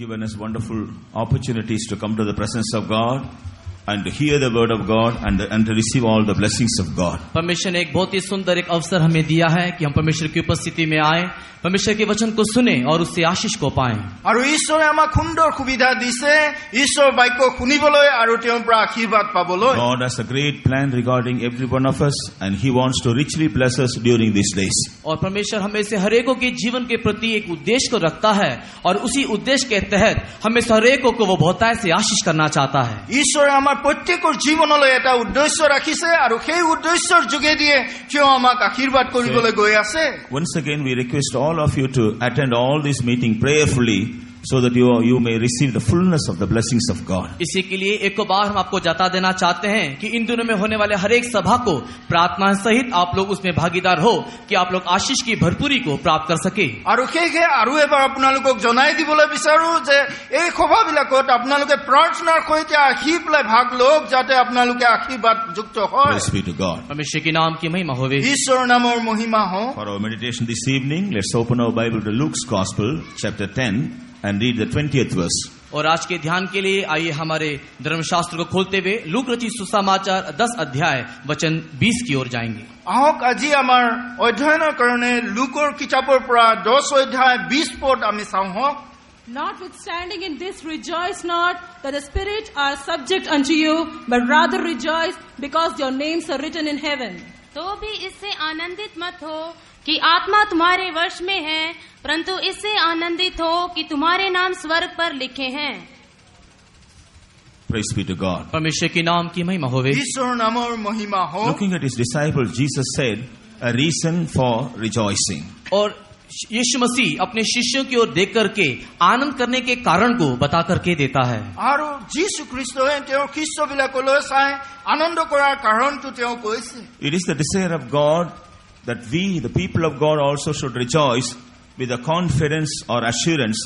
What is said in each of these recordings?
given us wonderful opportunities to come to the presence of God and to hear the word of God and to receive all the blessings of God. परमेश्वर ने एक बहुत ही सुंदर एक अवसर हमें दिया है कि हम परमेश्वर की उपस्थिति में आए, परमेश्वर के वचन को सुने और उससे आशीष को पाएं। আৰু ঈশ্বৰে আমাক সুন্দৰ সুবিধা দিছে ঈশ্বৰ বাক্য শুনিবলৈ আৰু তেওঁৰ পৰা আশীৰ্বাদ পাবলৈ। God has a great plan regarding every one of us and he wants to richly bless us during these days. और परमेश्वर हमें से हर एक के जीवन के प्रति एक उद्देश्य को रखता है और उसी उद्देश्य के तहत हमें से हर एक को वो बहुतायत से आशीष करना चाहता है। ঈশ্বৰে আমাৰ প্ৰত্যেকৰ জীৱনলৈ এটা উদ্দেশ্য ৰাখিছে আৰু সেই উদ্দেশ্যৰ যোগেদিয়ে তেওঁ আমাক আশীৰ্বাদ কৰিবলৈ গৈ আছে। Once again we request all of you to attend all this meeting prayerfully so that you may receive the fullness of the blessings of God. इसी के लिए एक बार हम आपको जता देना चाहते हैं कि इन दिनों में होने वाले हर एक सभा को प्रार्थना सहित आप लोग उसमें भागीदार हो कि आप लोग आशीष की भरपूरी को प्राप्त कर सके। আৰু সেইহে আৰু এবাৰ আপোনালোকক জনাই দিবলৈ বিচাৰো যে এই সভাবিলাকত আপোনালোকে প্ৰাৰ্থনাৰ সৈতে আহি পেলাই ভাগ লওক যাতে আপোনালোকে আশীৰ্বাদ যুক্ত হয়। Praise be to God. परमेश्वर के नाम की महिमा होवे। ঈশ্বৰৰ নামৰ মহিমা হওক। For our meditation this evening, let's open our Bible to Luke's Gospel, chapter 10, and read the 20th verse. और आज के ध्यान के लिए आइए हमारे धर्मशास्त्र को खोलते हुए लूक रचित सुसमाचार 10 अध्याय वचन 20 की ओर जाएंगे। আহক আজি আমাৰ অধ্যয়নৰ কাৰণে লুকৰ কিতাপৰ পৰা 10 অধ্যায় 20 পদ আমি চাওঁ হওক। Notwithstanding in this, rejoice not that the spirits are subject unto you, but rather rejoice because your names are written in heaven. तो भी इससे आनंदित मत हो कि आत्मा तुम्हारे वश में है, परंतु इससे आनंदित हो कि तुम्हारे नाम स्वर्ग पर लिखे हैं। Praise be to God. परमेश्वर के नाम की महिमा होवे। ঈশ্বৰৰ নামৰ মহিমা হওক। Looking at his disciples, Jesus said, a reason for rejoicing. और यीशु मसीह अपने शिष्यों की ओर देख करके आनंद करने के कारण को बता करके देता है। আৰু যীশু খ্ৰীষ্টই তেওঁৰ শিষ্যবিলাকলৈ চাই আনন্দ কৰাৰ কাৰণটো তেওঁ কৈছে। It is the desire of God that we, the people of God, also should rejoice with the confidence or assurance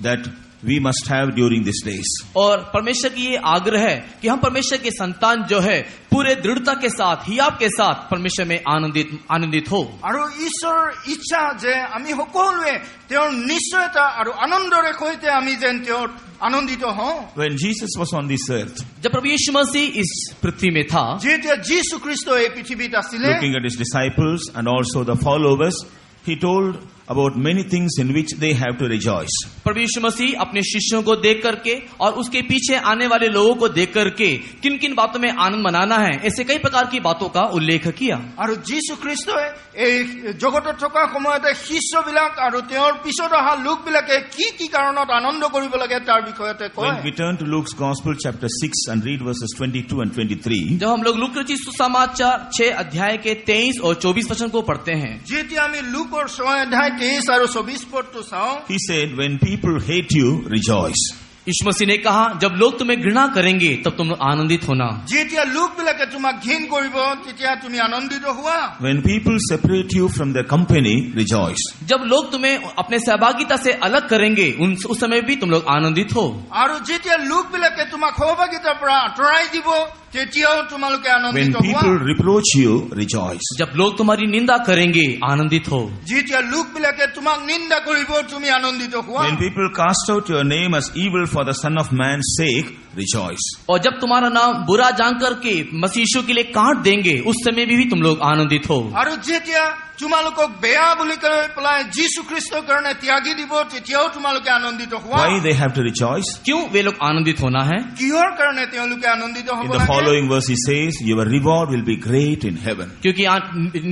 that we must have during these days. और परमेश्वर की ये आग्रह है कि हम परमेश्वर के संतान जो है पूरे दृढ़ता के साथ हियाव के साथ परमेश्वर में आनंदित हो। আৰু ঈশ্বৰৰ ইচ্ছা যে আমি সকলোৱে তেওঁৰ নিশ্চয়তা আৰু আনন্দৰে সৈতে আমি যেন তেওঁৰ আনন্দিত হওঁ। When Jesus was on this earth, जब प्रभु यीशु मसीह इस पृथ्वी में था, যেতিয়া যীশু খ্ৰীষ্ট এই পৃথিৱীত আছিলে, looking at his disciples and also the followers, he told about many things in which they have to rejoice. प्रभु यीशु मसीह अपने शिष्यों को देख करके और उसके पीछे आने वाले लोगों को देख करके किन किन बातों में आनंद मनाना है, ऐसे कई प्रकार की बातों का उल्लेख किया। আৰু যীশু খ্ৰীষ্টই এই জগতত থকা সময়তে শিষ্যবিলাক আৰু তেওঁৰ পিছত অহা লোকবিলাকে কি কি কাৰণত আনন্দ কৰিব লাগে তাৰ বিষয়তে কয়। When we turn to Luke's Gospel, chapter 6, and read verses 22 and 23, जब हम लोग लूक रचित सुसमाचार 6 अध्याय के 23 और 24 वचन को पढ़ते हैं, যেতিয়া আমি লুকৰ 6 অধ্যায় 23 আৰু 24 পদটো চাওঁ, he said, when people hate you, rejoice. यीशु मसीह ने कहा जब लोग तुम्हें घृणा करेंगे तब तुम आनंदित होना। যেতিয়া লোকবিলাকে তোমাক ঘৃণ কৰিব তেতিয়া তুমি আনন্দিত হোৱা। When people separate you from their company, rejoice. जब लोग तुम्हें अपने सहभागिता से अलग करेंगे उस समय भी तुम लोग आनंदित हो। আৰু যেতিয়া লোকবিলাকে তোমাক সহভাগিতাৰ পৰা আঁতৰাই দিব তেতিয়াও তোমালোকে When আনন্দিত হোৱা। people reproach you, rejoice. जब लोग तुम्हारी निंदा करेंगे आनंदित हो। যেতিয়া লোকবিলাকে তোমাক নিন্দা কৰিব তুমি আনন্দিত হোৱা। When people cast out your name as evil for the Son of Man's sake, rejoice. और जब तुम्हारा नाम बुरा जान करके मसीह यीशु के लिए काट देंगे उस समय भी तुम लोग आनंदित हो। আৰু যেতিয়া তোমালোকক বেয়া বুলি কৈ পেলাই যীশু খ্ৰীষ্টৰ কাৰণে ত্যাগি দিব তেতিয়াও তোমালোকে আনন্দিত হোৱা। Why they have to rejoice? क्यों वे लोग आनंदित होना है? কিহৰ কাৰণে তেওঁলোকে আনন্দিত হ'ব In the লাগে? following verse he says, your reward will be great in heaven. क्योंकि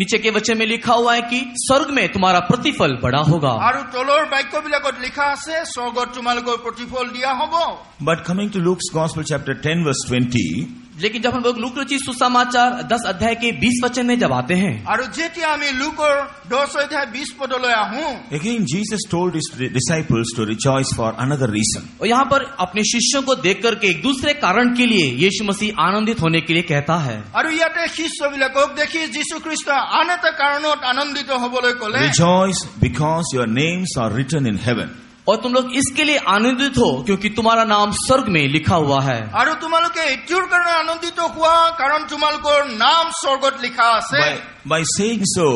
नीचे के वचन में लिखा हुआ है कि स्वर्ग में तुम्हारा प्रतिफल बड़ा होगा। আৰু তলৰ বাক্যবিলাকত লিখা আছে স্বৰ্গত তোমালোকৰ প্ৰতিফল দিয়া হ'ব। But coming to Luke's Gospel, chapter 10, verse 20, लेकिन जब हम लोग लूक रचित सुसमाचार 10 अध्याय के 20 वचन में जब आते हैं, আৰু যেতিয়া আমি লুকৰ 10 অধ্যায় 20 পদলৈ আহোঁ, again Jesus told his disciples to rejoice for another reason. और यहाँ पर अपने शिष्यों को देख करके एक दूसरे कारण के लिए यीशु मसीह आनंदित होने के लिए कहता है। আৰু ইয়াতে শিষ্যবিলাকক দেখি যীশু খ্ৰীষ্ট আন এটা কাৰণত আনন্দিত হ'বলৈ ক'লে, Rejoice because your names are written in heaven. और तुम लोग इसके लिए आनंदित हो क्योंकि तुम्हारा नाम स्वर्ग में लिखा हुआ है। আৰু তোমালোকে এইটোৰ কাৰণে আনন্দিত হোৱা কাৰণ তোমালোকৰ নাম স্বৰ্গত লিখা আছে। By saying so,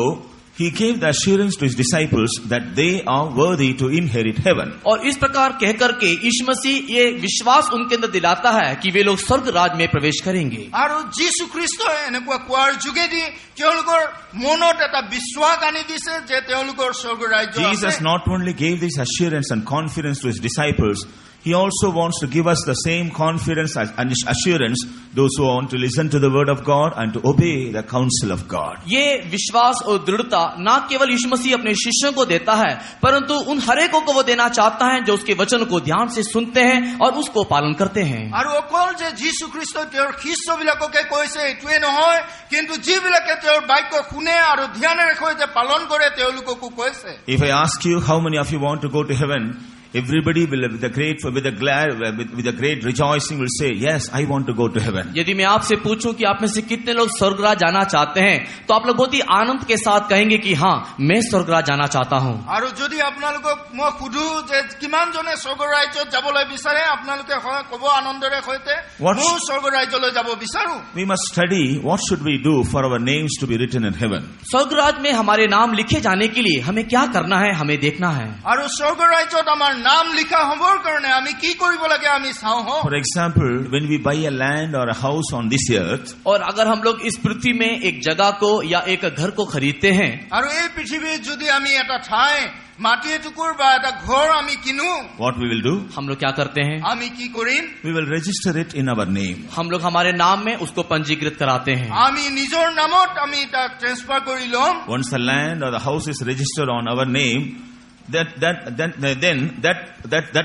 He gave the assurance to his disciples that they are worthy to inherit heaven. और इस प्रकार कह करके यीशु मसीह ये विश्वास उनके अंदर दिलाता है कि वे लोग स्वर्ग राज में प्रवेश करेंगे। আৰু যীশু খ্ৰীষ্টই এনেকুৱা কোৱাৰ যোগেদি তেওঁলোকৰ মনত এটা বিশ্বাস আনি দিছে যে তেওঁলোকৰ স্বৰ্গ ৰাজ্য আছে। Jesus not only gave this assurance and confidence to his disciples, he also wants to give us the same confidence and assurance those who want to listen to the word of God and to obey the counsel of God. ये विश्वास और दृढ़ता न केवल यीशु मसीह अपने शिष्यों को देता है, परंतु उन हरेकों को वो देना चाहता है जो उसके वचन को ध्यान से सुनते हैं और उसको पालन करते हैं। আৰু অকল যে যীশু খ্ৰীষ্টই তেওঁৰ শিষ্যবিলাককে কৈছে এইটোৱে নহয়, কিন্তু যিবিলাকে তেওঁৰ বাক্য শুনে আৰু ধ্যানেৰে সৈতে পালন কৰে তেওঁলোককো কৈছে। If I ask you how many of you want to go to heaven, everybody will with a great rejoicing will say, yes, I want to go to heaven. यदि मैं आपसे पूछूं कि आप में से कितने लोग स्वर्गराज जाना चाहते हैं, तो आप लोग बहुत ही आनंद के साथ कहेंगे कि हाँ, मैं स्वर्गराज जाना चाहता हूँ। আৰু যদি আপোনালোকক মই সুধো যে কিমান জনে স্বৰ্গ ৰাজ্যত যাবলৈ বিচাৰে, আপোনালোকে ক'ব আনন্দৰে সৈতে মই স্বৰ্গ ৰাজ্যলৈ যাব বিচাৰো। We must study what should we do for our names to be written in heaven. स्वर्गराज में हमारे नाम लिखे जाने के लिए हमें क्या करना है, हमें देखना है। আৰু স্বৰ্গ ৰাজ্যত আমাৰ নাম লিখা হবৰ কাৰণে আমি কি কৰিব লাগে আমি চাওঁ। For example, when we buy a land or a house on this earth, और अगर हम लोग इस पृथ्वी में एक जगह को या एक घर को खरीदते हैं, আৰু এই পৃথিৱীত যদি আমি এটা ঠাই মাটি এটুকুৰ বা এটা ঘৰ আমি কিনো, what we will do? हम लोग क्या करते हैं? আমি কি কৰিম? We will register it in our name. हम लोग हमारे नाम में उसको पंजीकृत कराते हैं। আমি নিজৰ নামত আমি তাক ট্ৰান্সফাৰ কৰি ল'ম। Once the land or the house is registered on our name, that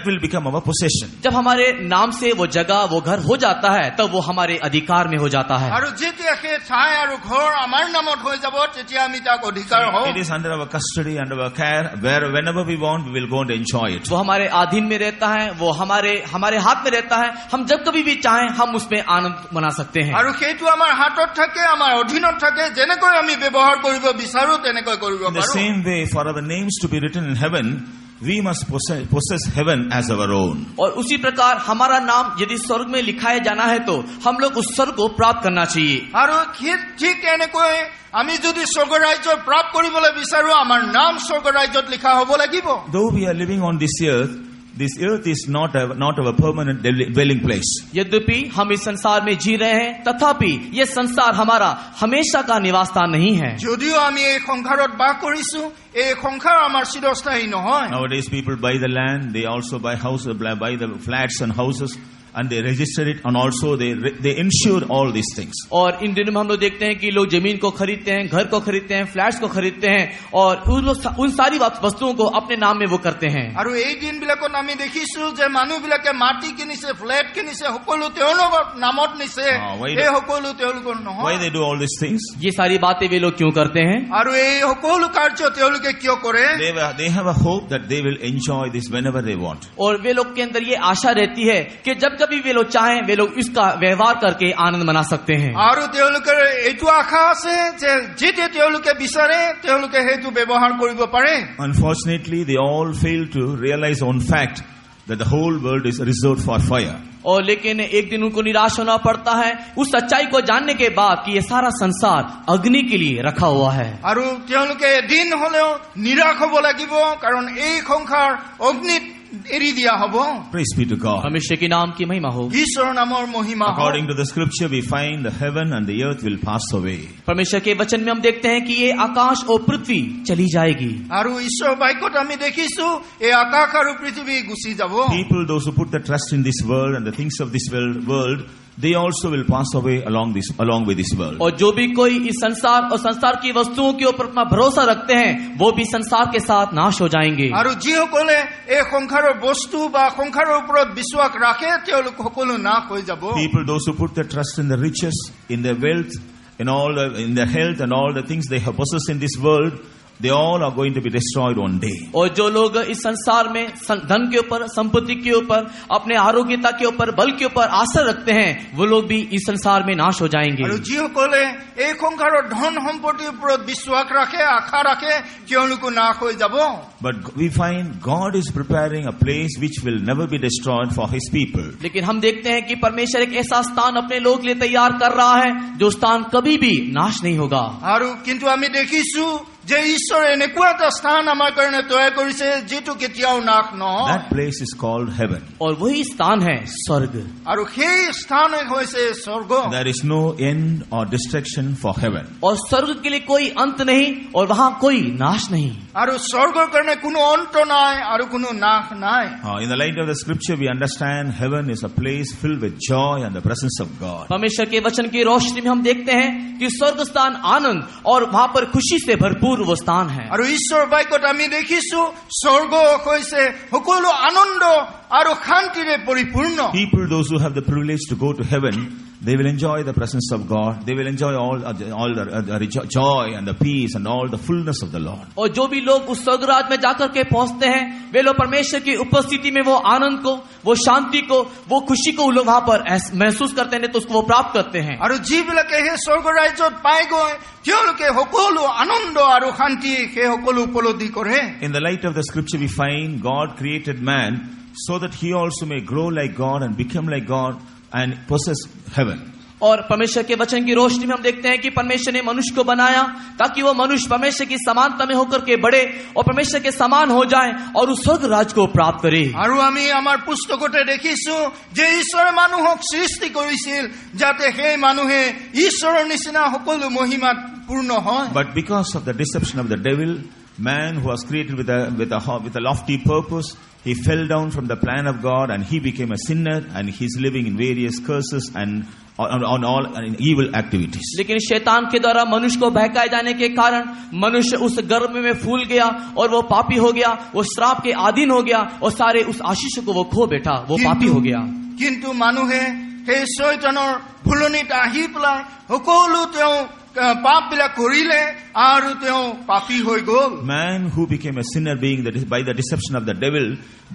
will become our possession. जब हमारे नाम से वो जगह वो घर हो जाता है, तब वो हमारे अधिकार में हो जाता है। আৰু যেতিয়া সেই ঠাই আৰু ঘৰ আমাৰ নামত হৈ যাব, তেতিয়া আমি তাক অধিকাৰ হওঁ। It is under our custody, under our care, whenever we want, we will go and enjoy it. वो हमारे अधीन में रहता है, वो हमारे हाथ में रहता है। हम जब कभी भी चाहें हम उसमें आनंद मना सकते हैं। আৰু সেইটো আমাৰ হাতত থাকে, আমাৰ অধীনত থাকে, যেনেকৈ আমি ব্যৱহাৰ কৰিব বিচাৰো তেনেকৈ কৰিব In the পাৰো। same way, for our names to be written in heaven, we must possess heaven as our own. और उसी प्रकार हमारा नाम यदि स्वर्ग में लिखाया जाना है तो हम लोग उस स्वर्ग को प्राप्त करना चाहिए। আৰু ঠিক এনেকৈ আমি যদি স্বৰ্গ ৰাজ্য প্ৰাপ্ত কৰিবলৈ বিচাৰো, আমাৰ নাম স্বৰ্গ ৰাজ্যত লিখা হ'ব লাগিব। Though we are living on this earth is not our permanent dwelling place. यद्यपि हम इस संसार में जी रहे हैं, तथापि ये संसार हमारा हमेशा का निवास स्थान नहीं है। যদিও আমি এই সংসাৰত বাস কৰিছো, এই সংসাৰ আমাৰ চিৰস্থায়ী নহয়। Nowadays people buy the land, they also buy the flats and houses, and they register it, and also they insure all these things. और इन दिनों में हम लोग देखते हैं कि लोग जमीन को खरीदते हैं, घर को खरीदते हैं, फ्लैट्स को खरीदते हैं और उन सारी वस्तुओं को अपने नाम में वो करते हैं। আৰু এই দিনবিলাকত আমি দেখিছো যে মানুহবিলাকে মাটি কিনিছে, ফ্লেট কিনিছে, সকলো তেওঁলোকৰ নামত নিছে। এই সকলো তেওঁলোকৰ নহয়। Why they do all these things? ये सारी बातें वे लोग क्यों करते हैं? আৰু এই সকলো কাৰ্য তেওঁলোকে কিয় কৰে? They have a hope that they will enjoy this whenever they want. और वे लोग के अंदर ये आशा रहती है कि जब कभी वे लोग चाहें वे लोग इसका व्यवहार करके आनंद मना सकते हैं। আৰু তেওঁলোকৰ এইটো আশা আছে যে যেতিয়া তেওঁলোকে বিচাৰে তেওঁলোকে সেইটো ব্যৱহাৰ কৰিব পাৰে। Unfortunately, they all fail to realize one fact, that the whole world is reserved for fire. और लेकिन एक दिन उनको निराश होना पड़ता है उस सच्चाई को जानने के बाद कि ये सारा संसार अग्नि के लिए रखा हुआ है। আৰু তেওঁলোকে এদিন হলেও নিৰাশ হ'ব লাগিব, কাৰণ এই সংসাৰ অগ্নিত এৰি দিয়া হ'ব। Praise be to God. परमेश्वर के नाम की महिमा हो। ঈশ্বৰৰ নামৰ মহিমা হওক। According to the scripture, we find the heaven and the earth will pass away. परमेश्वर के वचन में हम देखते हैं कि ये आकाश और पृथ्वी चली जाएगी। আৰু ঈশ্বৰ বাক্যত আমি দেখিছো এই আকাশ আৰু পৃথিৱী গুচি যাব। People, those who put their trust in this world and the things of this world, they also will pass away along with this world. और जो भी कोई इस संसार और संसार की वस्तुओं के ऊपर अपना भरोसा रखते हैं, वो भी संसार के साथ नाश हो जाएंगे। আৰু যিসকলে এই সংসাৰৰ বস্তু বা সংসাৰৰ ওপৰত বিশ্বাস ৰাখে তেওঁলোক সকলো নাশ হৈ যাব। People, those who put their trust in the riches, in their wealth, in their health and all the things they have possessed in this world, they all are going to be destroyed one day. और जो लोग इस संसार में धन के ऊपर, संपत्ति के ऊपर, अपने आरोग्यता के ऊपर, बल के ऊपर आशा रखते हैं, वो लोग भी इस संसार में नाश हो जाएंगे। আৰু যিসকলে এই সংসাৰৰ ধন সম্পত্তিৰ ওপৰত বিশ্বাস ৰাখে, আশা ৰাখে, তেওঁলোকো নাশ হৈ যাব। But we find God is preparing a place which will never be destroyed for His people. लेकिन हम देखते हैं कि परमेश्वर एक ऐसा स्थान अपने लोग के लिए तैयार कर रहा है जो स्थान कभी भी नाश नहीं होगा। আৰু কিন্তু আমি দেখিছো যে ঈশ্বৰে এনেকুৱা এটা স্থান আমাৰ কাৰণে তৈয়াৰ কৰিছে যিটো কেতিয়াও নাশ নহয়। That place is called heaven. और वही स्थान है स्वर्ग। আৰু সেই স্থান হৈছে স্বৰ্গ। There is no end or destruction for heaven. और स्वर्ग के लिए कोई अंत नहीं और वहाँ कोई नाश नहीं। আৰু স্বৰ্গৰ কাৰণে কোনো অন্ত নাই আৰু কোনো নাশ নাই। In the light of the scripture, we understand heaven is a place filled with joy and the presence of God. परमेश्वर के वचन की रोशनी में हम देखते हैं कि स्वर्ग स्थान आनंद और वहाँ पर खुशी से भरपूर वो स्थान है। আৰু ঈশ্বৰ বাক্যত আমি দেখিছো স্বৰ্গ হৈছে সকলো আনন্দ আৰু শান্তিৰে পৰিপূৰ্ণ। People, those who have the privilege to go to heaven, they will enjoy the presence of God. They will enjoy all the joy and the peace and all the fullness of the Lord. और जो भी लोग उस स्वर्ग राज में जाकर के पहुंचते हैं, वे लोग परमेश्वर की उपस्थिति में वो आनंद को, वो शांति को, वो खुशी को लोग वहाँ पर महसूस करते हैं, तो उसको वो प्राप्त करते हैं। আৰু যিবিলাকে সেই স্বৰ্গ ৰাজ্যত পাই গৈ তেওঁলোকে সকলো আনন্দ আৰু শান্তি সেই সকলো উপলব্ধি কৰে। In the light of the scripture, we find God created man so that he also may grow like God and become like God and possess heaven. और परमेश्वर के वचन की रोशनी में हम देखते हैं कि परमेश्वर ने मनुष्य को बनाया ताकि वो मनुष्य परमेश्वर की समानता में होकर के बढ़े और परमेश्वर के समान हो जाए और उस स्वर्ग राज को प्राप्त करे। আৰু আমি আমাৰ পুস্তকতে দেখিছো যে ঈশ্বৰে মানুহক সৃষ্টি কৰিছিল যাতে সেই মানুহে ঈশ্বৰৰ নিচিনা সকলো মহিমাত পূৰ্ণ হয়। But because of the deception of the devil, man who was created with a lofty purpose, he fell down from the plan of God and he became a sinner and he's living in various curses and on all evil activities. लेकिन शैतान के द्वारा मनुष्य को बहकाए जाने के कारण मनुष्य उस गर्भ में फूल गया और वो पापी हो गया, वो श्राप के अधीन हो गया और सारे उस आशीष को वो खो बैठा, वो पापी हो गया। কিন্তু মানুহে সেই শয়তানৰ ভুলনিত আহি পেলাই সকলো তেওঁ পাপ বিলাক কৰিলে আৰু তেওঁ পাপী হৈ গ'ল। Man who became a sinner being by the deception of the devil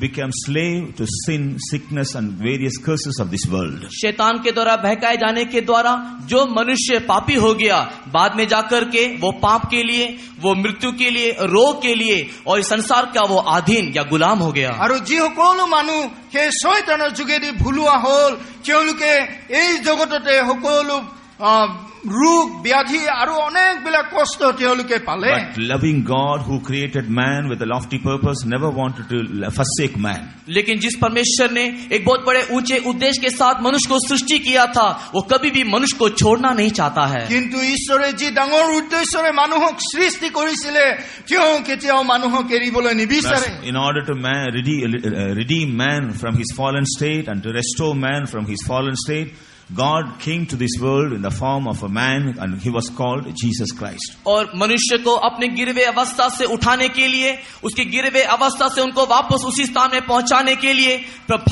became slave to sin, sickness and various curses of this world. शैतान के द्वारा बहकाए जाने के द्वारा जो मनुष्य पापी हो गया, बाद में जाकर के वो पाप के लिए, वो मृत्यु के लिए, रोग के लिए और इस संसार का वो अधीन या गुलाम हो गया। আৰু যি সকলো মানুহ সেই শয়তানৰ যোগেদি ভুলোৱা হ'ল তেওঁলোকে এই জগততে সকলো ৰোগ ব্যাধি আৰু অনেক বিলাক কষ্ট তেওঁলোকে পালে। But loving God who created man with a lofty purpose never wanted to forsake man. लेकिन जिस परमेश्वर ने एक बहुत बड़े ऊंचे उद्देश्य के साथ मनुष्य को सृष्टि किया था, वो कभी भी मनुष्य को छोड़ना नहीं चाहता है। কিন্তু ঈশ্বৰে যি ডাঙৰ উদ্দেশ্যৰে মানুহক সৃষ্টি কৰিছিলে তেওঁ কেতিয়াও মানুহক এৰিবলৈ নিবিচাৰে। In order to redeem man from his fallen state and to restore man from his fallen state, God came to this world in the form of a man and he was called Jesus Christ. और मनुष्य को अपने गिरवे अवस्था से उठाने के लिए, उसकी गिरवे अवस्था से उनको वापस उसी स्थान में पहुंचाने के लिए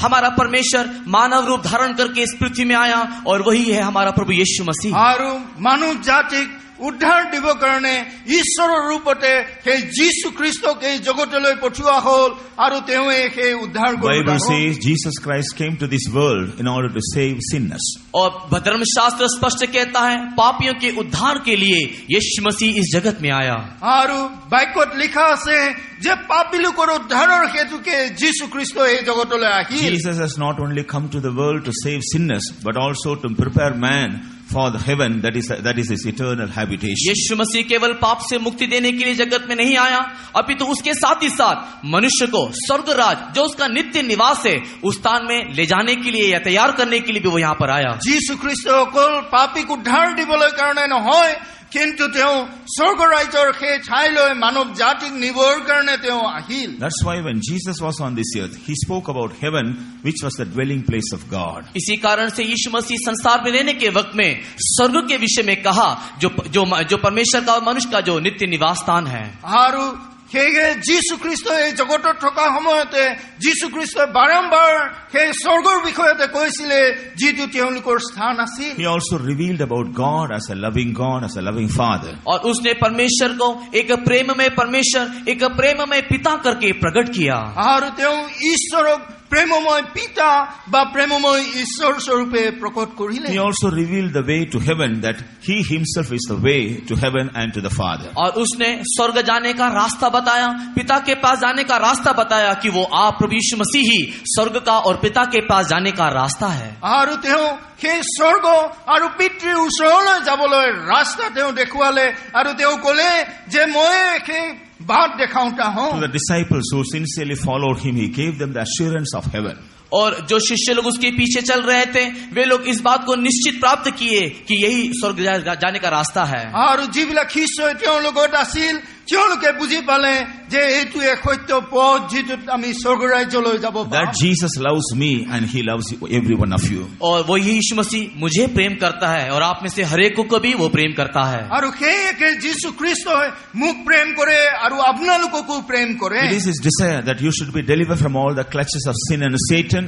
हमारा परमेश्वर मानव रूप धारण करके इस पृथ्वी में आया और वही है हमारा प्रभु यीशु मसीह। আৰু মানৱ জাতিক উদ্ধাৰ দিবৰ কাৰণে ঈশ্বৰৰ ৰূপতে সেই যীশু খ্ৰীষ্টক এই জগতলৈ পঠিওৱা হ'ল আৰু তেওঁৱে সেই উদ্ধাৰ কৰিব। Bible says Jesus Christ came to this world in order to save sinners. और धर्मशास्त्र स्पष्ट कहता है पापियों के उद्धार के लिए यीशु मसीह इस जगत में आया। আৰু বাক্যত লিখা আছে যে পাপী লোকৰ উদ্ধাৰৰ হেতুকে যীশু খ্ৰীষ্ট এই জগতলৈ Ahil. Jesus has not only come to the world to save sinners but also to prepare man for the heaven that is his eternal habitation. यीशु मसीह केवल पाप से मुक्ति देने के लिए जगत में नहीं आया, अपितु उसके साथ ही साथ मनुष्य को स्वर्ग राज जो उसका नित्य निवास है उस स्थान में ले जाने के लिए या तैयार करने के लिए भी वो यहाँ पर आया। যীশু খ্ৰীষ্ট অকল পাপীক উদ্ধাৰ দিবলৈ কাৰণে নহয়, কিন্তু তেওঁ স্বৰ্গ ৰাজ্যৰ সেই ঠাইলৈ মানৱ জাতিক নিবৰ কাৰণে তেওঁ Ahil. That's why when Jesus was on this earth, he spoke about heaven, which was the dwelling place of God. इसी कारण से यीशु मसीह संसार में रहने के वक्त में स्वर्ग के विषय में कहा जो परमेश्वर का और मनुष्य का जो नित्य निवास स्थान है। আৰু সেয়ে যীশু খ্ৰীষ্ট এই জগতত থকা সময়তে যীশু খ্ৰীষ্টই বাৰম্বাৰ সেই স্বৰ্গৰ বিষয়তে কৈছিলে যিটো তেওঁলোকৰ স্থান আছিল। He also revealed about God as a loving God, as a loving Father. और उसने परमेश्वर को एक प्रेममय परमेश्वर, एक प्रेममय पिता करके प्रकट किया। আৰু তেওঁ ঈশ্বৰক প্ৰেমময় পিতা বা প্ৰেমময় ঈশ্বৰ স্বৰূপে প্ৰকট কৰিলে। He also revealed the way to heaven, that He Himself is the way to heaven and to the Father. और उसने स्वर्ग जाने का रास्ता बताया, पिता के पास जाने का रास्ता बताया कि वो आप प्रभु यीशु मसीह ही स्वर्ग का और पिता के पास जाने का रास्ता है। আৰু তেওঁ সেই স্বৰ্গ আৰু পিতৃৰ ওচৰলৈ যাবলৈ ৰাস্তা তেওঁ দেখুৱালে আৰু তেওঁ ক'লে যে মই সেই বাট দেখাওঁতা হওঁ। To the disciples who sincerely followed Him, He gave them the assurance of heaven. और जो शिष्य लोग उसके पीछे चल रहे थे, वे लोग इस बात को निश्चित प्राप्त किए कि यही स्वर्ग जाने का रास्ता है। আৰু যিবিলাক শিষ্য তেওঁৰ লগত আছিল তেওঁলোকে বুজি পালে যে এইটোৱে সত্য পথ যিটোত আমি স্বৰ্গ ৰাজ্যলৈ যাব পাৰোঁ। That Jesus loves me and He loves every one of you. और वही यीशु मसीह मुझे प्रेम करता है और आप में से हर एक को भी वो प्रेम करता है। আৰু সেই একে যীশু খ্ৰীষ্টই মোক প্ৰেম কৰে আৰু আপোনালোককো প্ৰেম কৰে। It is His desire that you should be delivered from all the clutches of sin and Satan,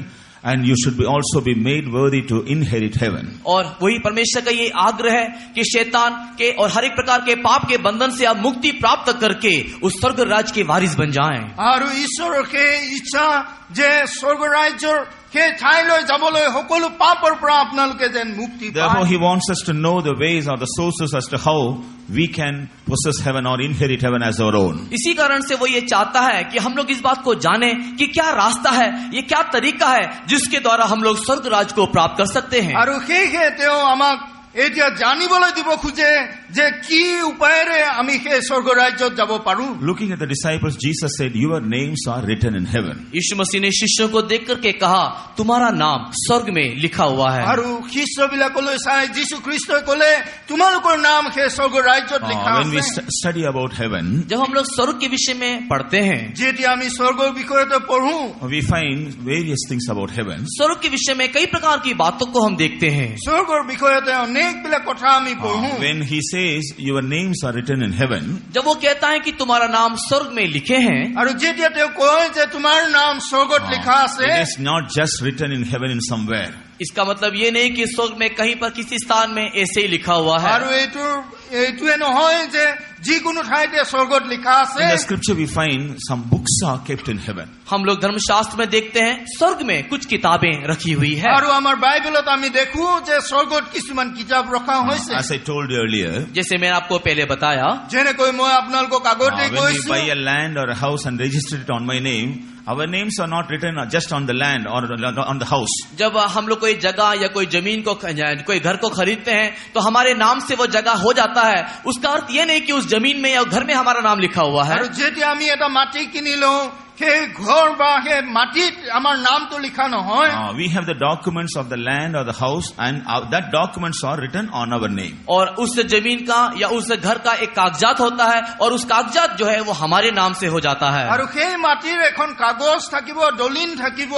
and you should also be made worthy to inherit heaven. और वही परमेश्वर का ये आग्रह है कि शैतान के और हर एक प्रकार के पाप के बंधन से आप मुक्ति प्राप्त करके उस स्वर्ग राज्य के वारिस बन जाएं। আৰু ঈশ্বৰৰ সেই ইচ্ছা যে স্বৰ্গ ৰাজ্যৰ সেই ঠাইলৈ যাবলৈ সকলো পাপৰ পৰা আপোনালোকে যেন মুক্তি Therefore, পায়। He wants us to know the ways or the sources as to how we can possess heaven or inherit heaven as our own. इसी कारण से वो ये चाहता है कि हम लोग इस बात को जाने कि क्या रास्ता है, ये क्या तरीका है जिसके द्वारा हम लोग स्वर्ग राज्य को प्राप्त कर सकते हैं। আৰু সেয়ে তেওঁ আমাক এতিয়া জানিবলৈ দিব খোজে যে কি উপায়েৰে আমি সেই স্বৰ্গ ৰাজ্যত যাব পাৰো। Looking at the disciples, Jesus said, "Your names are written in heaven." यीशु मसीह ने शिष्यों को देख करके कहा, तुम्हारा नाम स्वर्ग में लिखा हुआ है। আৰু শিষ্যবিলাকলৈ চাই যীশু খ্ৰীষ্টই ক'লে তোমালোকৰ নাম সেই স্বৰ্গ ৰাজ্যত লিখা When we আছে। study about heaven, जब हम लोग स्वर्ग के विषय में पढ़ते हैं, যেতিয়া আমি স্বৰ্গৰ বিষয়তে পঢ়ো we find various things about heaven. स्वर्ग के विषय में कई प्रकार की बातों को हम देखते हैं। স্বৰ্গৰ বিষয়তে অনেকবিলাক কথা আমি পঢ়ো। When He says, "Your names are written in heaven," जब वो कहता है कि तुम्हारा नाम स्वर्ग में लिखे हैं, আৰু যেতিয়া তেওঁ কয় যে তোমাৰ নাম স্বৰ্গত লিখা আছে it is not just written in heaven in somewhere. इसका मतलब ये नहीं कि स्वर्ग में कहीं पर किसी स्थान में ऐसे ही लिखा हुआ है। আৰু এইটোৱে নহয় যে যিকোনো ঠাইতে স্বৰ্গত লিখা আছে। In the scripture we find some books are kept in heaven. हम लोग धर्मशास्त्र में देखते हैं स्वर्ग में कुछ किताबें रखी हुई है। আৰু আমাৰ বাইবেলত আমি দেখো যে স্বৰ্গত কিছুমান কিতাপ ৰখা হৈছে। As I told you earlier, जैसे मैंने आपको पहले बताया, যেনেকৈ মই আপোনালোকক আগতে when we কৈছো buy a land or a house and register it on my name, our names are not written just on the land or on the house. जब हम लोग कोई जगह या कोई जमीन को कोई घर को खरीदते हैं तो हमारे नाम से वो जगह हो जाता है। उसका अर्थ ये नहीं कि उस जमीन में या घर में हमारा नाम लिखा हुआ है। আৰু যেতিয়া আমি এটা মাটি কিনি লওঁ সেই ঘৰ বা সেই মাটিত আমাৰ নামটো লিখা নহয়। We have the documents of the land or the house, and that documents are written on our name. और उस जमीन का या उस घर का एक कागजात होता है और उस कागजात जो है वो हमारे नाम से हो जाता है। আৰু সেই মাটিৰ এখন কাগজ থাকিব, দলিল থাকিব,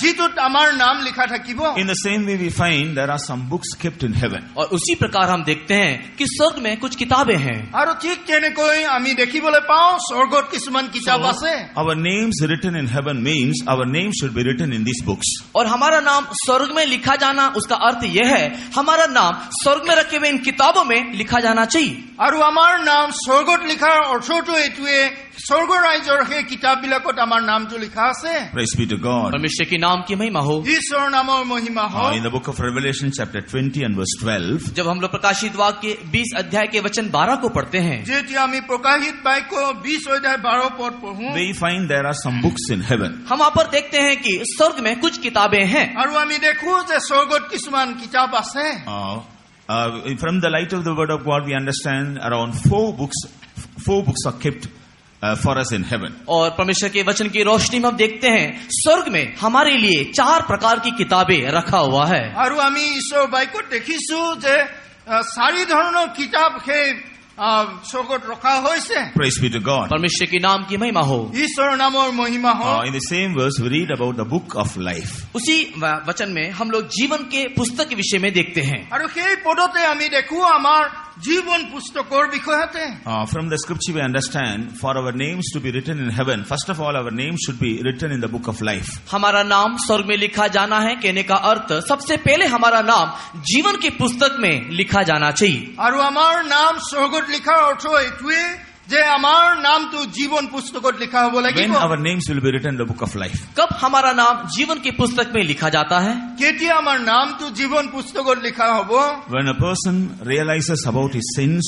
যিটোত আমাৰ নাম লিখা থাকিব। In the same way we find there are some books kept in heaven. और उसी प्रकार हम देखते हैं कि स्वर्ग में कुछ किताबें हैं। আৰু ঠিক তেনেকৈ আমি দেখিবলৈ পাওঁ স্বৰ্গত কিছুমান কিতাপ আছে। Our names written in heaven means our name should be written in these books. और हमारा नाम स्वर्ग में लिखा जाना, उसका अर्थ यह है हमारा नाम स्वर्ग में रखे हुए इन किताबों में लिखा जाना चाहिए। আৰু আমাৰ নাম স্বৰ্গত লিখাৰ অৰ্থটো এইটোৱে, স্বৰ্গ ৰাজ্যৰ সেই কিতাপবিলাকত আমাৰ নামটো লিখা আছে। Praise be to God. परमेश्वर के नाम की महिमा हो। ঈশ্বৰৰ নামৰ মহিমা হওক। In the book of Revelation chapter 20 and verse 12, जब हम लोग प्रकाशित वाक्य 20 अध्याय के वचन 12 को पढ़ते हैं, যেতিয়া আমি প্ৰকাশিত বাক্য 20 অধ্যায় 12 পদ পঢ়ো we find there are some books in heaven. हम वहाँ पर देखते हैं कि स्वर्ग में कुछ किताबें हैं। আৰু আমি দেখো যে স্বৰ্গত কিছুমান কিতাপ আছে। From the light of the word of God we understand around four books are kept for us in heaven. और परमेश्वर के वचन की रोशनी में हम देखते हैं स्वर्ग में हमारे लिए 4 प्रकार की किताबें रखा हुआ है। আৰু আমি ঈশ্বৰৰ বাক্যত দেখিছো যে 4 ধৰণৰ কিতাপ সেই স্বৰ্গত ৰখা হৈছে। Praise be to God. परमेश्वर के नाम की महिमा हो। ঈশ্বৰৰ নামৰ মহিমা হওক। In the same verse we read about the book of life. उसी वचन में हम लोग जीवन के पुस्तक के विषय में देखते हैं। আৰু সেই পদতে আমি দেখো আমাৰ জীবন পুস্তকৰ বিষয়তে। From the scripture we understand for our names to be written in heaven, first of all our name should be written in the book of life. हमारा नाम स्वर्ग में लिखा जाना है कहने का अर्थ सबसे पहले हमारा नाम जीवन की पुस्तक में लिखा जाना चाहिए। আৰু আমাৰ নাম স্বৰ্গত লিখাৰ অৰ্থ এইটোৱে যে আমাৰ নামটো জীৱন পুস্তকত লিখা হ'ব When লাগিব our names will be written in the book of life? कब हमारा नाम जीवन की पुस्तक में लिखा जाता है? কেতিয়া আমাৰ নামটো জীৱন পুস্তকত লিখা হ'ব When a person realizes about his sins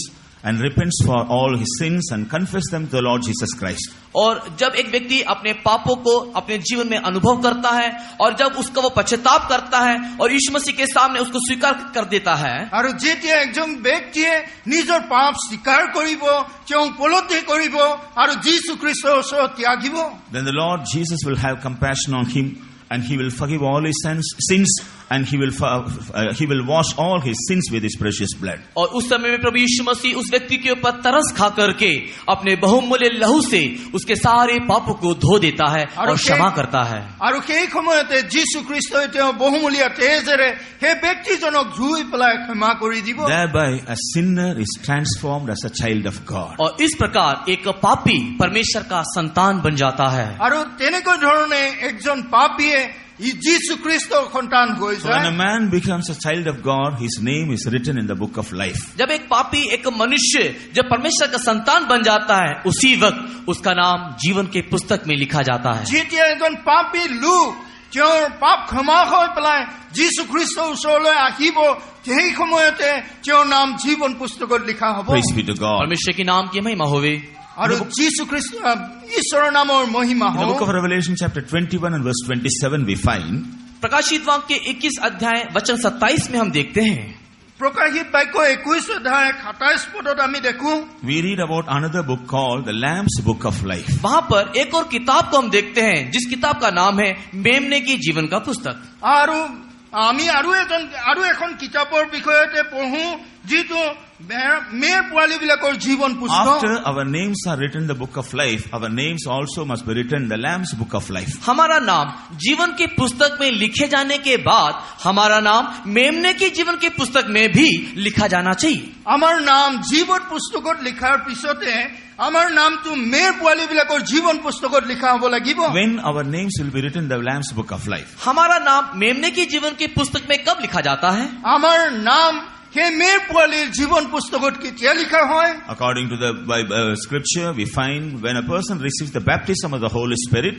and repents for all his sins and confess them to the Lord Jesus Christ. और जब एक व्यक्ति अपने पापों को अपने जीवन में अनुभव करता है और जब उसका वो पश्चाताप करता है और यीशु मसीह के सामने उसको स्वीकार कर देता है, আৰু যেতিয়া একজন ব্যক্তিয়ে নিজৰ পাপ স্বীকাৰ কৰিব তেওঁ উপলব্ধি কৰিব আৰু যীশু খ্ৰীষ্টৰ ওচৰত ত্যাগিব Then the Lord Jesus will have compassion on him and he will forgive all his sins and he will wash all his sins with his precious blood. और उस समय में प्रभु यीशु मसीह उस व्यक्ति के ऊपर तरस खा करके अपने बहुमूल्य लहू से उसके सारे पापों को धो देता है और क्षमा करता है। আৰু সেই সময়তে যীশু খ্ৰীষ্টই তেওঁ বহুমূলীয়া তেজেৰে সেই ব্যক্তিজনক ধুই পেলাই ক্ষমা কৰি দিব Thereby a sinner is transformed as a child of God. और इस प्रकार एक पापी परमेश्वर का संतान बन जाता है। আৰু তেনেকৈ ধৰণে একজন পাপীয়ে যীশু খ্ৰীষ্টৰ সন্তান হৈ So when যায় a man becomes a child of God, his name is written in the book of life. जब एक पापी एक मनुष्य जब परमेश्वर का संतान बन जाता है उसी वक्त उसका नाम जीवन के पुस्तक में लिखा जाता है। যেতিয়া এজন পাপী লোক তেওঁৰ পাপ ক্ষমা হৈ পেলাই যীশু খ্ৰীষ্টৰ ওচৰলৈ আহিব সেই সময়তে তেওঁৰ নাম জীৱন পুস্তকত লিখা হ'ব Praise be to God. परमेश्वर के नाम की महिमा होवे। আৰু যীশু খ্ৰীষ্ট ঈশ্বৰৰ নামৰ মহিমা In the book হওক of Revelation chapter 21 and verse 27 we find प्रकाशित वाक्य 21 अध्याय वचन 27 में हम देखते हैं, প্ৰকাশিত বাক্য 21 অধ্যায় 27 পদত আমি দেখো we read about another book called the Lamb's Book of Life. वहां पर एक और किताब को हम देखते हैं जिस किताब का नाम है मेमने की जीवन का पुस्तक। আৰু আমি আৰু এখন কিতাপৰ বিষয়তে পঢ়ো যিটো মেৰ পোৱালী বিলাকৰ জীৱন পুস্তক After our names are written in the book of life, our names also must be written in the Lamb's Book of Life. हमारा नाम जीवन की पुस्तक में लिखे जाने के बाद हमारा नाम मेमने की जीवन की पुस्तक में भी लिखा जाना चाहिए। আমাৰ নাম জীৱন পুস্তকত লিখাৰ পিছতে আমাৰ নামটো মেৰ পোৱালী বিলাকৰ জীৱন পুস্তকত লিখা হ'ব লাগিব When our names will be written in the Lamb's Book of Life? हमारा नाम मेमने की जीवन की पुस्तक में कब लिखा जाता है? আমাৰ নাম সেই মেৰ পোৱালীৰ জীৱন পুস্তকত কেতিয়া লিখা হয় According to the scripture, we find when a person receives the baptism of the Holy Spirit,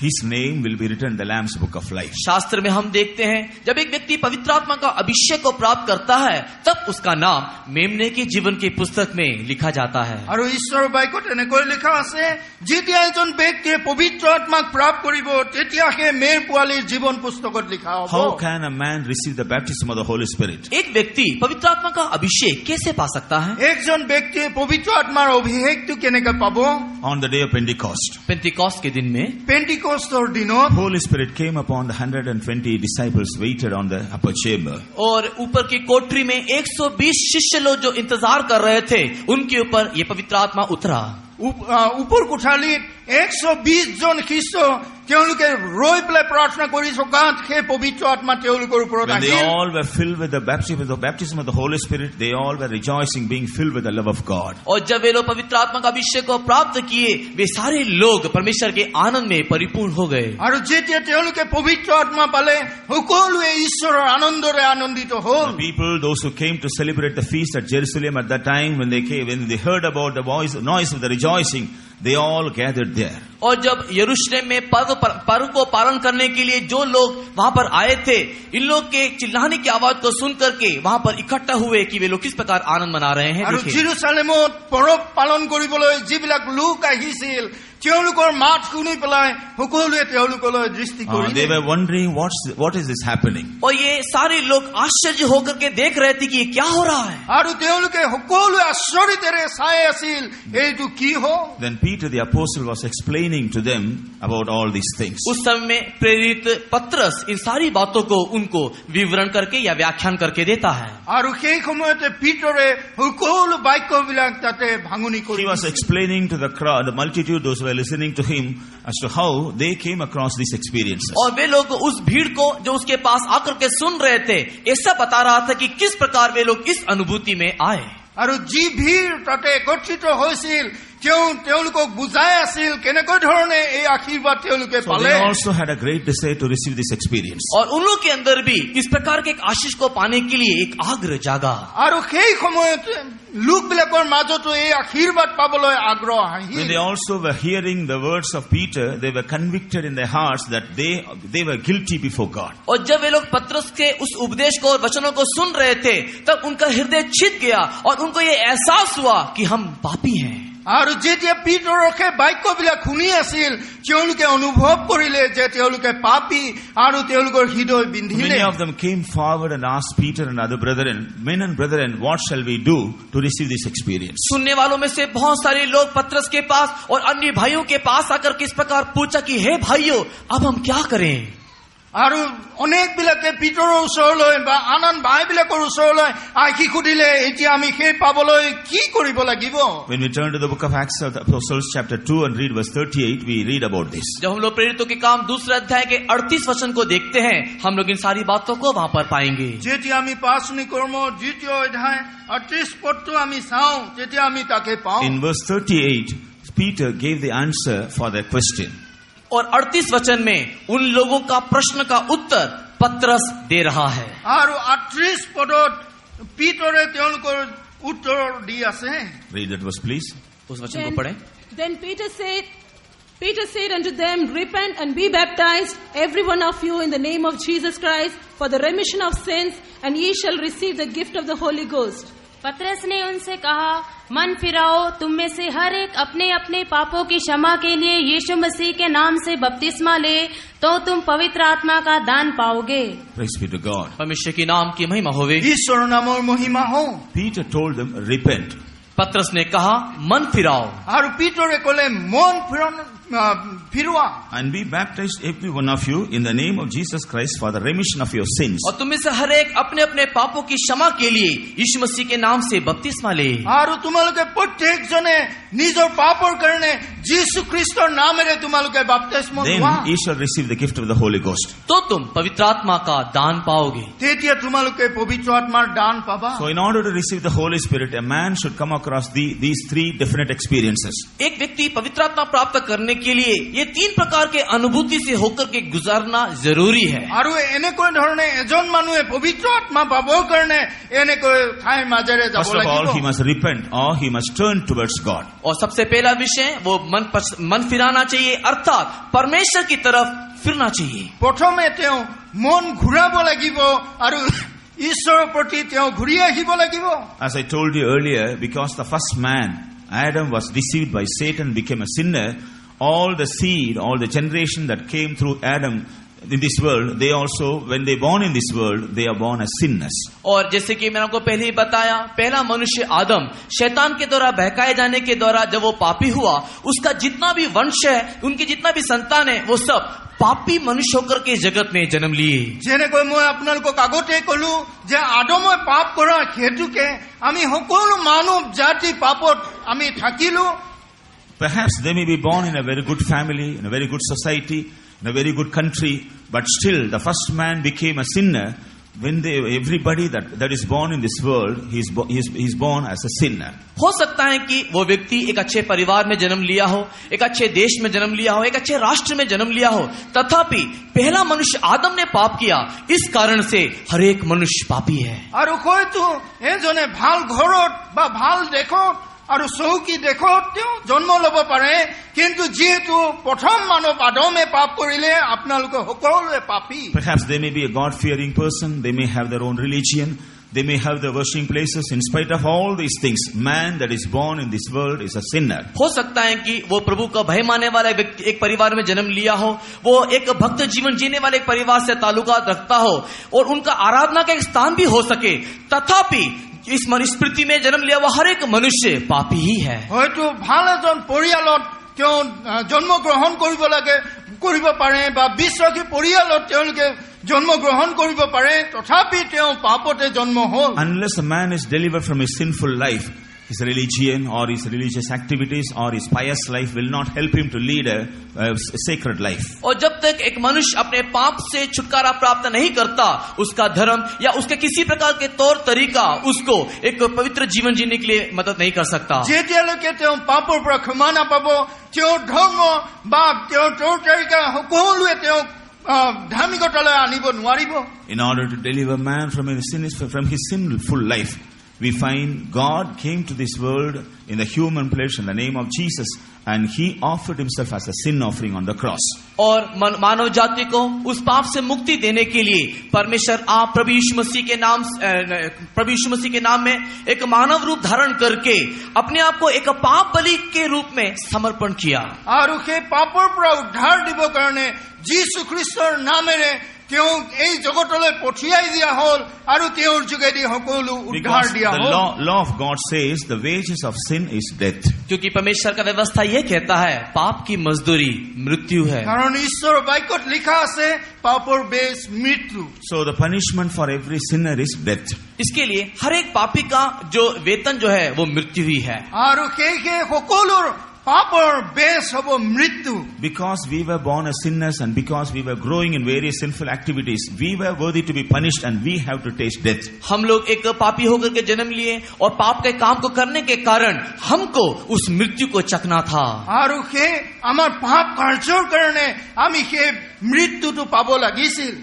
his name will be written in the Lamb's Book of Life. शास्त्र में हम देखते हैं जब एक व्यक्ति पवित्र आत्मा का अभिषेक को प्राप्त करता है तब उसका नाम मेमने की जीवन की पुस्तक में लिखा जाता है। আৰু ঈশ্বৰৰ বাক্যত এনেকৈ লিখা আছে যেতিয়া এজন ব্যক্তিয়ে পবিত্ৰ আত্মাক প্ৰাপ্ত কৰিব তেতিয়া সেই মেৰ পোৱালীৰ জীৱন পুস্তকত লিখা হ'ব How can a man receive the baptism of the Holy Spirit? एक व्यक्ति पवित्र आत्मा का अभिषेक कैसे पा सकता है? একজন ব্যক্তিয়ে পবিত্ৰ আত্মাৰ অভিষেকটো কেনেকৈ পাব On the day of Pentecost, Pentecost के दिन में পেন্টিকষ্টৰ দিনত Holy Spirit came upon the 120 disciples waited on the upper chamber. और ऊपर की कोठरी में 120 शिष्य लोग जो इंतजार कर रहे थे उनके ऊपर ये पवित्र आत्मा उतरा। ওপৰ কোঠালীত 120 জন খ্ৰীষ্ট তেওঁলোকে ৰৈ পেলাই প্ৰাৰ্থনা কৰি থকাত সেই পবিত্ৰ আত্মা তেওঁলোকৰ ওপৰত When they Ahil all were filled with the baptism of the Holy Spirit, they all were rejoicing, being filled with the love of God. और जब वे लोग पवित्र आत्मा का अभिषेक को प्राप्त किए वे सारे लोग परमेश्वर के आनंद में परिपूर्ण हो गए। আৰু যেতিয়া তেওঁলোকে পবিত্ৰ আত্মা পালে সকলোৱে ঈশ্বৰৰ আনন্দৰে আনন্দিত হ'ল The people, those who came to celebrate the feast at Jerusalem at that time, when they heard about the noise of the rejoicing, they all gathered there. और जब यरूशलेम में पर्व को पालन करने के लिए जो लोग वहां पर आए थे इन लोग के चिल्लाने की आवाज को सुन करके वहां पर इकट्ठा हुए कि वे लोग किस प्रकार आनंद मना रहे हैं। আৰু देखिए জেৰুজালেমত পৰৱ পালন কৰিবলৈ যিবিলাক লোক আহিছিল তেওঁলোকৰ মাত শুনি পেলাই সকলোৱে তেওঁলোকলৈ দৃষ্টি They কৰিলে were wondering, what is this happening? और ये सारे लोग आश्चर्य होकर के देख रहे थे कि ये क्या हो रहा है। আৰু তেওঁলোকে সকলোৱে আচৰিতেৰে চাই আছিল এইটো কি হ'ল Then Peter the apostle was explaining to them about all these things. उस समय में प्रेरित पत्रस इन सारी बातों को उनको विवरण करके या व्याख्यान करके देता है। আৰু সেই সময়তে পিতৰে সকলো বাক্যবিলাক তাতে ভাঙনি কৰি He was explaining to the crowd, the multitude, those who were listening to him, as to how they came across these experiences. और वे लोग उस भीड़ को जो उसके पास आकर के सुन रहे थे ऐसा बता रहा था कि किस प्रकार वे लोग इस अनुभूति में आए। আৰু যি ভিৰ তাতে একত্ৰিত হৈছিল তেওঁলোকক বুজাই আছিল কেনেকৈ ধৰণে এই আশীৰ্বাদ তেওঁলোকে So পালে they also had a great desire to receive this experience. और उन लोग के अंदर भी इस प्रकार के एक आशीष को पाने के लिए एक आग्रह जागा। আৰু সেই সময়ত লোকবিলাকৰ মাজতো এই আশীৰ্বাদ পাবলৈ আগ্ৰহ When Ahil they also were hearing the words of Peter, they were convicted in their hearts that they were guilty before God. और जब वे लोग पतरस के उस उपदेश को और वचनों को सुन रहे थे तब उनका हृदय छिद गया और उनको ये एहसास हुआ कि हम पापी हैं। আৰু যেতিয়া পিতৰকে বাক্যবিলাক শুনি আছিল তেওঁলোকে অনুভৱ কৰিলে যে তেওঁলোকে পাপী আৰু তেওঁলোকৰ হৃদয় বিন্ধিলে Many of them came forward and asked Peter and other brethren, men and brethren, what shall we do to receive this experience? सुनने वालों में से बहुत सारे लोग पतरस के पास और अन्य भाइयों के पास आकर किस प्रकार पूछा कि हे भाइयों अब हम क्या करें। আৰু অনেকবিলাকে পিতৰৰ ওচৰলৈ বা আন ভাইবিলাকৰ ওচৰলৈ আহি সুধিলে এতিয়া আমি সেই পাবলৈ কি কৰিব লাগিব। When we turn to the book of Acts of the Apostles chapter 2 and read verse 38, we read about this. जब हम लोग प्रेरितों के काम दूसरे अध्याय के 38 वचन को देखते हैं हम लोग इन सारी बातों को वहां पर पाएंगे। যেতিয়া আমি পাঁচনি কৰ্ম দ্বিতীয় অধ্যায় 38 পদটো আমি চাওঁ তেতিয়া আমি তাকে পাওঁ। In verse 38, Peter gave the answer for their question. और 38 वचन में उन लोगों का प्रश्न का उत्तर पतरस दे रहा है। আৰু 38 পদত পিতৰে তেওঁলোকৰ উত্তৰ দি আছে। Read that verse, please. उस वचन को पढ़ें। Then Peter said unto them, repent and be baptized, every one of you, in the name of Jesus Christ, for the remission of sins, and ye shall receive the gift of the Holy Ghost. पतरस ने उनसे कहा, मन फिराओ, तुम में से हर एक अपने अपने पापों की क्षमा के लिए यीशु मसीह के नाम से बपतिस्मा ले, तो तुम पवित्र आत्मा का दान पाओगे। Praise be to God. परमेश्वर के नाम की महिमा होवे। ঈশ্বৰৰ নামৰ মহিমা হও। Peter told them, repent. पतरस ने कहा मन फिराओ আৰু পিতৰে ক'লে মন फिरुआ and be baptized every one of you in the name of Jesus Christ for the remission of your sins. और तुम में से हर एक अपने अपने पापों की क्षमा के लिए यीशु मसीह के नाम से बपतिस्मा ले। আৰু তোমালোকে প্ৰত্যেকজনে নিজৰ পাপৰ কাৰণে যীশু খ্ৰীষ্টৰ নামেৰে তোমালোকে বাপ্তিস্ম Then লোৱা। ye shall receive the gift of the Holy Ghost. तो तुम पवित्र आत्मा का दान पाओगे। তেতিয়া তোমালোকে পবিত্ৰ আত্মাৰ দান পাবা। So in order to receive the Holy Spirit, a man should come across these three definite experiences. एक व्यक्ति पवित्र आत्मा प्राप्त करने के लिए ये तीन प्रकार के अनुभूति से होकर के गुजरना जरूरी है। আৰু এনেকৈ ধৰণে এজন মানুহে পবিত্ৰ আত্মা পাবৰ কাৰণে এনেকৈ ঠাইৰ মাজেৰে যাব First of all, he লাগিব। must repent or he must turn towards God. और सबसे पहला विषय वो मन फिराना चाहिए अर्थात परमेश्वर की तरफ फिरना चाहिए। প্ৰথমে তেওঁ মন ঘূৰাব লাগিব আৰু ঈশ্বৰৰ প্ৰতি তেওঁ ঘূৰি আহিব লাগিব। As I told you earlier, because the first man, Adam, was deceived by Satan, became a sinner, all the seed, all the generation that came through Adam in this world, they also, when they born in this world, they are born as sinners. और जैसे कि मैंने आपको पहले ही बताया, पहला मनुष्य आदम शैतान के द्वारा बहकाए जाने के द्वारा जब वो पापी हुआ, उसका जितना भी वंश है, उनकी जितना भी संतान है, वो सब पापी मनुष्य होकर के जगत में जन्म लिए। যেনেকৈ মই আপোনালোকক আগতে কলো যে আদমে পাপ কৰা হেতুকে আমি সকলো মানৱ জাতি পাপত আমি থাকিলো। Perhaps they may be born in a very good family, in a very good society, in a very good country, but still the first man became a sinner. When everybody that is born in this world, he is born as a sinner. हो सकता है कि वो व्यक्ति एक अच्छे परिवार में जन्म लिया हो, एक अच्छे देश में जन्म लिया हो, एक अच्छे राष्ट्र में जन्म लिया हो, तथापि पहला मनुष्य आदम ने पाप किया, इस कारण से हर एक मनुष्य पापी है। আৰু হয়তো এজনে ভাল ঘৰত বা ভাল দেশত আৰু চৌকি দেশত তেওঁ জন্ম ল'ব পাৰে, কিন্তু যেহেতু প্ৰথম মানৱ আদমে পাপ কৰিলে আপোনালোকে সকলোৱে পাপী। Perhaps they may be a God-fearing person, they may have their own religion, they may have their worshiping places. In spite of all these things, man that is born in this world is a sinner. हो सकता है कि वो प्रभु का भय मानने वाला व्यक्ति एक परिवार में जन्म लिया हो, वो एक भक्त जीवन जीने वाले एक परिवार से ताल्लुकात रखता हो और उनका आराधना का एक स्थान भी हो सके, तथापि इस मनुस्मृति में जन्म लिया हुआ हर एक मनुष्य पापी ही है। হয়তো ভাল এজন পৰিয়ালত তেওঁ জন্মগ্ৰহণ কৰিব পাৰে বা বিশ্বাসী পৰিয়ালত তেওঁলোকে জন্মগ্ৰহণ কৰিব পাৰে, তথাপি তেওঁ পাপতে জন্ম হ'ল। Unless a man is delivered from his sinful life, His religion or his religious activities or his pious life will not help him to lead a sacred life. और जब तक एक मनुष्य अपने पाप से छुटकारा प्राप्त नहीं करता, उसका धर्म या उसके किसी प्रकार के तौर तरीका उसको एक पवित्र जीवन जीने के लिए मदद नहीं कर सकता। যেতিয়ালৈকে তেওঁ পাপৰ পৰা ক্ষমা নাপাব, তেওঁৰ ধৰ্ম বা তেওঁৰ তৌৰ তৰিকা সকলোৱে তেওঁক ধাৰ্মিকতালৈ আনিব নোৱাৰিব। In order to deliver man from his sinful life, we find God came to this world in the human flesh in the name of Jesus, and he offered himself as a sin offering on the cross. और मानव जाति को उस पाप से मुक्ति देने के लिए परमेश्वर आप प्रभु यीशु मसीह के नाम में एक मानव रूप धारण करके अपने आप को एक पाप बलि के रूप में समर्पण किया। আৰু সেই পাপৰ পৰা উদ্ধাৰ দিবৰ কাৰণে যীশু খ্ৰীষ্টৰ নামেৰে তেওঁক এই জগতলৈ পঠিয়াই দিয়া হ'ল আৰু তেওঁৰ যোগেদি সকলো উদ্ধাৰ দিয়া হ'ল। The law of God says the wages of sin is death. क्योंकि परमेश्वर का व्यवस्था ये कहता है पाप की मजदूरी मृत्यु है। কাৰণ ঈশ্বৰৰ বাক্যত লিখা আছে পাপৰ বেজ মৃত্যু। So the punishment for every sinner is death. इसके लिए हर एक पापी का जो वेतन जो है वो मृत्यु ही है। আৰু সেই সকলোৰ পাপৰ বেজ হ'ব মৃত্যু। Because we were born as sinners and because we were growing in various sinful activities, we were worthy to be punished and we have to taste death. हम लोग एक पापी होकर के जन्म लिए और पाप के काम को करने के कारण हमको उस मृत्यु को चखना था। আৰু সেই আমাৰ পাপ কাৰ্যৰ কাৰণে আমি সেই মৃত্যুটো পাব লাগিছিল।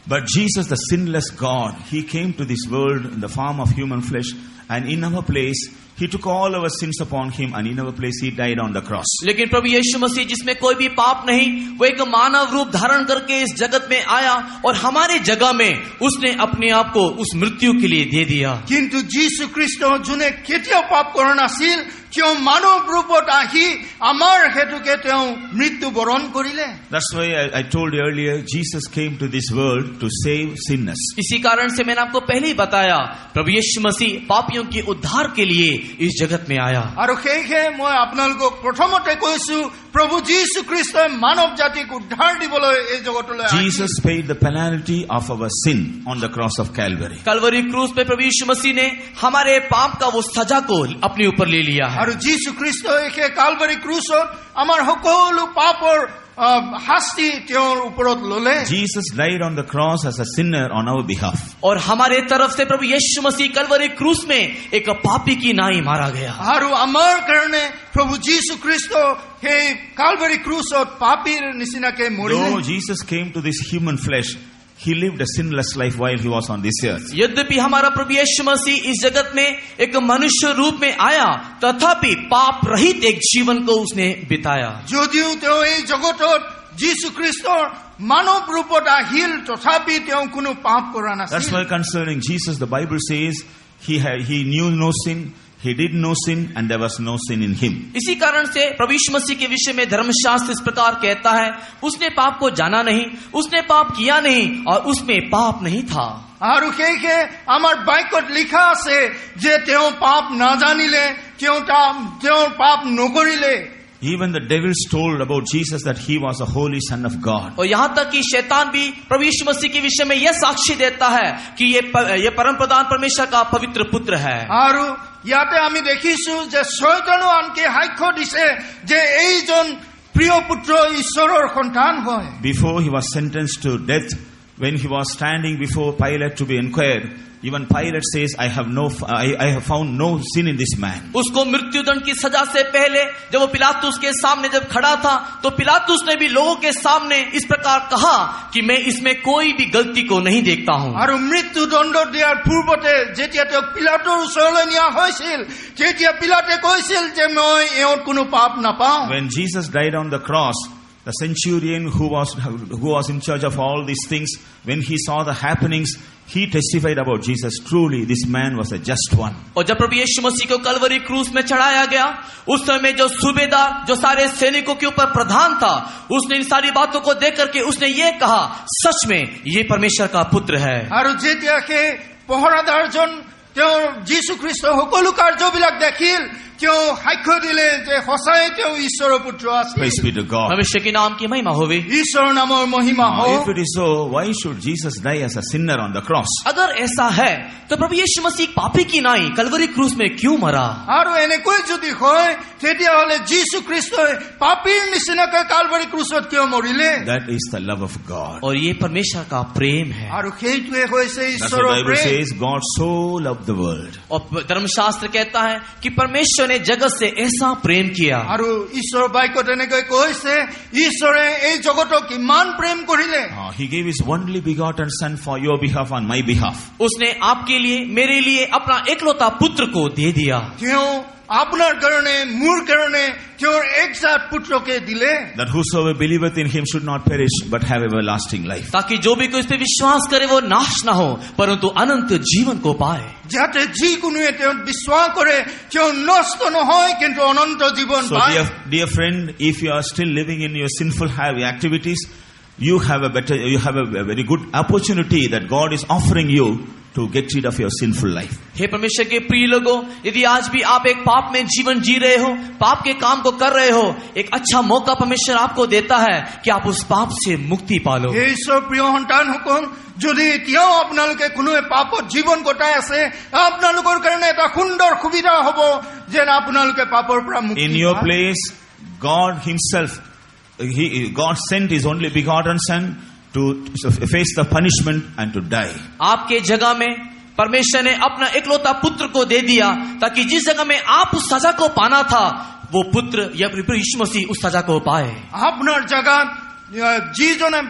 But Jesus, the sinless God, he came to this world in the form of human flesh, and in our place he took all our sins upon him, and in our place he died on the cross. लेकिन प्रभु यीशु मसीह जिसमें कोई भी पाप नहीं, वो एक मानव रूप धारण करके इस जगत में आया और हमारे जगह में उसने अपने आप को उस मृत्यु के लिए दे दिया। কিন্তু যীশু খ্ৰীষ্ট যোনে কেতিয়াও পাপ কৰা নাছিল, তেওঁ মানৱ ৰূপত আহি আমাৰ হেতুকে তেওঁ মৃত্যু বৰণ কৰিলে। That's why I told you earlier, Jesus came to this world to save sinners. इसी कारण से मैंने आपको पहले ही बताया प्रभु यीशु मसीह पापियों के उद्धार के लिए इस जगत में आया। আৰু সেইহে মই আপোনালোকক প্ৰথমতে কৈছো প্ৰভু যীশু খ্ৰীষ্টই মানৱ জাতিক উদ্ধাৰ দিবলৈ এই জগতলৈ আহিছিল। Jesus paid the penalty of our sin on the cross of Calvary. Kalvari क्रूस पे प्रभु यीशु मसीह ने हमारे पाप का वो सजा को अपने ऊपर ले लिया है। আৰু যীশু খ্ৰীষ্টই সেই কালভাৰী ক্ৰুচত আমাৰ সকলো পাপৰ শাস্তি তেওঁৰ ওপৰত ললে। Jesus died on the cross as a sinner on our behalf. और हमारे तरफ से प्रभु यीशु मसीह कलवरी क्रूस में एक पापी की नाई मारा गया। আৰু আমাৰ কাৰণে প্ৰভু যীশু খ্ৰীষ্ট সেই কালভাৰী ক্ৰুচত পাপীৰ নিচিনাকে মৰিলে। Though Jesus came to this human flesh, he lived a sinless life while he was on this earth. यद्यपि हमारा प्रभु यीशु मसीह इस जगत में एक मनुष्य रूप में आया, तथापि पाप रहित एक जीवन को उसने बिताया। যদিও তেওঁ এই জগতত যীশু খ্ৰীষ্টৰ মানৱ ৰূপত আহিল, তথাপি তেওঁ কোনো পাপ কৰা That's নাছিল। why concerning Jesus, the Bible says he knew no sin, he did no sin, and there was no sin in him. इसी कारण से प्रभु यीशु मसीह के विषय में धर्मशास्त्र इस प्रकार कहता है, उसने पाप को जाना नहीं, उसने पाप किया नहीं और उसमें पाप नहीं था। আৰু সেইহে আমাৰ বাক্যত লিখা আছে যে তেওঁ পাপ নাজানিলে, তেওঁৰ পাপ নকৰিলে। Even the devils told about Jesus that he was a holy son of God. और यहाँ तक कि शैतान भी प्रभु यीशु मसीह के विषय में यह साक्षी देता है कि ये परम प्रधान परमेश्वर का पवित्र पुत्र है। আৰু ইয়াতে আমি দেখিছো যে শয়তানো আনকি সাক্ষ্য দিছে যে এইজন প্ৰিয় পুত্ৰ ঈশ্বৰৰ সন্তান হয়। Before he was sentenced to death, when he was standing before Pilate to be inquired, even Pilate says, I have found no sin in this man. उसको मृत्युदंड की सजा से पहले जब वो पिलातुस के सामने जब खड़ा था, तो पिलातुस ने भी लोगों के सामने इस प्रकार कहा कि मैं इसमें कोई भी गलती को नहीं देखता हूँ। আৰু মৃত্যুদণ্ড দিয়াৰ পূৰ্বতে যেতিয়া তেওঁক পিলাতৰ ওচৰলৈ নিয়া হৈছিল, তেতিয়া পিলাতে কৈছিল যে মই এওঁৰ কোনো পাপ নাপাওঁ। When Jesus died on the cross, the centurion who was in charge of all these things, when he saw the happenings, he testified about Jesus. Truly, this man was a just one. और जब प्रभु यीशु मसीह को कलवरी क्रूस में चढ़ाया गया, उस समय जो सूबेदार जो सारे सैनिकों के ऊपर प्रधान था, उसने इन सारी बातों को देख करके उसने ये कहा, सच में ये परमेश्वर का पुत्र है। আৰু যেতিয়া সেই পহৰাদাৰজন তেওঁৰ যীশু খ্ৰীষ্টৰ সকলো কাৰ্যবিলাক দেখিল, তেওঁ সাক্ষ্য দিলে যে সঁচাই তেওঁ ঈশ্বৰৰ পুত্ৰ আছিল। Praise be to God. भविष्य के नाम की महिमा होवे। ঈশ্বৰৰ নামৰ মহিমা Now, হওক। if it is so, why should Jesus die as a sinner on the cross? अगर ऐसा है तो प्रभु यीशु मसीह पापी की नाई कलवरी क्रूस में क्यों मरा? আৰু এনেকৈ যদি হয় তেতিয়াহ'লে যীশু খ্ৰীষ্টই পাপীৰ নিচিনাকৈ কালভাৰী ক্ৰুচত কিয় মৰিলে? That is the love of God. और ये परमेश्वर का प्रेम है। আৰু সেইটোৱে হৈছে That's what ঈশ্বৰৰ the Bible Prem. says. God so loved the world. और धर्मशास्त्र कहता है कि परमेश्वर ने जगत से ऐसा प्रेम किया। আৰু ঈশ্বৰৰ বাক্যত এনেকৈ কৈছে ঈশ্বৰে এই জগতক ইমান প্ৰেম কৰিলে He gave His only begotten Son for your behalf and my behalf. उसने आपके लिए मेरे लिए अपना एकलौता पुत्र को दे दिया। তেওঁ আপোনাৰ কাৰণে মোৰ কাৰণে তেওঁৰ একজাত পুত্ৰকে দিলে That whosoever believeth in Him should not perish but have everlasting life. ताकि जो भी कोई इस पे विश्वास करे वो नाश ना हो परंतु अनंत जीवन को पाए। যাতে যিকোনোৱে তেওঁত বিশ্বাস কৰে তেওঁ নষ্ট নহয় কিন্তু অনন্ত জীৱন So পায়। dear friend, if you are still living in your sinful activities, you have a very good opportunity that God is offering you to get rid of your sinful life. हे परमेश्वर के प्रिय लोगों, यदि आज भी आप एक पाप में जीवन जी रहे हो, पाप के काम को कर रहे हो, एक अच्छा मौका परमेश्वर आपको देता है कि आप उस पाप से मुक्ति पालो। হে ঈশ্বৰ প্ৰিয় সন্তানসকল, যদি এতিয়াও আপোনালোকে কোনোৱে পাপত জীৱন কটাই আছে আপোনালোকৰ কাৰণে এটা সুন্দৰ সুবিধা হ'ব যে আপোনালোকে পাপৰ পৰা মুক্তি In your পায়। place, God Himself, God sent His only begotten Son to face the punishment and to die. आपके जगह में परमेश्वर ने अपना एकलौता पुत्र को दे दिया ताकि जिस जगह में आप उस सजा को पाना था वो पुत्र या यीशु मसीह उस सजा को पाए। আপোনাৰ জাগাত যিজনে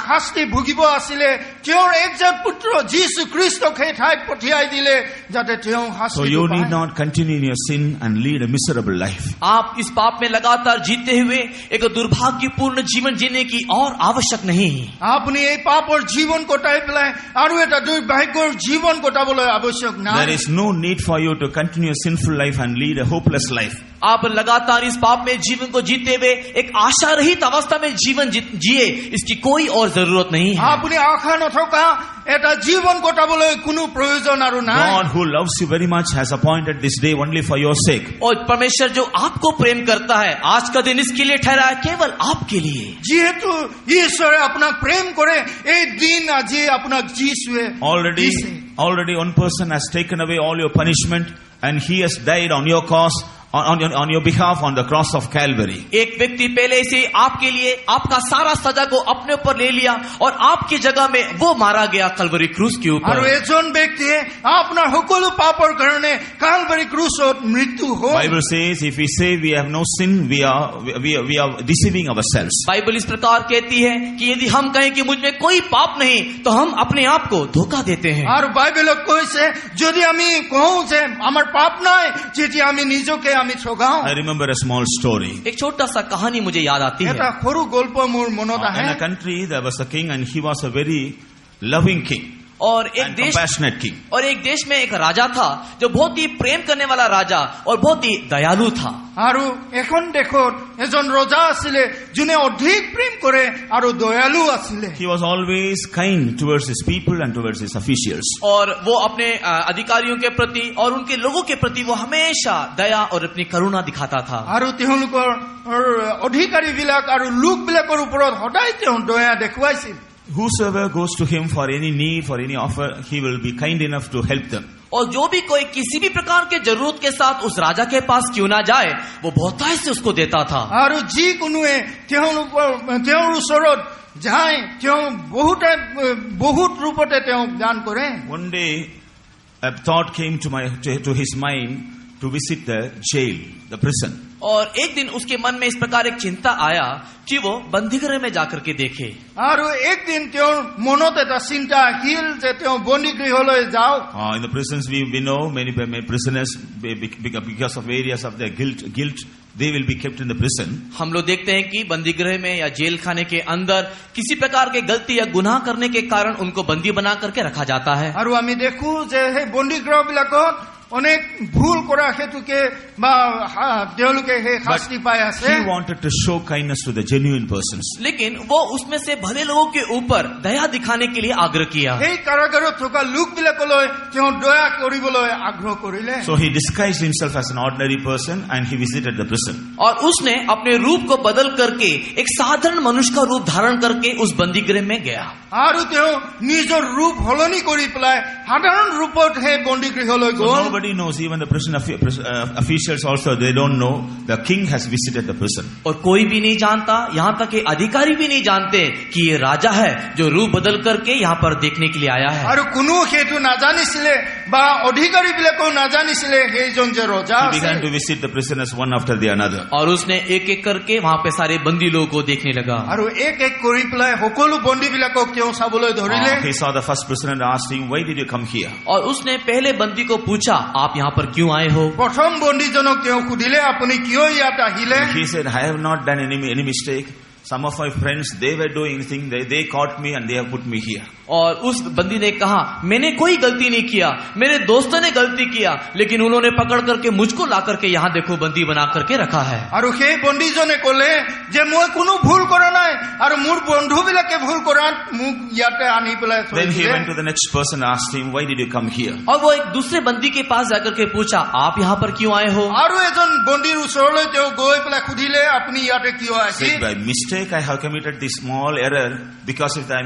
শাস্তি ভুগিব আছিলে তেওঁৰ একজাত পুত্ৰ যীশু খ্ৰীষ্টক সেই ঠাইত পঠিয়াই দিলে যাতে তেওঁ So শাস্তি you need not continue in your sin and lead a miserable life. आप इस पाप में लगातार जीते हुए एक दुर्भाग्यपूर्ण जीवन जीने की और आवश्यक नहीं। আপুনি এই পাপৰ জীৱন কটাই পেলাই আৰু এটা দুৰ্ভাগ্যৰ জীৱন কটাবলৈ আৱশ্যক নাই। There is no need for you to continue a sinful life and lead a hopeless life. आप लगातार इस पाप में जीवन को जीते हुए एक आशा रहित अवस्था में जीवन जिए इसकी कोई और जरूरत नहीं है। আপুনি আশা নথকা এটা জীৱন কটাবলৈ কোনো প্ৰয়োজন আৰু নাই। God who loves you very much has appointed this day only for your sake. और परमेश्वर जो आपको प्रेम करता है आज का दिन इसके लिए ठहरा है केवल आपके लिए। যিহেতু ঈশ্বৰে আপোনাক প্ৰেম কৰে এই দিন আজি আপোনাক যিশুৱে দিছে। Already one person has taken away all your punishment and He has died on your cause, on your behalf on the cross of Calvary. एक व्यक्ति पहले से आपके लिए आपका सारा सजा को अपने ऊपर ले लिया और आपकी जगह में वो मारा गया कलवरी क्रूस के আৰু ऊपर। এজন ব্যক্তিয়ে আপোনাৰ সকলো পাপৰ কাৰণে কালভাৰী ক্ৰুচত মৃত্যু হ'ল। Bible says if we say we have no sin, we are deceiving ourselves. Bible इस प्रकार कहती है कि यदि हम कहें कि मुझ में कोई पाप नहीं तो हम अपने आप को धोखा देते हैं। আৰু বাইবেলত কৈছে যদি আমি কওঁ যে আমাৰ পাপ নাই তেতিয়া আমি নিজকে আমি ঠগাও। I remember a small story. एक छोटा सा कहानी मुझे याद आती এটা है। সৰু গল্প মোৰ মনত In আহে। a country there was a king and he was a very loving king और एक and देश compassionate king. और एक देश में एक राजा था जो बहुत ही प्रेम करने वाला राजा और बहुत ही दयालु था। আৰু এখন দেশত এজন ৰজা আছিলে যোনে অধিক প্ৰেম কৰে আৰু দয়ালু আছিলে। He was always kind towards his people and towards his officials. और वो अपने अधिकारियों के प्रति और उनके लोगों के प्रति वो हमेशा दया और अपनी करुणा दिखाता था। আৰু তেওঁলোকৰ অধিকাৰীবিলাক আৰু লোকবিলাকৰ ওপৰত সদায় তেওঁ দয়া দেখুৱাইছিল। Whosoever goes to him for any need, for any offer, he will be kind enough to help them. और जो भी कोई किसी भी प्रकार के जरूरत के साथ उस राजा के पास क्यों ना जाए वो बहुतायत से उसको देता था। আৰু যিকোনোৱে তেওঁৰ ওচৰত যায় তেওঁ বহুত ৰূপতে তেওঁক দান কৰে। One day, a thought came to his mind to visit the jail, the prison. और एक दिन उसके मन में इस प्रकार एक चिंता आया कि वो बंदीगृह में जाकर के देखे। আৰু একদিন তেওঁৰ মনত এটা চিন্তা আহিল যে তেওঁ বন্দীগৃহলৈ যাওক। In the prisons we know many prisoners because of areas of their guilt they will be kept in the prison. हम लोग देखते हैं कि बंदीगृह में या जेल खाने के अंदर किसी प्रकार के गलती या गुनाह करने के कारण उनको बंदी बना करके रखा जाता है। আৰু আমি দেখো যে সেই বন্দীগৃহবিলাকত অনেক ভুল কৰা হেতুকে বা তেওঁলোকে সেই শাস্তি পাই আছে he wanted to show kindness to the genuine persons. लेकिन वो उसमें से भले लोगों के ऊपर दया दिखाने के लिए आग्रह किया। সেই কাৰাগাৰত থকা লোকবিলাকলৈ তেওঁ দয়া কৰিবলৈ আগ্ৰহ কৰিলে So he disguised himself as an ordinary person and he visited the prison. और उसने अपने रूप को बदल करके एक साधारण मनुष्य का रूप धारण करके उस बंदी गृह में गया। আৰু তেওঁ নিজৰ ৰূপ হলনি কৰি পেলাই সাধাৰণ ৰূপত সেই বন্দীগৃহলৈ So goal nobody knows, even the prison officials also, they don't know the king has visited the prison. और कोई भी नहीं जानता, यहाँ तक कि अधिकारी भी नहीं जानते कि ये राजा है जो रूप बदल करके यहाँ पर देखने के लिए आया है। আৰু কোনো সেইটো নাজানিছিলে বা অধিকাৰীবিলাকেও নাজানিছিলে সেইজন যে ৰজা He আছে began to visit the prisoners one after the another. और उसने एक एक करके वहाँ पे सारे बंदी लोगों को देखने लगा। আৰু এক এক কৰি পেলাই সকলো বন্দীবিলাকক তেওঁ চাবলৈ ধৰিলে He saw the first prisoner and asked him, why did you come here? और उसने पहले बंदी को पूछा, आप यहाँ पर क्यों आए हो? প্ৰথম বন্দীজনক তেওঁ সুধিলে আপুনি কিয় ইয়াত আহিলে He said, I have not done any mistake. Some of my friends, they were doing things, they caught me and they have put me here. और उस बंदी ने कहा, मैंने कोई गलती नहीं किया, मेरे दोस्तों ने गलती किया, लेकिन उन्होंने पकड़ करके मुझको ला करके यहाँ देखो बंदी बना करके रखा है। আৰু সেই বন্দীজনে ক'লে যে মই কোনো ভুল কৰা নাই আৰু মোৰ বন্ধুবিলাকে ভুল কৰাত মোক ইয়াতে আনি পেলাই থৈ Then he দিলে went to the next person and asked him, why did you come here? और वो एक दूसरे बंदी के पास जाकर के पूछा, आप यहाँ पर क्यों आए हो? আৰু এজন বন্দীৰ ওচৰলৈ তেওঁ গৈ পেলাই সুধিলে আপুনি ইয়াতে কিয় Said, আহিছে by mistake I have committed this small error, because of that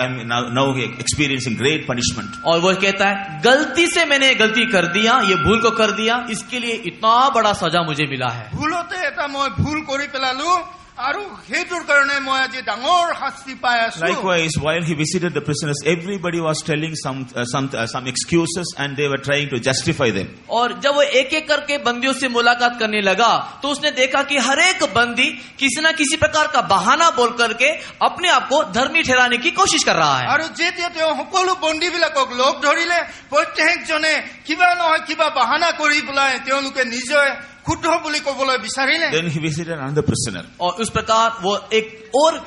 I'm now experiencing great punishment. और वो कहता है, गलती से मैंने गलती कर दिया, ये भूल को कर दिया, इसके लिए इतना बड़ा सजा मुझे मिला है। ভুলতে এটা মই ভুল কৰি পেলালো আৰু সেইটোৰ কাৰণে মই আজি ডাঙৰ শাস্তি পাই আছো Likewise, while he visited the prisoners, everybody was telling some excuses and they were trying to justify them. और जब वो एक एक करके बंदियों से मुलाकात करने लगा तो उसने देखा कि हर एक बंदी किसी न किसी प्रकार का बहाना बोल करके अपने आप को धर्मी ठहराने की कोशिश कर रहा है। আৰু যেতিয়া তেওঁ সকলো বন্দীবিলাকক লগ ধৰিলে প্ৰত্যেকজনে কিবা নহয় কিবা বাহানা কৰি পেলাই তেওঁলোকে নিজে শুদ্ধ বুলি ক'বলৈ বিচাৰিলে Then he visited another prisoner. और उस प्रकार वो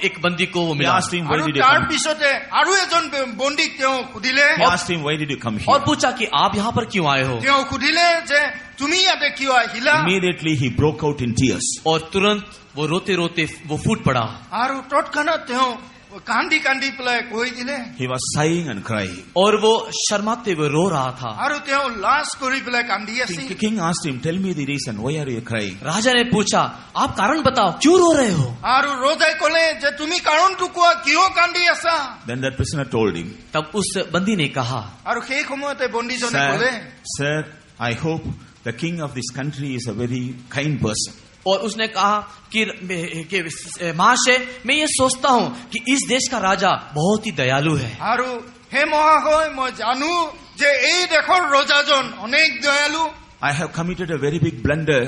एक बंदी को वो He मिला asked him, why আৰু did you তাৰ come? পিছতে আৰু এজন বন্দীক তেওঁ সুধিলে He asked him, why did you come और here? पूछा कि आप यहाँ पर क्यों आए हो? তেওঁ সুধিলে যে তুমি ইয়াতে কিয় আহিলা Immediately he broke out in tears. और तुरंत वो रोते रोते वो फूट पड़ा আৰু তৎক্ষণাৎ তেওঁ কান্দি কান্দি পেলাই কৈ দিলে He was sighing and crying. और वो शर्माते हुए रो रहा था। আৰু তেওঁ লাজ কৰি পেলাই কান্দি আছিল The king asked him, tell me the reason, why are you crying? राजा ने पूछा, आप कारण बताओ, क्यों रो रहे हो? আৰু ৰজাই ক'লে যে তুমি কাৰণটো কোৱা কিয় কান্দি আছা Then that prisoner told him, तब उस बंदी ने कहा, আৰু সেই সময়তে বন্দীজনে ক'লে Sir, I hope the king of this country is a very kind person. और उसने कहा कि महाशय, मैं ये सोचता हूँ कि इस देश का राजा बहुत ही दयालु है। আৰু হে মহাশয় মই জানো যে এই দেশৰ ৰজাজন অনেক দয়ালু I have committed a very big blunder,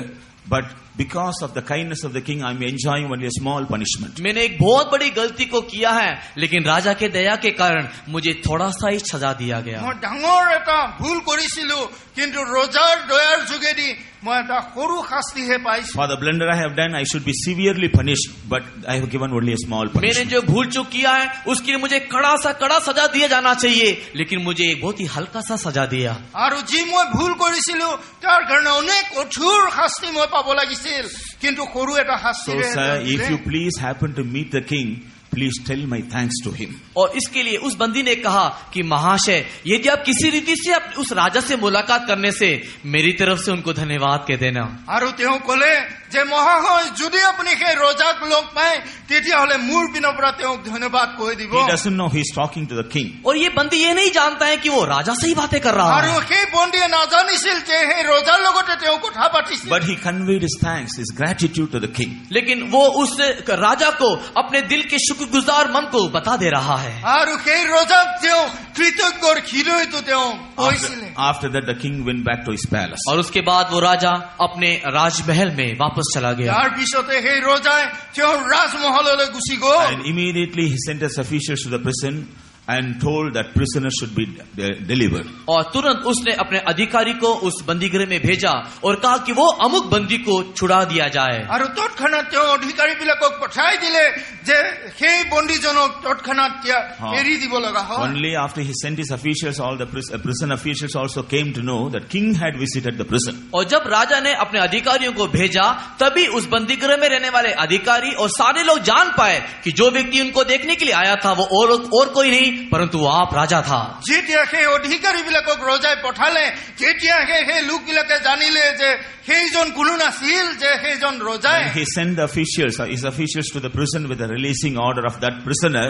but because of the kindness of the king, I am enjoying only a small punishment. मैंने एक बहुत बड़ी गलती को किया है, लेकिन राजा के दया के कारण मुझे थोड़ा सा ही सजा दिया गया। মই ডাঙৰ এটা ভুল কৰিছিলো কিন্তু ৰজাৰ দয়াৰ যোগেদি মই এটা সৰু শাস্তিহে পাইছো For the blunder I have done, I should be severely punished, but I have given only a small मैंने punishment. जो भूल चूक किया है उसके लिए मुझे कड़ा सजा दिया जाना चाहिए, लेकिन मुझे एक बहुत ही हल्का सा सजा दिया। আৰু যি মই ভুল কৰিছিলো তাৰ কাৰণে অনেক কঠোৰ শাস্তি মই পাব লাগিছিল কিন্তু সৰু এটা So শাস্তিৰে sir, if you please happen to meet the king, please tell my thanks to him. और इसके लिए उस बंदी ने कहा कि महाशय, यदि आप किसी रीति से उस राजा से मुलाकात करने से मेरी तरफ से उनको धन्यवाद कह देना। আৰু তেওঁ ক'লে যে মহাশয় যদি আপুনি সেই ৰজাক লগ পায় তেতিয়াহ'লে মোৰ পিনৰ পৰা তেওঁক ধন্যবাদ কৈ দিব He doesn't know he is talking to the king. और ये बंदी ये नहीं जानता है कि वो राजा से ही बातें कर रहा আৰু है, সেই বন্দীয়ে নাজানিছিল যে সেই ৰজাৰ লগতে তেওঁ কথা পাতিছিল But he conveyed his thanks, his gratitude to the king. लेकिन वो उस राजा को अपने दिल के शुक्रगुजार मन को बता दे रहा है। আৰু সেই ৰজাক তেওঁ কৃতজ্ঞৰ হৃদয়টো তেওঁ কৈছিলে After that, the king went back to his palace. और उसके बाद वो राजा अपने राजमहल में वापस चला गया। তাৰ পিছতে সেই ৰজাই তেওঁৰ ৰাজমহললৈ গুচি গ'ল And immediately he sent his officials to the prison and told that prisoner should be delivered. और तुरंत उसने अपने अधिकारी को उस बंदीगृह में भेजा और कहा कि वो अमुक बंदी को छुड़ा दिया जाए। আৰু তৎক্ষণাত তেওঁ অধিকাৰীবিলাকক পঠাই দিলে যে সেই বন্দীজনক তৎক্ষণাত এৰি দিব লগা হয়। Only after he sent his officials, all the prison officials also came to know that king had visited the prison. और जब राजा ने अपने अधिकारियों को भेजा तभी उस बंदीगृह में रहने वाले अधिकारी और सारे लोग जान पाए कि जो व्यक्ति उनको देखने के लिए आया था वो और कोई नहीं परंतु वो आप राजा था। যেতিয়া সেই অধিকাৰীবিলাকক ৰজাই পঠালে তেতিয়াহে সেই লোকবিলাকে জানিলে যে সেইজন কোনো নাছিল, যে সেইজন ৰজাই। He sent the officials, his officials to the prison with the releasing order of that prisoner.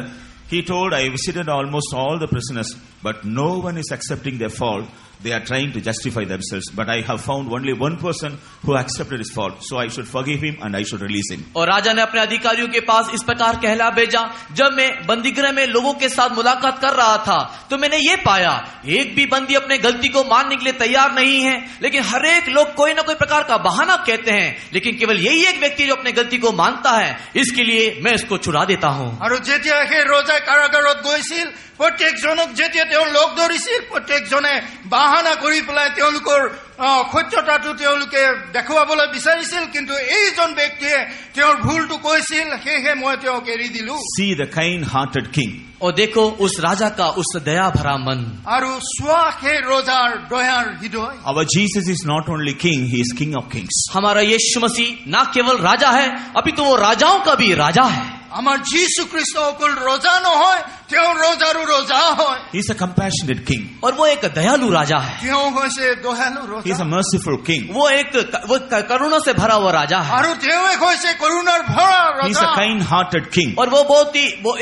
He told, I visited almost all the prisoners, but no one is accepting their fault. They are trying to justify themselves, but I have found only one person who accepted his fault, so I should forgive him and I should release him. और राजा ने अपने अधिकारियों के पास इस प्रकार कहला भेजा, जब मैं बंदीगृह में लोगों के साथ मुलाकात कर रहा था तो मैंने ये पाया एक भी बंदी अपने गलती को मानने के लिए तैयार नहीं है, लेकिन हर एक लोग कोई ना कोई प्रकार का बहाना कहते हैं, लेकिन केवल यही एक व्यक्ति जो अपने गलती को मानता है, इसके लिए मैं इसको छुड़ा देता हूँ। আৰু যেতিয়া সেই ৰজাই কাৰাগাৰত গৈছিল প্ৰত্যেকজনক যেতিয়া তেওঁ লগ ধৰিছিল প্ৰত্যেকজনে বাহানা কৰি পেলাই তেওঁলোকৰ সত্যতাটো তেওঁলোকে দেখুৱাবলৈ বিচাৰিছিল, কিন্তু এইজন ব্যক্তিয়ে তেওঁৰ ভুলটো কৈছিল, সেয়েহে মই তেওঁক এৰি দিলো। See the kind-hearted king. और देखो उस राजा का उस दया भरा मन। আৰু চোৱা সেই ৰজাৰ দয়াৰ হৃদয়। Our Jesus is not only king, he is king of kings. हमारा यीशु मसीह ना केवल राजा है, अभी तो वो राजाओं का भी राजा है। আমাৰ যীশু খ্ৰীষ্ট অকল ৰজা নহয়, তেওঁ ৰজাৰো ৰজা হয়। He is a compassionate king. और वो एक दयालु राजा है। তেওঁ হৈছে দয়ালু He is ৰজা। a merciful king. वो करुणा से भरा हुआ राजा है। আৰু তেওঁ হৈছে কৰুণাৰ ভৰা He is ৰজা। a kind-hearted king. और वो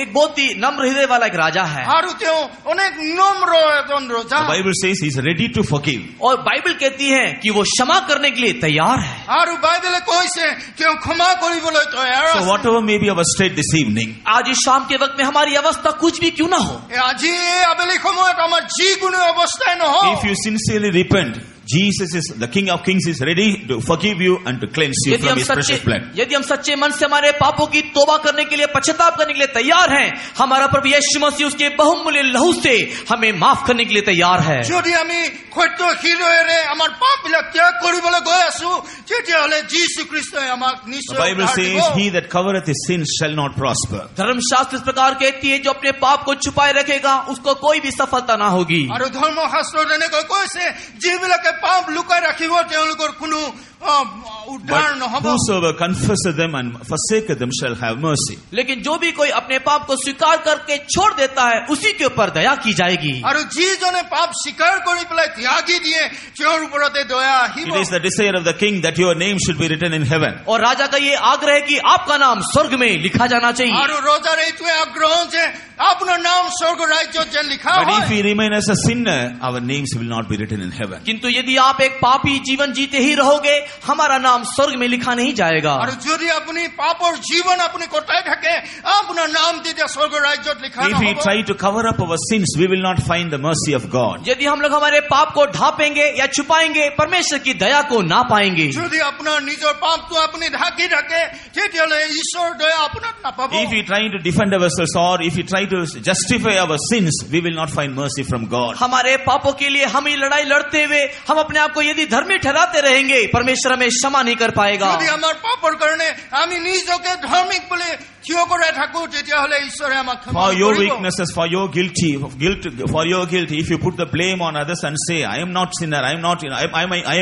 एक बहुत ही नम्र हृदय वाला एक राजा है। আৰু তেওঁ অনেক নম্ৰ এজন ৰজা। The Bible says he is ready to forgive. और बाइबल कहती है कि वो क्षमा करने के लिए तैयार है। আৰু বাইবেলে কৈছে তেওঁ ক্ষমা কৰিবলৈ তৈয়াৰ So আছে। whatever may be our state this evening, आज इस शाम के वक्त में हमारी अवस्था कुछ भी क्यों ना हो, আজি এই আবেলি সময়ত আমাৰ যিকোনো অৱস্থাই নহওক, if you sincerely repent, Jesus is the King of Kings is ready to forgive you and to cleanse you from his precious blood. यदि हम सच्चे मन से हमारे पापों की तौबा करने के लिए पश्चाताप करने के लिए तैयार हैं, हमारा प्रभु यीशु मसीह उसके बहुमूल्य लहू से हमें माफ करने के लिए तैयार है। যদি আমি সত্য হৃদয়েৰে আমাৰ পাপবিলাক ত্যাগ কৰিবলৈ গৈ আছো তেতিয়াহ'লে যীশু খ্ৰীষ্টই আমাক The নিশ্চয় Bible উদ্ধাৰ says, দিব। he that covereth his sins shall not prosper. धर्मशास्त्र इस प्रकार कहती है जो अपने पाप को छुपाए रखेगा उसको कोई भी सफलता ना होगी। আৰু ধৰ্মশাস্ত্ৰত এনেকৈ কৈছে যিবিলাকে পাপ লুকাই ৰাখিব তেওঁলোকৰ কোনো উদ্ধাৰ But নহব। whosoever confesseth them and forsaketh them shall have mercy. लेकिन जो भी कोई अपने पाप को स्वीकार करके छोड़ देता है उसी के ऊपर दया की जाएगी। আৰু যিজনে পাপ স্বীকাৰ কৰি পেলাই ত্যাগি দিয়ে তেওঁৰ ওপৰতে দয়া আহিব। It is the desire of the king that your name should be written in heaven. और राजा का ये आग्रह है कि आपका नाम स्वर्ग में लिखा जाना चाहिए। আৰু ৰজাৰ এইটোৱে আগ্ৰহ যে আপোনাৰ নাম স্বৰ্গ ৰাজ্যত যেন লিখা But if হয়। we remain as a sinner, our names will not be written in heaven. किंतु यदि आप एक पापी जीवन जीते ही रहोगे हमारा नाम स्वर्ग में लिखा नहीं जाएगा। আৰু যদি আপুনি পাপৰ জীৱন আপুনি কটাই থাকে আপোনাৰ নাম তেতিয়া স্বৰ্গ ৰাজ্যত লিখা If we নহব। try to cover up our sins, we will not find the mercy of God. यदि हम लोग हमारे पाप को ढांपेंगे या छुपाएंगे परमेश्वर की दया को ना पाएंगे। যদি আপোনাৰ নিজৰ পাপটো আপুনি ঢাকি থাকে তেতিয়াহ'লে ঈশ্বৰৰ দয়া আপোনাক নাপাব। If we try to defend ourselves or if we try to justify our sins, we will not find mercy from God. हमारे पापों के लिए हम ही लड़ाई लड़ते हुए हम अपने आप को यदि धर्मी ठहराते रहेंगे परमेश्वर हमें क्षमा नहीं कर पाएगा। যদি আমাৰ পাপৰ কাৰণে আমি নিজকে ধাৰ্মিক বুলি থিয় কৰাই থাকো তেতিয়াহ'লে ঈশ্বৰে আমাক ক্ষমা For your নকৰিব। weaknesses, for your guilt, if you put the blame on others and say, I am not sinner, I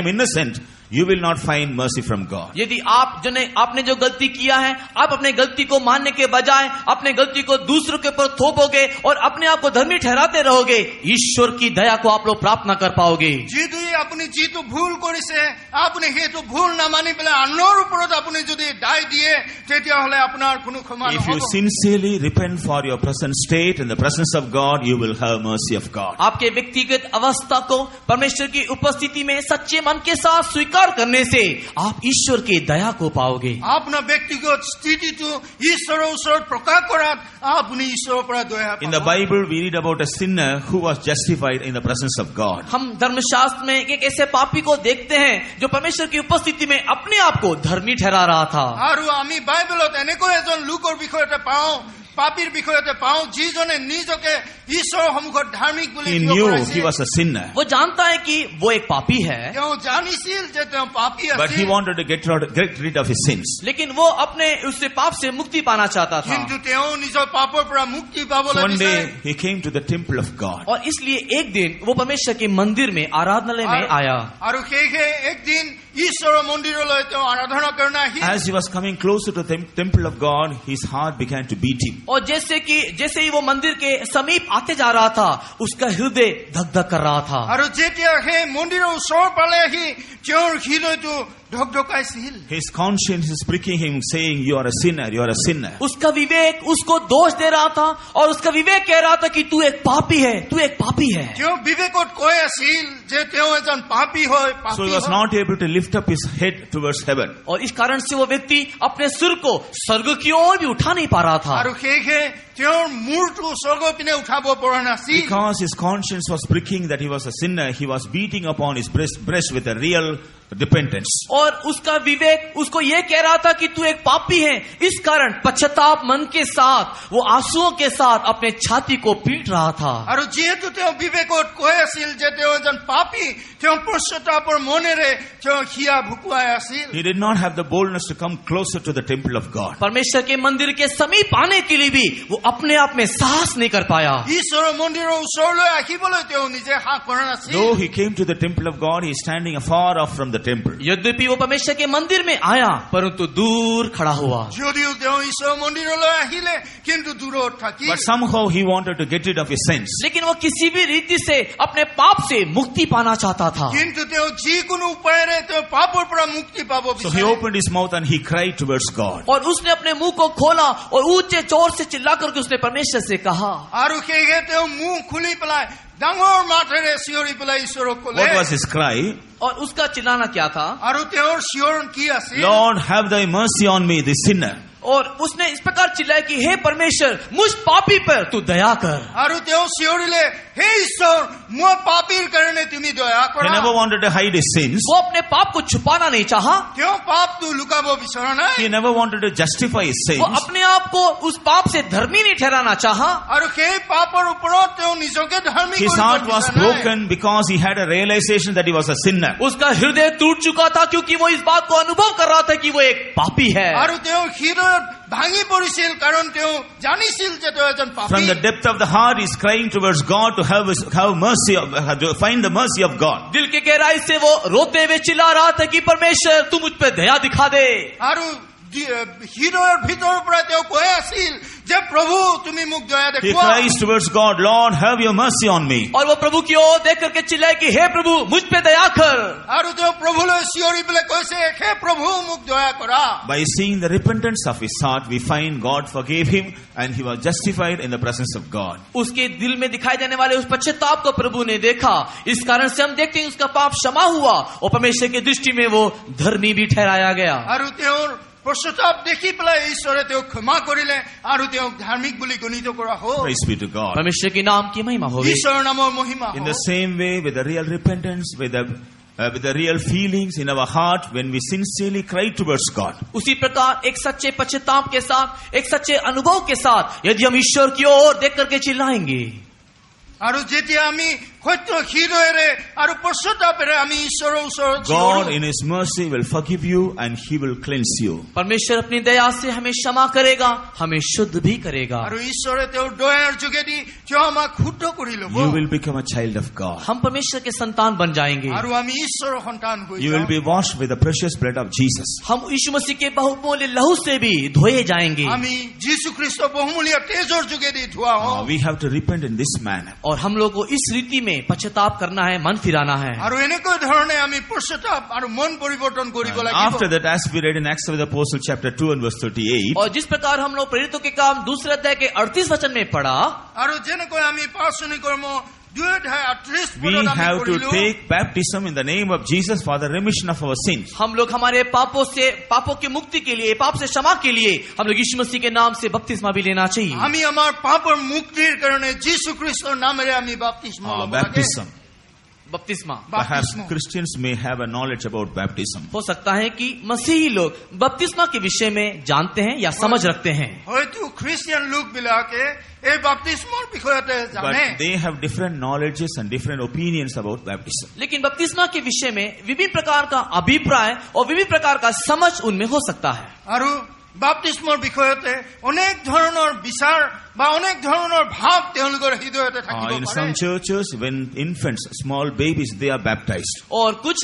am innocent, you will not find mercy from God. यदि आपने जो गलती किया है आप अपने गलती को मानने के बजाय अपने गलती को दूसरों के ऊपर थोपोगे और अपने आप को धर्मी ठहराते रहोगे, ईश्वर की दया को आप लोग प्राप्त न कर पाओगे। যদি আপুনি যিটো ভুল কৰিছে আপুনি সেইটো ভুল নামানি পেলাই আনৰ ওপৰত আপুনি যদি দায় দিয়ে তেতিয়াহ'লে আপোনাৰ কোনো ক্ষমা If you নহব। sincerely repent for your present state in the presence of God, you will have mercy of God. आपके व्यक्तिगत अवस्था को परमेश्वर की उपस्थिति में सच्चे मन के साथ स्वीकार करने से आप ईश्वर की दया को पाओगे। আপোনাৰ ব্যক্তিগত স্থিতিটো ঈশ্বৰৰ ওচৰত প্ৰকাশ কৰাত আপুনি ঈশ্বৰৰ পৰা দয়া In the পাব। Bible, we read about a sinner who was justified in the presence of God. हम धर्मशास्त्र में एक ऐसे पापी को देखते हैं जो परमेश्वर की उपस्थिति में अपने आप को धर्मी ठहरा रहा था। আৰু আমি বাইবেলত এনেকৈ এজন লোকৰ বিষয়তে পাওঁ পাপীৰ বিষয়তে পাওঁ যিজনে নিজকে ঈশ্বৰৰ সন্মুখত ধাৰ্মিক বুলি He দিব knew he পাৰিছিল। was a sinner, वो जानता है कि वो एक पापी है, তেওঁ জানিছিল যে তেওঁ পাপী but he আছিল, wanted to get rid of his sins. लेकिन वो अपने उससे पाप से मुक्ति पाना चाहता था। কিন্তু তেওঁ নিজৰ পাপৰ পৰা মুক্তি পাবলৈ So one day বিচাৰে। he came to the temple of God. और इसलिए एक दिन वो परमेश्वर के मंदिर में आराधनालय में आया। আৰু সেয়ে একদিন ঈশ্বৰৰ মন্দিৰলৈ তেওঁ আৰাধনা কাৰণে Ahil. As he was coming closer to the temple of God, his heart began to beat him. और जैसे ही वो मंदिर के समीप आते जा रहा था, उसका हृदय धक धक कर रहा था। আৰু যেতিয়া সেই মন্দিৰৰ ওচৰ পালেহি তেওঁৰ হৃদয়টো ঢকঢকাইছিল। His conscience is pricking him, saying, "You are a sinner, you are a sinner." उसका विवेक उसको दोष दे रहा था और उसका विवेक कह रहा था कि तू एक पापी है, तू एक पापी है। তেওঁ বিবেকত কৈ আছিল যে তেওঁ এজন পাপী হয়, So পাপী he was হয়। not able to lift up his head towards heaven. और इस कारण से वो व्यक्ति अपने सिर को स्वर्ग की ओर भी उठा नहीं पा रहा था, আৰু সেয়ে তেওঁৰ মূৰটো স্বৰ্গৰ পিনে উঠাব পৰা নাছিল। Because his conscience was pricking that he was a sinner, he was beating upon his breast with a real repentance. और उसका विवेक उसको ये कह रहा था कि तू एक पापी है। इस कारण पश्चाताप मन के साथ वो आंसुओं के साथ अपने छाती को पीट रहा था। আৰু যিহেতু তেওঁ বিবেকত কৈ আছিল যে তেওঁ এজন পাপী, তেওঁ পশ্চাতাপৰ মনেৰে তেওঁ হিয়া ভুকুৱাই আছিল। He did not have the boldness to come closer to the temple of God. परमेश्वर के मंदिर के समीप आने के लिए भी वो अपने आप में साहस नहीं कर पाया। ঈশ্বৰৰ মন্দিৰৰ ওচৰলৈ আহিবলৈ তেওঁ নিজে সাহ কৰা নাছিল। Though he came to the temple of God, he is standing afar off from the temple. यद्यपि वो परमेश्वर के मंदिर में आया, परंतु दूर खड़ा हुआ। যদিও তেওঁ ঈশ্বৰৰ মন্দিৰলৈ আহিলে কিন্তু দূৰত থাকি But somehow he wanted to get rid of his sins. लेकिन वो किसी भी रीति से अपने पाप से मुक्ति पाना चाहता था। কিন্তু তেওঁ যিকোনো উপায়েৰে তেওঁ পাপৰ পৰা মুক্তি পাব So he বিচাৰে। opened his mouth and he cried towards God. और उसने अपने मुंह को खोला और ऊंचे जोर से चिल्ला करके उसने परमेश्वर से कहा। আৰু সেয়ে তেওঁ মুখ খুলি পেলাই ডাঙৰ মাতেৰে চিঞৰি পেলাই ঈশ্বৰক ক'লে। What was his cry? और उसका चिल्लाना क्या था? আৰু তেওঁৰ চিঞৰণ কি আছিল? Lord, have thy mercy on me, the sinner. और उसने इस प्रकार चिल्लाया कि हे परमेश्वर, मुझ पापी पर तू दया कर। আৰু তেওঁ চিঞৰিলে, হে ঈশ্বৰ, মই পাপীৰ কাৰণে তুমি দয়া He কৰা। never wanted to hide his sins. वो अपने पाप को छुपाना नहीं चाहा, তেওঁ পাপটো লুকাব বিচৰা নাই। He never wanted to justify his sins. वो अपने आप को उस पाप से धर्मी नहीं ठहराना चाहा। আৰু সেই পাপৰ ওপৰত তেওঁ নিজকে ধাৰ্মিক His কৰিব heart was বিচৰা নাই। broken because he had a realization that he was a sinner. उसका हृदय टूट चुका था क्योंकि वो इस बात को अनुभव कर रहा था कि वो एक पापी है। আৰু তেওঁ হৃদয়ত ভাঙি পৰিছিল কাৰণ তেওঁ জানিছিল যে তেওঁ এজন পাপী। From the depth of the heart, he is crying towards God to have mercy, to find the mercy of God. दिल के गहराई से वो रोते हुए चिल्ला रहा था कि परमेश्वर तू मुझ पे दया दिखा दे। আৰু হৃদয়ৰ ভিতৰৰ পৰা তেওঁ কৈ আছিল যে প্ৰভু তুমি মোক দয়া He দেখুৱা। cries towards God, Lord, have your mercy on me. और वो प्रभु की ओर देख करके चिल्लाए कि हे प्रभु मुझ पे दया कर। আৰু তেওঁ প্ৰভুলৈ চিঞৰি পেলাই কৈছে, হে প্ৰভু মোক দয়া কৰা। By seeing the repentance of his heart, we find God forgave him and he was justified in the presence of God. उसके दिल में दिखाई देने वाले उस पश्चाताप को प्रभु ने देखा। इस कारण से हम देखते हैं उसका पाप क्षमा हुआ और परमेश्वर की दृष्टि में वो धर्मी भी ठहराया गया। আৰু তেওঁৰ পশ্চাতাপ দেখি পেলাই ঈশ্বৰে তেওঁক ক্ষমা কৰিলে আৰু তেওঁক ধাৰ্মিক বুলি গণিত কৰা হ'ল। Praise be to God. परमेश्वर के नाम की महिमा हो। ঈশ্বৰৰ নামৰ মহিমা In হওক। the same way, with the real repentance, with the real feelings in our heart, when we sincerely cry towards God, उसी प्रकार एक सच्चे पश्चाताप के साथ, एक सच्चे अनुभव के साथ यदि हम ईश्वर की ओर देख करके चिल्लाएंगे, আৰু যেতিয়া আমি সত্য হৃদয়েৰে আৰু পশ্চাতাপেৰে আমি ঈশ্বৰৰ ওচৰত God চিঞৰো, in his mercy will forgive you and he will cleanse you. परमेश्वर अपनी दया से हमें क्षमा करेगा, हमें शुद्ध भी करेगा। আৰু ঈশ্বৰে তেওঁৰ দয়াৰ যোগেদি তেওঁ আমাক শুদ্ধ কৰি ল'ব। You will become a child of God. हम परमेश्वर के संतान बन जाएंगे। আৰু আমি ঈশ্বৰৰ সন্তান হৈ You will যাম। be washed with the precious blood of Jesus. हम यीशु मसीह के बहुमूल्य लहू से भी धोए जाएंगे। আমি যীশু খ্ৰীষ্ট বহুমূলীয়া তেজৰ যোগেদি ধোৱা হওঁ। We have to repent in this manner. और हम लोग को इस रीति में पश्चाताप करना है, मन फिराना है। আৰু এনেকৈ ধৰণে আমি পশ্চাতাপ আৰু মন পৰিৱৰ্তন কৰিব লাগিব। After that, as we read in Acts of the Apostle chapter 2 and verse 38, और जिस प्रकार हम लोग प्रेरितों के काम दूसरे अध्याय के 38 वचन में पढ़ा, আৰু যেনেকৈ আমি পাঁচনি কৰ্ম 2:38 we পদত আমি have to পঢ়িলো, take baptism in the name of Jesus for the remission of our sins. हम लोग हमारे पापों की मुक्ति के लिए, पाप से क्षमा के लिए हम लोग यीशु मसीह के नाम से बपतिस्मा भी लेना चाहिए। আমি আমাৰ পাপৰ মুক্তিৰ কাৰণে যীশু খ্ৰীষ্টৰ নামেৰে আমি বাপ্তিস্মা ল'ব লাগে। Baptism. बपतिस्मा। Perhaps बाप्तिस्मो। Christians may have a knowledge about baptism. हो सकता है कि मसीही लोग बपतिस्मा के विषय में जानते हैं या समझ रखते हैं, হয়তো খ্ৰীষ্টিয়ান লোকবিলাকে এই বাপ্তিস্মৰ বিষয়তে জানে, But they have different knowledges and different opinions about baptism. लेकिन बपतिस्मा के विषय में विभिन्न प्रकार का अभिप्राय और विभिन्न प्रकार का समझ उनमें हो सकता है। আৰু বাপ্তিস্মৰ বিষয়তে অনেক ধৰণৰ বিচাৰ বা অনেক ধৰণৰ ভাৱ তেওঁলোকৰ হৃদয়তে থাকিব In পাৰে। some churches, when infants, small babies, they are baptized. और कुछ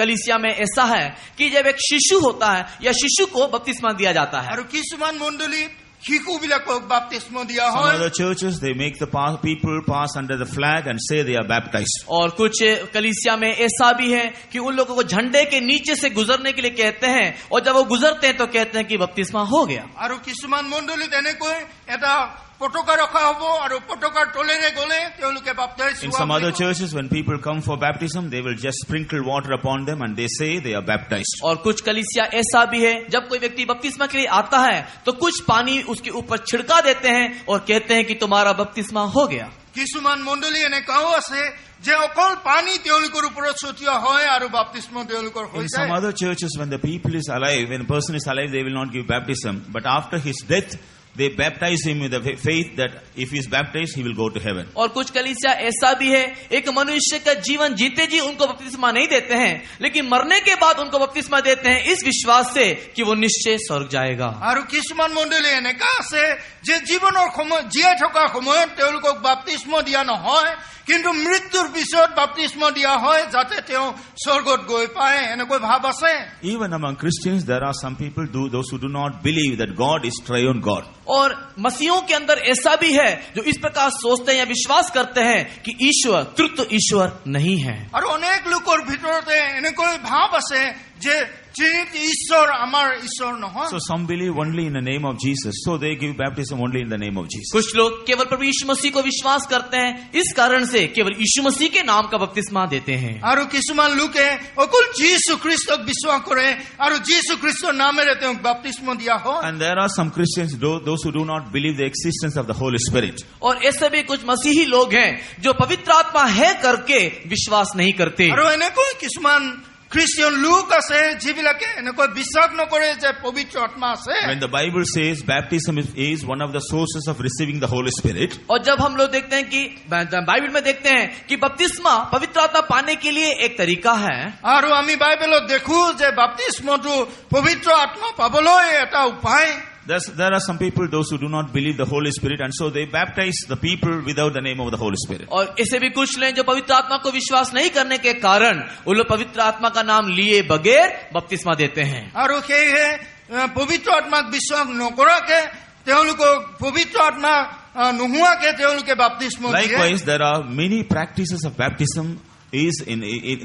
कलीसिया में ऐसा है कि जब एक शिशु होता है या शिशु को बपतिस्मा दिया जाता है, আৰু কিছুমান মণ্ডলীত শিশুবিলাকক বাপ্তিস্ম দিয়া Some হয়। other churches, they make the people pass under the flag and say they are baptized. और कुछ कलीसिया में ऐसा भी है कि उन लोगों को झंडे के नीचे से गुजरने के लिए कहते हैं, और जब वो गुजरते हैं तो कहते हैं कि बपतिस्मा हो गया। আৰু কিছুমান মণ্ডলীত এনেকৈ এটা পতাকা ৰখা হ'ব আৰু পতাকাৰ তলেৰে গ'লে তেওঁলোকে বাপ্তাইজ In হোৱা some বুলি other কয়। churches, when people come for baptism, they will just sprinkle water upon them and they say they are baptized. और कुछ कलीसिया ऐसा भी है, जब कोई व्यक्ति बपतिस्मा के लिए आता है तो कुछ पानी उसके ऊपर छिड़का देते हैं और कहते हैं कि तुम्हारा बपतिस्मा हो गया। কিছুমান মণ্ডলী এনেকুৱাও আছে যে অকল পানী তেওঁলোকৰ ওপৰত ছটিওৱা হয় আৰু বাপ্তিস্ম তেওঁলোকৰ হৈ In some যায়। other churches, when the people is alive, when a person is alive, they will not give baptism. But after his death, they baptize him with the faith that if he is baptized, he will go to heaven. और कुछ कलीसिया ऐसा भी है, एक मनुष्य का जीवन जीते जी उनको बपतिस्मा नहीं देते हैं, लेकिन मरने के बाद उनको बपतिस्मा देते हैं इस विश्वास से कि वो निश्चय स्वर्ग जाएगा। আৰু কিছুমান মণ্ডলী এনেকা আছে যে জীৱনৰ সময় জীয়াই থকা সময়ত তেওঁলোকক বাপ্তিস্ম দিয়া নহয়, কিন্তু মৃত্যুৰ পিছত বাপ্তিস্ম দিয়া হয় যাতে তেওঁ স্বৰ্গত গৈ পায়, এনেকৈ ভাৱ আছে। Even among Christians, there are some people, those who do not believe that God is triune God. और मसीहों के अंदर ऐसा भी है जो इस प्रकार सोचते हैं या विश्वास करते हैं कि ईश्वर तृतीय ईश्वर नहीं है। আৰু অনেক লোকৰ ভিতৰতে এনেকৈ ভাৱ আছে যে যিটো ঈশ্বৰ আমাৰ ঈশ্বৰ নহয়। So some believe only in the name of Jesus. So they give baptism only in the name of Jesus. कुछ लोग केवल प्रभु यीशु मसीह को विश्वास करते हैं, इस कारण से केवल यीशु मसीह के नाम का बपतिस्मा देते हैं। আৰু কিছুমান লোকে অকল যীশু খ্ৰীষ্টক বিশ্বাস কৰে আৰু যীশু খ্ৰীষ্টৰ নামেৰে তেওঁক বাপ্তিস্ম দিয়া হয়। And there are some Christians, those who do not believe the existence of the Holy Spirit. और ऐसे भी कुछ मसीही लोग हैं जो पवित्र आत्मा है करके विश्वास नहीं करते। আৰু এনেকৈ কিছুমান খ্ৰীষ্টিয়ান লোক আছে যিবিলাকে এনেকৈ বিশ্বাস নকৰে যে পবিত্ৰ আত্মা আছে। When the Bible says baptism is one of the sources of receiving the Holy Spirit, और जब हम लोग देखते हैं कि बाइबल में देखते हैं कि बपतिस्मा पवित्र आत्मा पाने के लिए एक तरीका है, আৰু আমি বাইবেলত দেখো যে বাপ্তিস্মটো পবিত্ৰ আত্মা পাবলৈ এটা উপায়। there are some people, those who do not believe the Holy Spirit, and so they baptize the people without the name of the Holy Spirit. और ऐसे भी कुछ लोग जो पवित्र आत्मा को विश्वास नहीं करने के कारण वो लोग पवित्र आत्मा का नाम लिए बगैर बपतिस्मा देते हैं। আৰু সেয়ে পবিত্ৰ আত্মাক বিশ্বাস নকৰাকে তেওঁলোকক পবিত্ৰ আত্মা নোহোৱাকে তেওঁলোকে বাপ্তিস্ম দিয়ে। Likewise, there are many practices of baptism is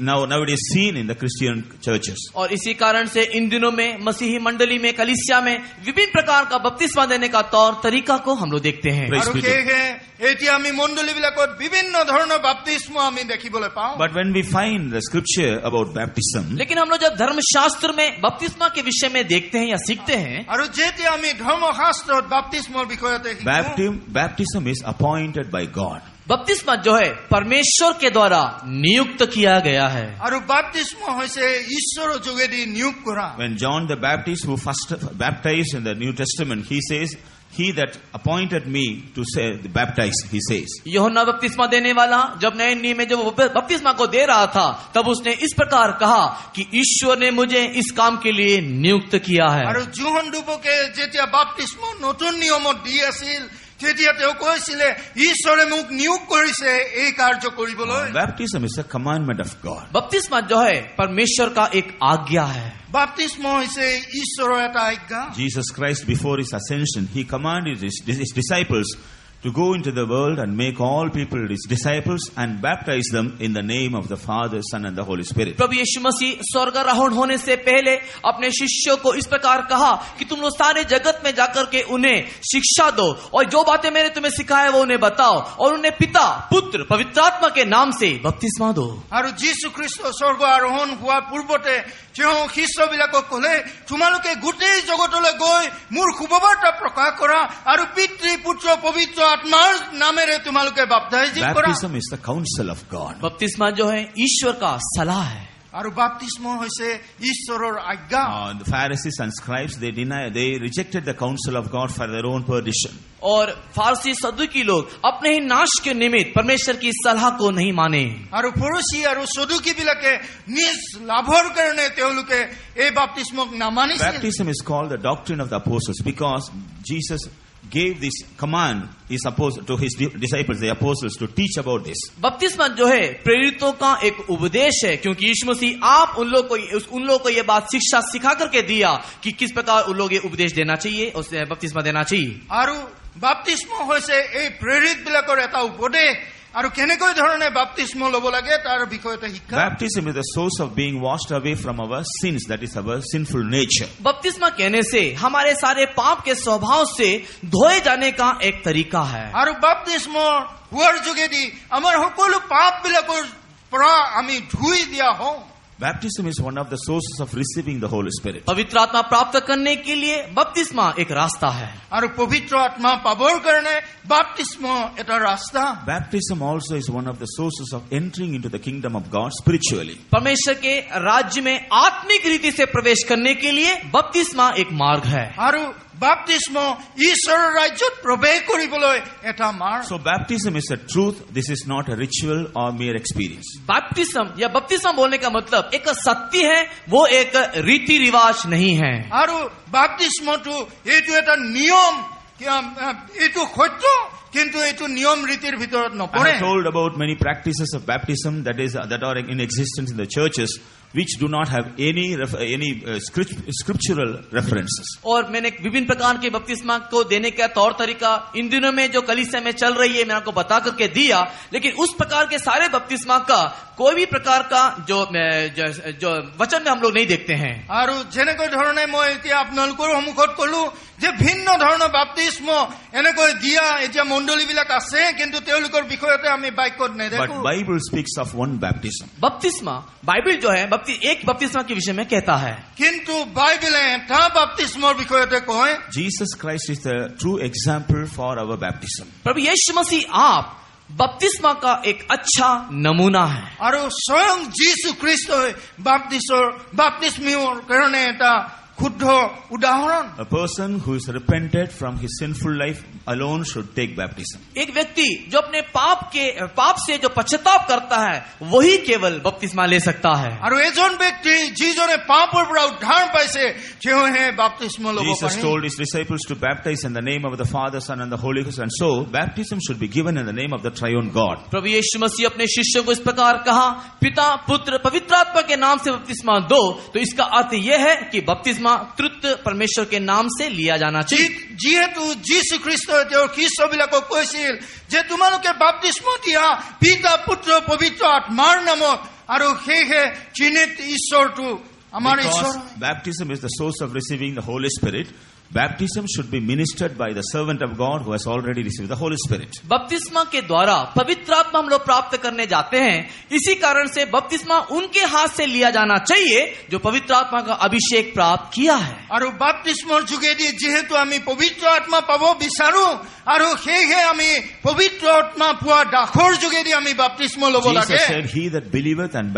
nowadays seen in the Christian churches. और इसी कारण से इन दिनों में मसीही मंडली में कलीसिया में विभिन्न प्रकार का बपतिस्मा देने का तौर तरीका को हम लोग देखते हैं। Praise আৰু be to God. সেয়ে এতিয়া আমি মণ্ডলীবিলাকত বিভিন্ন ধৰণৰ বাপ্তিস্ম আমি দেখিবলৈ পাওঁ। But when we find the scripture about baptism, लेकिन हम लोग जब धर्मशास्त्र में बपतिस्मा के विषय में देखते हैं या सीखते हैं, আৰু যেতিয়া আমি ধৰ্মশাস্ত্ৰত বাপ্তিস্মৰ বিষয়তে শিকোঁ, baptism is appointed by God. बपतिस्मा जो है परमेश्वर के द्वारा नियुक्त किया गया है। আৰু বাপ্তিস্ম হৈছে ঈশ্বৰৰ যোগেদি নিয়োগ কৰা। When John the Baptist, who first baptized in the New Testament, he says, "He that appointed me to say baptize," he says. यूहन्ना बपतिस्मा देने वाला जब नए नियम में जब वो बपतिस्मा को दे रहा था, तब उसने इस प्रकार कहा कि ईश्वर ने मुझे इस काम के लिए नियुक्त किया है। আৰু যোহন ডুবকে যেতিয়া বাপ্তিস্ম নতুন নিয়মত দি আছিল, তেতিয়া তেওঁ কৈছিলে ঈশ্বৰে মোক নিয়োগ কৰিছে এই কাৰ্য কৰিবলৈ। Baptism is a commandment of God. बपतिस्मा जो है परमेश्वर का एक आज्ञा है। বাপ্তিস্ম হৈছে ঈশ্বৰৰ এটা আজ্ঞা। Jesus Christ, before his ascension, he commanded his disciples to go into the world and make all people his disciples and baptize them in the name of the Father, Son and the Holy Spirit. प्रभु यीशु मसीह स्वर्गारोहण होने से पहले अपने शिष्यों को इस प्रकार कहा कि तुम लोग सारे जगत में जाकर के उन्हें शिक्षा दो और जो बातें मैंने तुम्हें सिखाया वो उन्हें बताओ और उन्हें पिता पुत्र पवित्र आत्मा के नाम से बपतिस्मा दो। আৰু যীশু খ্ৰীষ্ট স্বৰ্গ আৰোহণ হোৱাৰ পূৰ্বতে তেওঁ শিষ্যবিলাকক ক'লে, তোমালোকে গোটেই জগতলৈ গৈ মোৰ শুভবাৰ্তা প্ৰকাশ কৰা আৰু পিতৃ পুত্ৰ পবিত্ৰ আত্মাৰ নামেৰে তোমালোকে বাপ্তাইজিত কৰা Baptism is the counsel of God. बपतिस्मा जो है ईश्वर का सलाह है। আৰু বাপ্তিস্ম হৈছে ঈশ্বৰৰ আজ্ঞা The Pharisees and scribes, they rejected the counsel of God for their own perdition. और फारसी सदुकी लोग अपने ही नाश के निमित्त परमेश्वर की सलाह को नहीं माने। আৰু ফৰিচী আৰু সদুকী বিলাকে নিজ লাভৰ কাৰণে তেওঁলোকে এই বাপ্তিস্মক নামানিছিল Baptism is called the doctrine of the apostles because Jesus gave this command to his disciples, the apostles, to teach about this. बपतिस्मा जो है प्रेरितों का एक उपदेश है, क्योंकि यीशु मसीह आप उन लोगों को ये बात शिक्षा सिखा करके दिया कि किस प्रकार उन लोग ये उपदेश देना चाहिए, उसे बपतिस्मा देना चाहिए। আৰু বাপ্তিস্ম হৈছে এই প্ৰেৰিত বিলাকৰ এটা উপদেশ আৰু কেনেকৈ ধৰণে বাপ্তিস্ম ল'ব লাগে তাৰ বিষয়তে শিক্ষা। Baptism is the source of being washed away from our sins, that is our sinful nature. बपतिस्मा कहने से हमारे सारे पाप के स्वभाव से धोए जाने का एक तरीका है। আৰু বাপ্তিস্ম হোৱাৰ যোগেদি আমাৰ সকলো পাপ বিলাকৰ পৰা আমি ধুই দিয়া হওঁ। Baptism is one of the sources of receiving the Holy Spirit. पवित्र आत्मा प्राप्त करने के लिए बपतिस्मा एक रास्ता है। আৰু পবিত্ৰ আত্মা পাবৰ কাৰণে বাপ্তিস্ম এটা ৰাস্তা। Baptism also is one of the sources of entering into the kingdom of God spiritually. परमेश्वर के राज्य में आत्मिक रीति से प्रवेश करने के लिए बपतिस्मा एक मार्ग है। আৰু বাপ্তিস্ম ঈশ্বৰৰ ৰাজ্যত প্ৰৱেশ কৰিবলৈ এটা মাৰ্গ। So baptism is a truth. This is not a ritual or mere experience. Baptism या बपतिस्मा बोलने का मतलब एक सत्य है, वो एक रीति रिवाज नहीं है। আৰু বাপ্তিস্মটো এইটো এটা নিয়ম, এইটো সত্য, কিন্তু এইটো নিয়ম ৰীতিৰ ভিতৰত I নপৰে। have told about many practices of baptism that are in existence in the churches, which do not have any scriptural references. और मैंने विभिन्न प्रकार के बपतिस्मा को देने का तौर तरीका इन दिनों में जो कलीसिया में चल रही है मैंने आपको बता करके दिया, लेकिन उस प्रकार के सारे बपतिस्मा का कोई भी प्रकार का जो वचन में हम लोग नहीं देखते हैं। আৰু যেনেকৈ ধৰণে মই এতিয়া আপোনালোকৰ সন্মুখত কলো যে ভিন্ন ধৰণৰ বাপ্তিস্ম এনেকৈ দিয়া এতিয়া মণ্ডলীবিলাক আছে, কিন্তু তেওঁলোকৰ বিষয়তে আমি বাক্যত নেদেখো। But Bible speaks of one baptism. बपतिस्मा बाइबल जो है एक बपतिस्मा के विषय में कहता है, কিন্তু বাইবেলে এটা বাপ্তিস্মৰ বিষয়তে কয়। Jesus Christ is the true example for our baptism. प्रभु यीशु मसीह आप बपतिस्मा का एक अच्छा नमूना है। আৰু স্বয়ং যীশু খ্ৰীষ্টই বাপ্তিস্মৰ কাৰণে এটা শুদ্ধ উদাহৰণ। A person who is repented from his sinful life alone should take baptism. एक व्यक्ति जो अपने पाप से जो पश्चाताप करता है वही केवल बपतिस्मा ले सकता है। আৰু এজন ব্যক্তি যিজনে পাপৰ পৰা উদ্ধাৰ পাইছে তেওঁহে বাপ্তিস্ম ল'ব Jesus পাৰে। told his disciples to baptize in the name of the Father, Son and the Holy Ghost, and so baptism should be given in the name of the triune God. प्रभु यीशु मसीह अपने शिष्यों को इस प्रकार कहा, पिता पुत्र पवित्र आत्मा के नाम से बपतिस्मा दो, तो इसका अर्थ यह है कि बपतिस्मा तृतीय परमेश्वर के नाम से लिया जाना चाहिए। যিহেতু যীশু খ্ৰীষ্টই তেওঁৰ শিষ্যবিলাকক কৈছিল যে তোমালোকে বাপ্তিস্ম দিয়া পিতা পুত্ৰ পবিত্ৰ আত্মাৰ নামত, আৰু সেয়েহে ত্ৰিনেত ঈশ্বৰটো আমাৰ ঈশ্বৰ। Because baptism is the source of receiving the Holy Spirit, baptism should be ministered by the servant of God who has already received the Holy Spirit. बपतिस्मा के द्वारा पवित्र आत्मा हम लोग प्राप्त करने जाते हैं, इसी कारण से बपतिस्मा उनके हाथ से लिया जाना चाहिए जो पवित्र आत्मा का अभिषेक प्राप्त किया है। আৰু বাপ্তিস্মৰ যোগেদি যিহেতু আমি পবিত্ৰ আত্মা পাব বিচাৰো, আৰু সেয়েহে আমি পবিত্ৰ আত্মা পোৱা দাসৰ যোগেদি আমি বাপ্তিস্ম ল'ব লাগে। Jesus said, "He that believeth and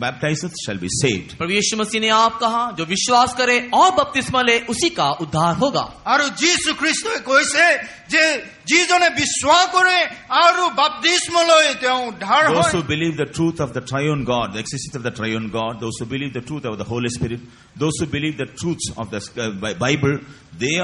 baptizeth shall be saved." प्रभु यीशु मसीह ने आप कहा जो विश्वास करे और बपतिस्मा ले उसी का उद्धार होगा। আৰু যীশু খ্ৰীষ্টই কৈছে যে যিজনে বিশ্বাস কৰে আৰু বাপ্তিস্ম লয় তেওঁ উদ্ধাৰ Those হয়। who believe the truth of the triune God, the existence of the triune God, those who believe the truth of the Holy Spirit, those who believe the truths of the Bible, they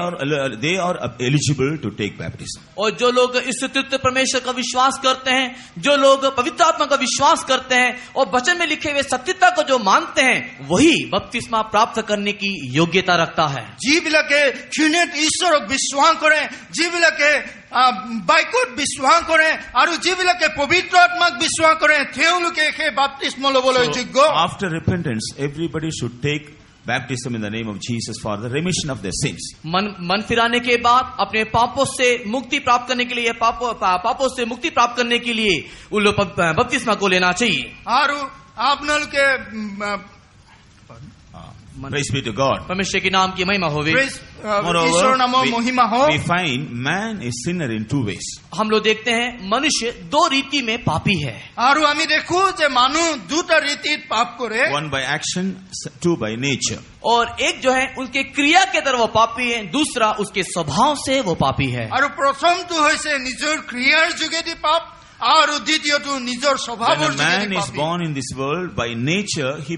are eligible to take baptism. और जो लोग इस तृतीय परमेश्वर का विश्वास करते हैं, जो लोग पवित्र आत्मा का विश्वास करते हैं और वचन में लिखे हुए सत्यता को जो मानते हैं, वही बपतिस्मा प्राप्त करने की योग्यता रखता है। যিবিলাকে ত্ৰিনেত ঈশ্বৰক বিশ্বাস কৰে, যিবিলাকে বাক্যত বিশ্বাস কৰে, আৰু যিবিলাকে পবিত্ৰ আত্মাক বিশ্বাস কৰে, তেওঁলোকে সেই বাপ্তিস্ম ল'বলৈ যোগ্য। After repentance, everybody should take baptism in the name of Jesus for the remission of their sins. मन फिराने के बाद अपने पापों से मुक्ति प्राप्त करने के लिए पापों से मुक्ति प्राप्त करने के लिए उन लोग बपतिस्मा को लेना चाहिए। আৰু আপোনালোকে Praise be to God. परमेश्वर के नाम की महिमा होवे। ईश्वर नामो महिमा हो। we find man is sinner in two ways. हम लोग देखते हैं मनुष्य दो रीति में पापी है। আৰু আমি দেখো যে মানুহ দুটা ৰীতিত পাপ কৰে। One by action, two by nature. और एक जो है उनके क्रिया के तरफ वो पापी है, दूसरा उसके स्वभाव से वो पापी है। আৰু প্ৰথমটো হৈছে নিজৰ ক্ৰিয়াৰ যোগেদি পাপ, আৰু দ্বিতীয়টো নিজৰ When স্বভাৱৰ a man যোগেদি is পাপ। born in this world, by nature he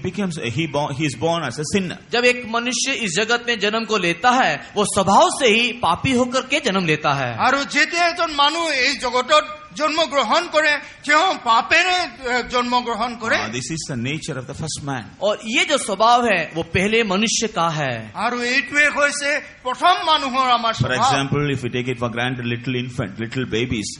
is born as a sinner. जब एक मनुष्य इस जगत में जन्म को लेता है, वो स्वभाव से ही पापी होकर के जन्म लेता है। আৰু যেতিয়া এজন মানুহ এই জগতত জন্ম গ্ৰহণ কৰে, তেওঁ পাপেৰে জন্ম গ্ৰহণ কৰে। This is the nature of the first man. और ये जो स्वभाव है वो पहले मनुष्य का है। আৰু এইটোৱে হৈছে প্ৰথম মানুহৰ আমাৰ For স্বভাৱ। example, if we take it for granted, little infant, little babies,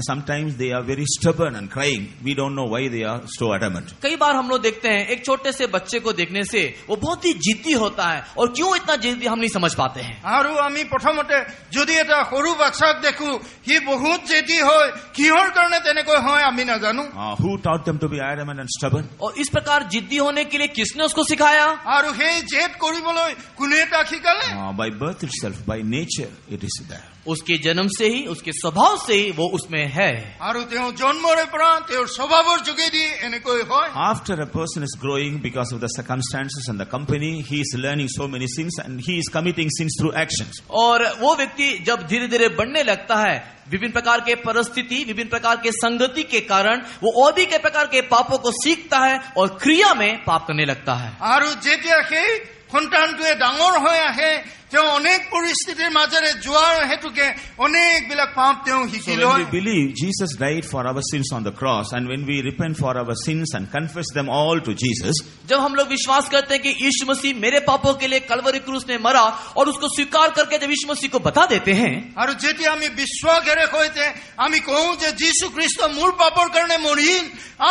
sometimes they are very stubborn and crying. We don't know why they are so adamant. कई बार हम लोग देखते हैं एक छोटे से बच्चे को देखने से वो बहुत ही जिद्दी होता है, और क्यों इतना जिद्दी हम नहीं समझ पाते हैं। আৰু আমি প্ৰথমতে যদি এটা সৰু বাচ্চাক দেখো, সি বহুত জেদি হয়, কিহৰ কাৰণে তেনেকৈ হয় আমি নাজানো। Who taught them to be adamant and stubborn? और इस प्रकार जिद्दी होने के लिए किसने उसको सिखाया? আৰু সেই জেদ কৰিবলৈ কোনে তাক শিকালে? By birth itself, by nature, it is there. उसके जन्म से ही, उसके स्वभाव से ही वो उसमें है। আৰু তেওঁ জন্মৰে পৰা তেওঁৰ স্বভাৱৰ যোগেদি এনেকৈ হয়। After a person is growing because of the circumstances and the company, he is learning so many sins and he is committing sins through actions. और वो व्यक्ति जब धीरे धीरे बढ़ने लगता है, विभिन्न प्रकार के परिस्थिति, विभिन्न प्रकार के संगति के कारण वो और भी कई प्रकार के पापों को सीखता है और क्रिया में पाप करने लगता है। আৰু যেতিয়া সেই সন্তানটোৱে ডাঙৰ হৈ আহে, তেওঁ অনেক পৰিস্থিতিৰ মাজেৰে যোৱাৰ হেতুকে অনেকবিলাক পাপ তেওঁ So শিকি when লয়। we believe Jesus died for our sins on the cross, and when we repent for our sins and confess them all to Jesus, जब हम लोग विश्वास करते हैं कि यीशु मसीह मेरे पापों के लिए कलवरी क्रूस में मरा, और उसको स्वीकार करके जब यीशु मसीह को बता देते हैं, আৰু যেতিয়া আমি বিশ্বাসেৰে সৈতে আমি কওঁ যে যীশু খ্ৰীষ্ট মোৰ পাপৰ কাৰণে মৰিল,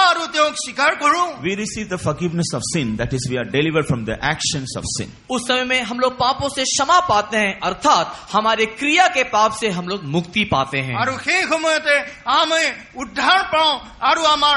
আৰু তেওঁক স্বীকাৰ কৰোঁ, we receive the forgiveness of sin. That is, we are delivered from the actions of sin. उस समय में हम लोग पापों से क्षमा पाते हैं, अर्थात हमारे क्रिया के पाप से हम लोग मुक्ति पाते हैं। আৰু সেই সময়তে আমি উদ্ধাৰ পাওঁ আৰু আমাৰ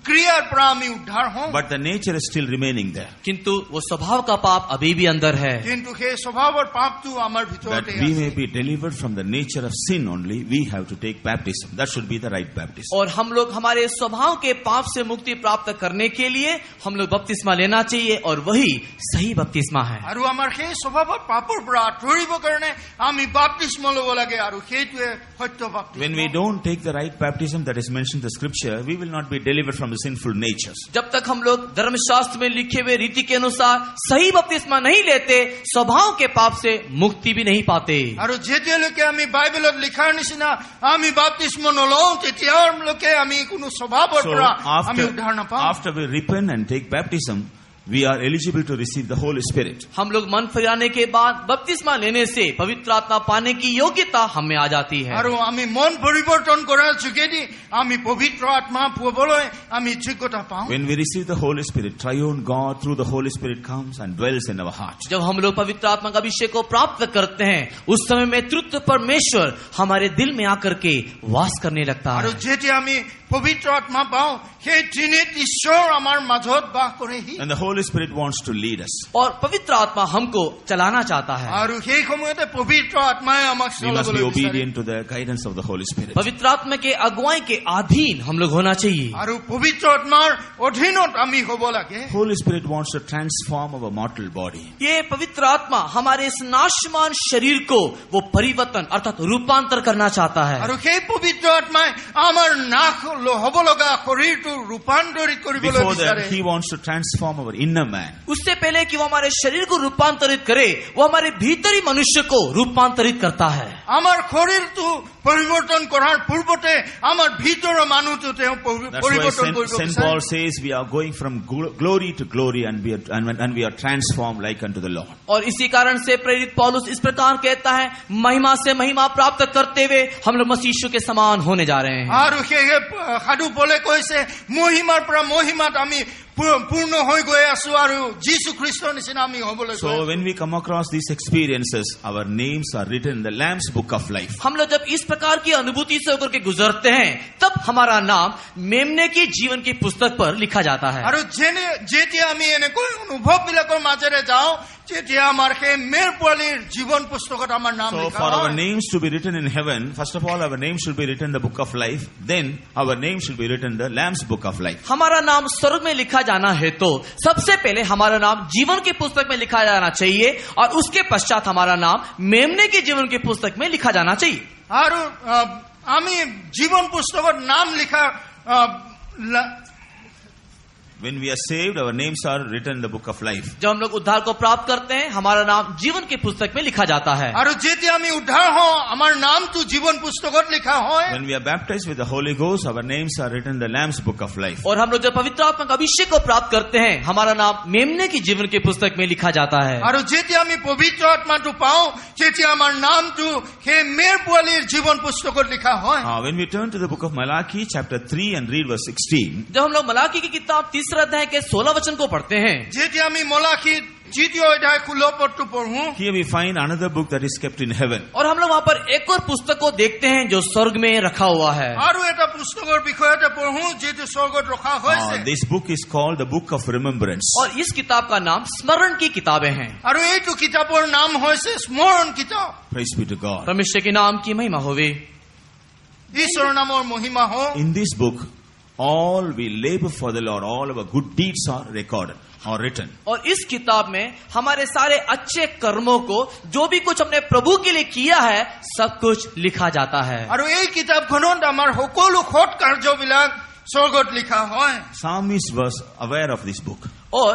क्रियार পৰা আমি উদ্ধাৰ হওঁ। But the nature is still remaining there. किंतु वो स्वभाव का पाप अभी भी अंदर है। কিন্তু সেই স্বভাৱৰ পাপটো আমাৰ That ভিতৰতে we আছে। may be delivered from the nature of sin only, we have to take baptism. That should be the right baptism. और हम लोग हमारे स्वभाव के पाप से मुक्ति प्राप्त करने के लिए हम लोग बपतिस्मा लेना चाहिए, और वही सही बपतिस्मा है। আৰু আমাৰ সেই স্বভাৱৰ পাপৰ পৰা আঁতৰিবৰ কাৰণে আমি বাপ্তিস্ম ল'ব লাগে, আৰু সেইটোৱে সত্য বাপ্তিস্ম। When we don't take the right baptism that is mentioned in the scripture, we will not be delivered from the sinful natures. जब तक हम लोग धर्मशास्त्र में लिखे हुए रीति के अनुसार सही बपतिस्मा नहीं लेते, स्वभाव के पाप से मुक्ति भी नहीं पाते। আৰু যেতিয়ালৈকে আমি বাইবেলত লিখাৰ নিচিনা আমি বাপ্তিস্ম নলওঁ, তেতিয়ালৈকে আমি কোনো স্বভাৱৰ So পৰা আমি উদ্ধাৰ নাপাওঁ। after we repent and take baptism, we are eligible to receive the Holy Spirit. हम लोग मन फिराने के बाद बपतिस्मा लेने से पवित्र आत्मा पाने की योग्यता हमें आ जाती है। আৰু আমি মন পৰিৱৰ্তন কৰাৰ যোগেদি আমি পবিত্ৰ আত্মা পাবলৈ আমি যোগ্যতা পাওঁ। When we receive the Holy Spirit, triune God through the Holy Spirit comes and dwells in our heart. जब हम लोग पवित्र आत्मा का अभिषेक को प्राप्त करते हैं, उस समय में तृतीय परमेश्वर हमारे दिल में आकर के वास करने लगता আৰু है। যেতিয়া আমি পবিত্ৰ আত্মা পাওঁ, সেই ত্ৰিনেত ঈশ্বৰ আমাৰ মাজত বাস কৰেহি। And the Holy Spirit wants to lead us. और पवित्र आत्मा हमको चलाना चाहता है। আৰু সেই সময়তে পবিত্ৰ আত্মাই আমাক We must be চলাবলৈ বিচাৰে। obedient to the guidance of the Holy Spirit. पवित्र आत्मा के अगुवाई के अधीन हम लोग होना चाहिए। আৰু পবিত্ৰ আত্মাৰ অধীনত আমি হ'ব লাগে। Holy Spirit wants to transform our mortal body. ये पवित्र आत्मा हमारे इस नाशमान शरीर को वो परिवर्तन अर्थात रूपांतर करना चाहता है। আৰু সেই পবিত্ৰ আত্মাই আমাৰ নাশ হ'ব লগা শৰীৰটো ৰূপান্তৰিত কৰিবলৈ Before বিচাৰে। that, He wants to transform our inner man. उससे पहले कि वो हमारे शरीर को रूपांतरित करे, वो हमारे भीतरी मनुष्य को रूपांतरित करता है। আমাৰ শৰীৰটো পৰিৱৰ্তন কৰাৰ পূৰ্বতে আমাৰ ভিতৰৰ মানুহটো তেওঁ That's why পৰিৱৰ্তন কৰিব St. বিচাৰে। Paul says we are going from glory to glory and we are transformed like unto the Lord. और इसी कारण से प्रेरित पौलुस इस प्रकार कहता है, महिमा से महिमा प्राप्त करते हुए हम लोग मसीह यीशु के समान होने जा रहे हैं। আৰু সেয়ে সাধু পলে কৈছে মহিমাৰ পৰা মহিমাত আমি পূৰ্ণ হৈ গৈ আছো আৰু যীশু খ্ৰীষ্টৰ নিচিনা আমি হ'বলৈ So when we come across these experiences, our names are written in the Lamb's book of life. हम लोग जब इस प्रकार की अनुभूति से होकर के गुजरते हैं, तब हमारा नाम मेमने की जीवन की पुस्तक पर लिखा जाता है। আৰু যেতিয়া আমি এনেকৈ অনুভৱবিলাকৰ মাজেৰে যাওঁ, তেতিয়া আমাৰ সেই মেৰ পোৱালীৰ জীৱন পুস্তকত আমাৰ নাম So লিখা for our হয়। names to be written in heaven, first of all our name should be written in the book of life, then our name should be written in the Lamb's book of life. हमारा नाम स्वर्ग में लिखा जाना है तो सबसे पहले हमारा नाम जीवन की पुस्तक में लिखा जाना चाहिए और उसके पश्चात हमारा नाम मेमने की जीवन की पुस्तक में लिखा जाना चाहिए। আৰু আমি জীৱন পুস্তকত নাম লিখা When we are saved, our names are written in the book of life. जब हम लोग उद्धार को प्राप्त करते हैं, हमारा नाम जीवन की पुस्तक में लिखा जाता है। আৰু যেতিয়া আমি উদ্ধাৰ হওঁ আমাৰ নামটো জীৱন পুস্তকত লিখা হয়। When we are baptized with the Holy Ghost, our names are written in the Lamb's book of life. और हम लोग जब पवित्र आत्मा का अभिषेक को प्राप्त करते हैं, हमारा नाम मेमने की जीवन की पुस्तक में लिखा जाता है। আৰু যেতিয়া আমি পবিত্ৰ আত্মাটো পাওঁ তেতিয়া আমাৰ নামটো সেই মেৰ পোৱালীৰ জীৱন পুস্তকত লিখা হয়। When we turn to the book of Malachi, chapter 3 and read verse 16, जब हम लोग मलाकी की किताब 3 अध्याय के 16 वचन को पढ़ते हैं, যেতিয়া আমি মলাখী 3 অধ্যায় 16 পদটো পঢ়ো, here we find another book that is kept in heaven. और हम लोग वहाँ पर एक और पुस्तक को देखते हैं जो स्वर्ग में रखा हुआ है। আৰু এটা পুস্তকৰ বিষয়তে পঢ়ো যিটো স্বৰ্গত ৰখা হৈছে। This book is called the Book of Remembrance. और इस किताब का नाम स्मरण की किताबें हैं। আৰু এইটো কিতাপৰ নাম হৈছে স্মৰণ কিতাপ। Praise be to God. परमेश्वर के नाम की महिमा होवे। ঈশ্বৰৰ নামৰ মহিমা হওক। In this book, all we labor for the Lord, all our good deeds are recorded or written. और इस किताब में हमारे सारे अच्छे कर्मों को, जो भी कुछ हमने प्रभु के लिए किया है, सब कुछ लिखा जाता है। আৰু এই কিতাপখনত আমাৰ সকলো সৎ কাৰ্যবিলাক স্বৰ্গত লিখা হয়। Psalmist was aware of this book. और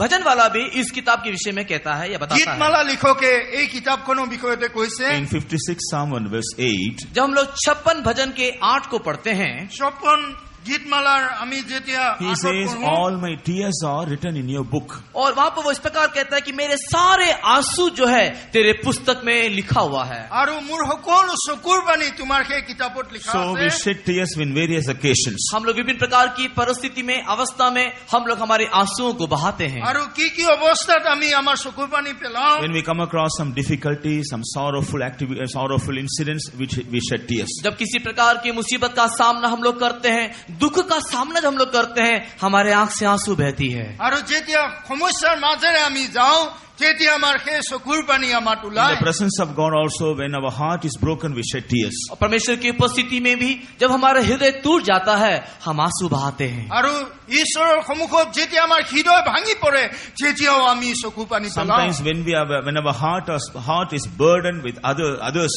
भजन वाला भी इस किताब के विषय में कहता है या बताता है। গীতমালা লিখকে এই কিতাপখনৰ বিষয়তে কৈছে। In 56 Psalm 1 verse 8, जब हम लोग 56 भजन के 8 को पढ़ते हैं, 56 गीतमालार আমি যেতিয়া he says, all my tears are written in your book. और वहाँ पर वो इस प्रकार कहता है कि मेरे सारे आंसू जो है तेरे पुस्तक में लिखा हुआ है। আৰু মোৰ সকলো চকুৰ পানী তোমাৰ সেই কিতাপত লিখা So we আছে। shed tears in various occasions. हम लोग विभिन्न प्रकार की परिस्थिति में, अवस्था में हम लोग हमारे आंसुओं को बहाते हैं। আৰু কি অৱস্থাত আমি আমাৰ চকুৰ পানী পেলাও। When we come across some difficulties, some sorrowful incidents, we shed tears. जब किसी प्रकार की मुसीबत का सामना हम लोग करते हैं, दुख का सामना जब हम लोग करते हैं, हमारे आंख से आंसू बहती है। আৰু যেতিয়া সমস্যাৰ মাজেৰে আমি যাওঁ তেতিয়া আমাৰ সেই চকুৰ পানী আমাৰ In ওলায়। the presence of God also, when our heart is broken, we shed tears. और परमेश्वर की उपस्थिति में भी जब हमारा हृदय टूट जाता है, हम आंसू बहाते हैं। আৰু ঈশ্বৰৰ সন্মুখত যেতিয়া আমাৰ হৃদয় ভাঙি পৰে তেতিয়াও আমি চকু পানী পেলাওঁ। Sometimes when our heart is burdened with others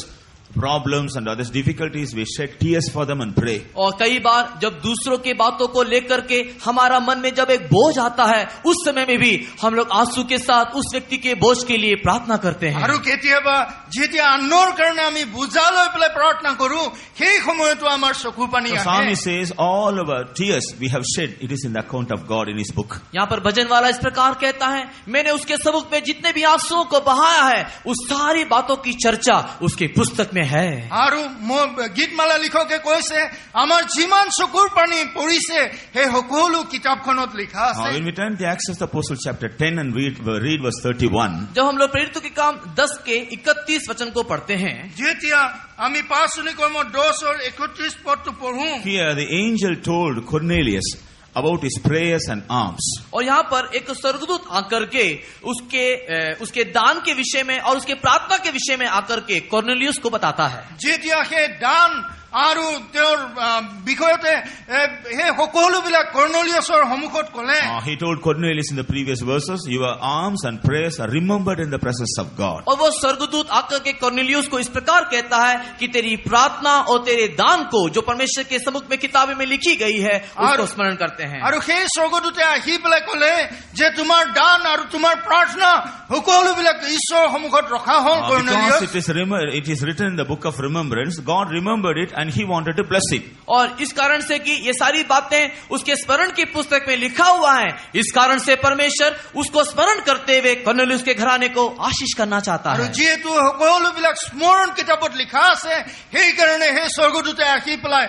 problems and others difficulties, we shed tears for them and pray. और कई बार जब दूसरों के बातों को लेकर के हमारा मन में जब एक बोझ आता है, उस समय में भी हम लोग आंसू के साथ उस व्यक्ति के बोझ के लिए प्रार्थना करते हैं। আৰু কেতিয়াবা যেতিয়া আনৰ কাৰণে আমি বুজা লৈ পেলাই প্ৰাৰ্থনা কৰো, সেই সময়তো আমাৰ চকু পানী The আহে। psalmist says, all our tears we have shed, it is in the account of God in his book. यहाँ पर भजन वाला इस प्रकार कहता है, मैंने उसके सबूत में जितने भी आंसुओं को बहाया है, उस सारी बातों की चर्चा उसके पुस्तक में है। আৰু গীতমালা লিখকে কৈছে আমাৰ যিমান চকুৰ পানী পৰিছে সেই সকলো কিতাপখনত লিখা আছে। When we turn to Acts of the Apostles chapter 10 and read verse 31, जब हम लोग प्रेरितों के काम 10 के 31 वचन को पढ़ते हैं, যেতিয়া আমি 5 কৰ্ম 10 और 31 পদটো পঢ়ো, here the angel told Cornelius about his prayers and alms. और यहाँ पर एक स्वर्गदूत आकर के उसके दान के विषय में और उसके प्रार्थना के विषय में आकर के कॉर्नेलियस को बताता है। যেতিয়া সেই দান আৰু তেওঁৰ বিষয়তে সেই সকলোবিলাক কৰ্নেলিয়াছৰ সন্মুখত ক'লে। He told Cornelius in the previous verses, your alms and prayers are remembered in the presence of God. और वो स्वर्गदूत आकर के कॉर्नेलियस को इस प्रकार कहता है कि तेरी प्रार्थना और तेरे दान को जो परमेश्वर के सम्मुख में किताबें में लिखी गई है, उसको स्मरण करते हैं। আৰু সেই স্বৰ্গদূতে আহি পেলাই ক'লে যে তোমাৰ দান আৰু তোমাৰ প্ৰাৰ্থনা সকলোবিলাক ঈশ্বৰৰ সন্মুখত ৰখা হ'ল Because কৰ্নেলিয়াছ। it is written in the book of remembrance, God remembered it and he wanted to bless it. और इस कारण से कि ये सारी बातें उसके स्मरण की पुस्तक में लिखा हुआ है, इस कारण से परमेश्वर उसको स्मरण करते हुए कर्नेलियुस के घराने को आशीष करना चाहता আৰু है। যিহেতু সকলোবিলাক স্মৰণ কিতাপত লিখা আছে, সেইকাৰণে সেই স্বৰ্গদূতে আহি পেলাই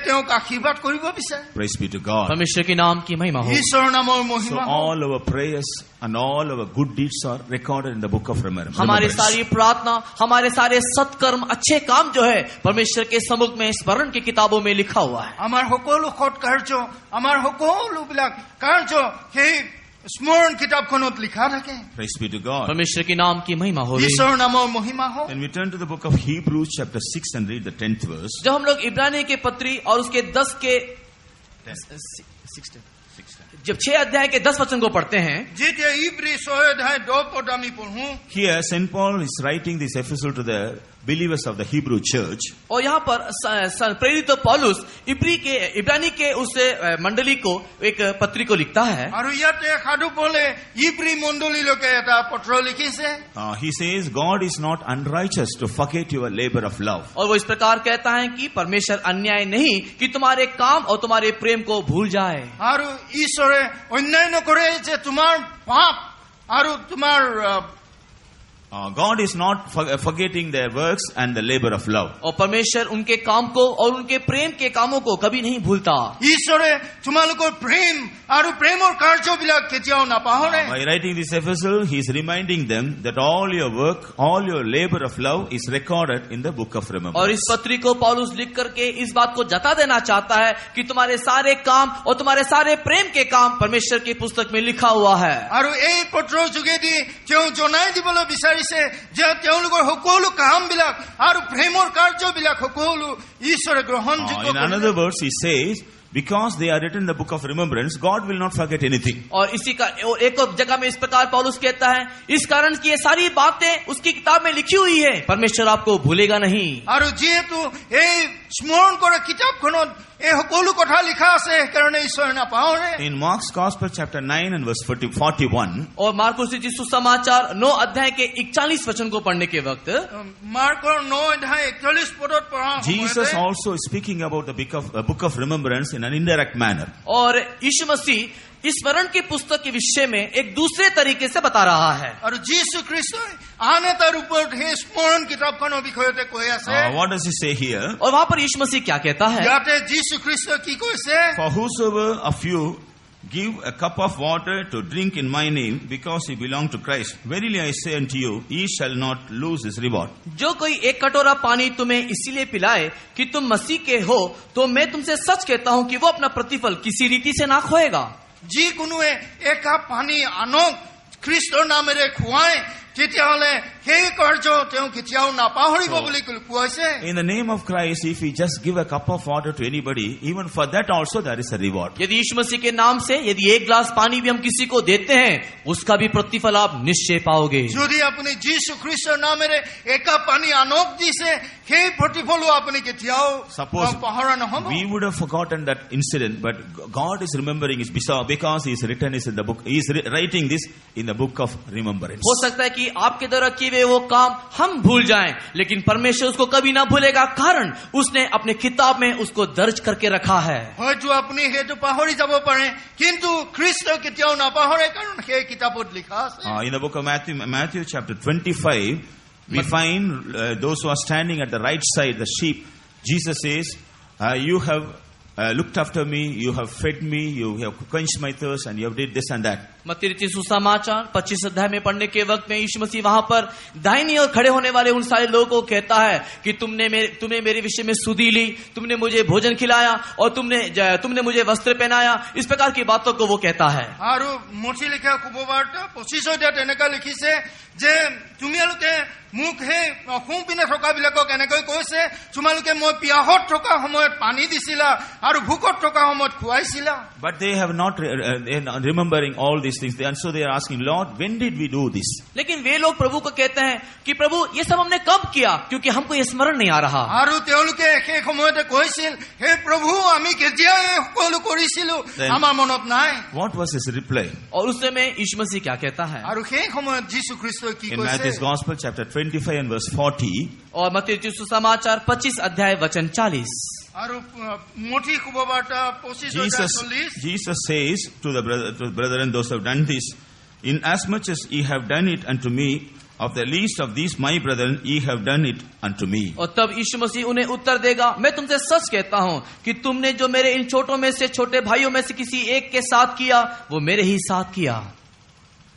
তেওঁক আশীৰ্বাদ কৰিব বিচাৰে। Praise be to God. परमेश्वर के नाम की महिमा हो। ঈশ্বৰৰ নামৰ So মহিমা হওক। all our prayers and all our good deeds are recorded in the book of remembrance. हमारी सारी प्रार्थना, हमारे सारे सत्कर्म, अच्छे काम जो है परमेश्वर के सम्मुख में स्मरण की किताबों में लिखा हुआ है। আমাৰ সকলো সৎ কাৰ্য, আমাৰ সকলোবিলাক কাৰ্য সেই স্মৰণ কিতাপখনত লিখা থাকে। Praise be to God. परमेश्वर के नाम की महिमा हो। ঈশ্বৰৰ নামৰ মহিমা হওক। When we turn to the book of Hebrews chapter 6 and read the 10th verse. जब हम लोग इब्रानी के पत्री और उसके 10 के 6 अध्याय के 10 वचन को पढ़ते हैं, যেতিয়া ইব্ৰী 6 অধ্যায় 10 পদ আমি পঢ়ো, Here St. Paul is writing this epistle to the believers of the Hebrew church. और यहाँ पर प्रेरित पौलुस इब्रानी के उस मंडली को एक पत्री को लिखता है। আৰু ইয়াতে সাধু পৌলে ইব্ৰী মণ্ডলীলৈকে এটা পত্ৰ লিখিছে। He says, God is not unrighteous to forget your labor of love. और वो इस प्रकार कहता है कि परमेश्वर अन्याय नहीं कि तुम्हारे काम और तुम्हारे प्रेम को भूल जाए। আৰু ঈশ্বৰে অন্যায় নকৰে যে তোমাৰ পাপ আৰু তোমাৰ God is not forgetting their works and the labor of love. और परमेश्वर उनके काम को और उनके प्रेम के कामों को कभी नहीं भूलता। ঈশ্বৰে তোমালোকৰ প্ৰেম আৰু প্ৰেমৰ কাৰ্যবিলাক কেতিয়াও নাপাহৰে। By writing this epistle, he is reminding them that all your work, all your labor of love is recorded in the book of और remembrance. इस पत्री को पौलुस लिख करके इस बात को जता देना चाहता है कि तुम्हारे सारे काम और तुम्हारे सारे प्रेम के काम परमेश्वर की पुस्तक में लिखा हुआ है। আৰু এই পত্ৰৰ যোগেদি তেওঁ জনাই দিবলৈ বিচাৰিছে যে তেওঁলোকৰ সকলো কামবিলাক আৰু প্ৰেমৰ কাৰ্যবিলাক সকলো ঈশ্বৰে গ্ৰহণযোগ্য In another verse, he says, because they are written in the book of remembrance, God will not forget anything. और इसी का एक और जगह में इस प्रकार पौलुस कहता है, इस कारण की ये सारी बातें उसकी किताब में लिखी हुई है, परमेश्वर आपको भूलेगा नहीं। আৰু যিহেতু এই স্মৰণ কৰা কিতাপখনত এই সকলো কথা লিখা আছে, সেইকাৰণে ঈশ্বৰে নাপাহৰে। In Mark's Gospel chapter 9 and verse 41, और मार्कुस रचित सुसमाचार 9 अध्याय के 41 वचन को पढ़ने के वक्त মাৰ্কৰ 9 অধ্যায় 41 পদত পঢ়া Jesus সময়তে also is speaking about the book of remembrance in an indirect manner. और यीशु मसीह इस स्मरण की पुस्तक के विषय में एक दूसरे तरीके से बता रहा है। আৰু যীশু খ্ৰীষ্টই আন এটা ৰূপত সেই স্মৰণ কিতাপখনৰ বিষয়তে কৈ আছে। What does he say here? और वहां पर यीशु मसीह क्या कहता है? ইয়াতে যীশু খ্ৰীষ্টই কি কৈছে? For whosoever of you give a cup of water to drink in my name, because he belong to Christ, verily I say unto you, he shall not lose his reward. जो कोई एक कटोरा पानी तुम्हें इसीलिए पिलाए कि तुम मसीह के हो, तो मैं तुमसे सच कहता हूं कि वो अपना प्रतिफल किसी रीति से ना खोएगा। যিকোনোৱে একাপ পানী আনক খ্ৰীষ্টৰ নামেৰে খুৱাই, তেতিয়াহ'লে সেই কাৰ্য তেওঁ কেতিয়াও নাপাহৰিব বুলি কৈছে। In the name of Christ, if we just give a cup of water to anybody, even for that also there is a reward. यदि यीशु मसीह के नाम से यदि एक गिलास पानी भी हम किसी को देते हैं, उसका भी प्रतिफल आप निश्चय पाओगे। যদি আপুনি যীশু খ্ৰীষ্টৰ নামেৰে একাপ পানী আনক দিছে, সেই প্ৰতিফলো আপুনি কেতিয়াও Suppose পাহৰা নহ'ব। we would have forgotten that incident, but God is remembering it because he is written is in the book. He is writing this in the book of remembrance. हो सकता है कि आपके द्वारा किए हुए वो काम हम भूल जाएं, लेकिन परमेश्वर उसको कभी ना भूलेगा, कारण उसने अपने किताब में उसको दर्ज करके रखा है। হয়তো আপুনি সেইটো পাহৰি যাব পাৰে, কিন্তু খ্ৰীষ্ট কেতিয়াও নাপাহৰে, কাৰণ সেই কিতাপত লিখা আছে। In the book of Matthew chapter 25, we find those who are standing at the right side, the sheep. Jesus says, you have looked after me, you have fed me, you have quenched my thirst, and you have did this and that. मत्ती रचित सुसमाचार 25 अध्याय में पढ़ने के वक्त में यीशु मसीह वहां पर दाहिनी ओर खड़े होने वाले उन सारे लोगों को कहता है कि तुमने मेरे विषय में सुधि ली, तुमने मुझे भोजन खिलाया और तुमने मुझे वस्त्र पहनाया, इस प्रकार की बातों को वो कहता है। আৰু মঠি লিখা শুভবাৰ্তা 25 অধ্যায়ত এনেকা লিখিছে যে তোমালোকে মোক সেই অসুপিনে থকা বিলাকক এনেকৈ কৈছে, তোমালোকে মই পিয়াহত থকা সময়ত পানী দিছিলা আৰু ভোকত থকা সময়ত খুৱাইছিলা। But they have not remembering all these things, and so they are asking, Lord, when did we do this? लेकिन वे लोग प्रभु को कहते हैं कि प्रभु ये सब हमने कब किया, क्योंकि हमको ये स्मरण नहीं आ रहा। আৰু তেওঁলোকে সেই সময়তে কৈছিল, হে প্ৰভু আমি কেতিয়া এই সকলো কৰিছিলো, আমাৰ মনত নাই। What was his reply? और उस समय यीशु मसीह क्या कहता है? আৰু সেই সময়ত যীশু খ্ৰীষ্টই কি In Matthew's কৈছে? Gospel chapter 25 and verse 40. और मत्ती रचित सुसमाचार 25 अध्याय वचन 40। আৰু মুঠি শুভবাৰ্তা 25:40 Jesus says to the brethren, those who have done this, in as much as ye have done it unto me, of the least of these my brethren, ye have done it unto me. और तब यीशु मसीह उन्हें उत्तर देगा, मैं तुमसे सच कहता हूं कि तुमने जो मेरे इन छोटों में से, छोटे भाइयों में से किसी एक के साथ किया, वो मेरे ही साथ किया।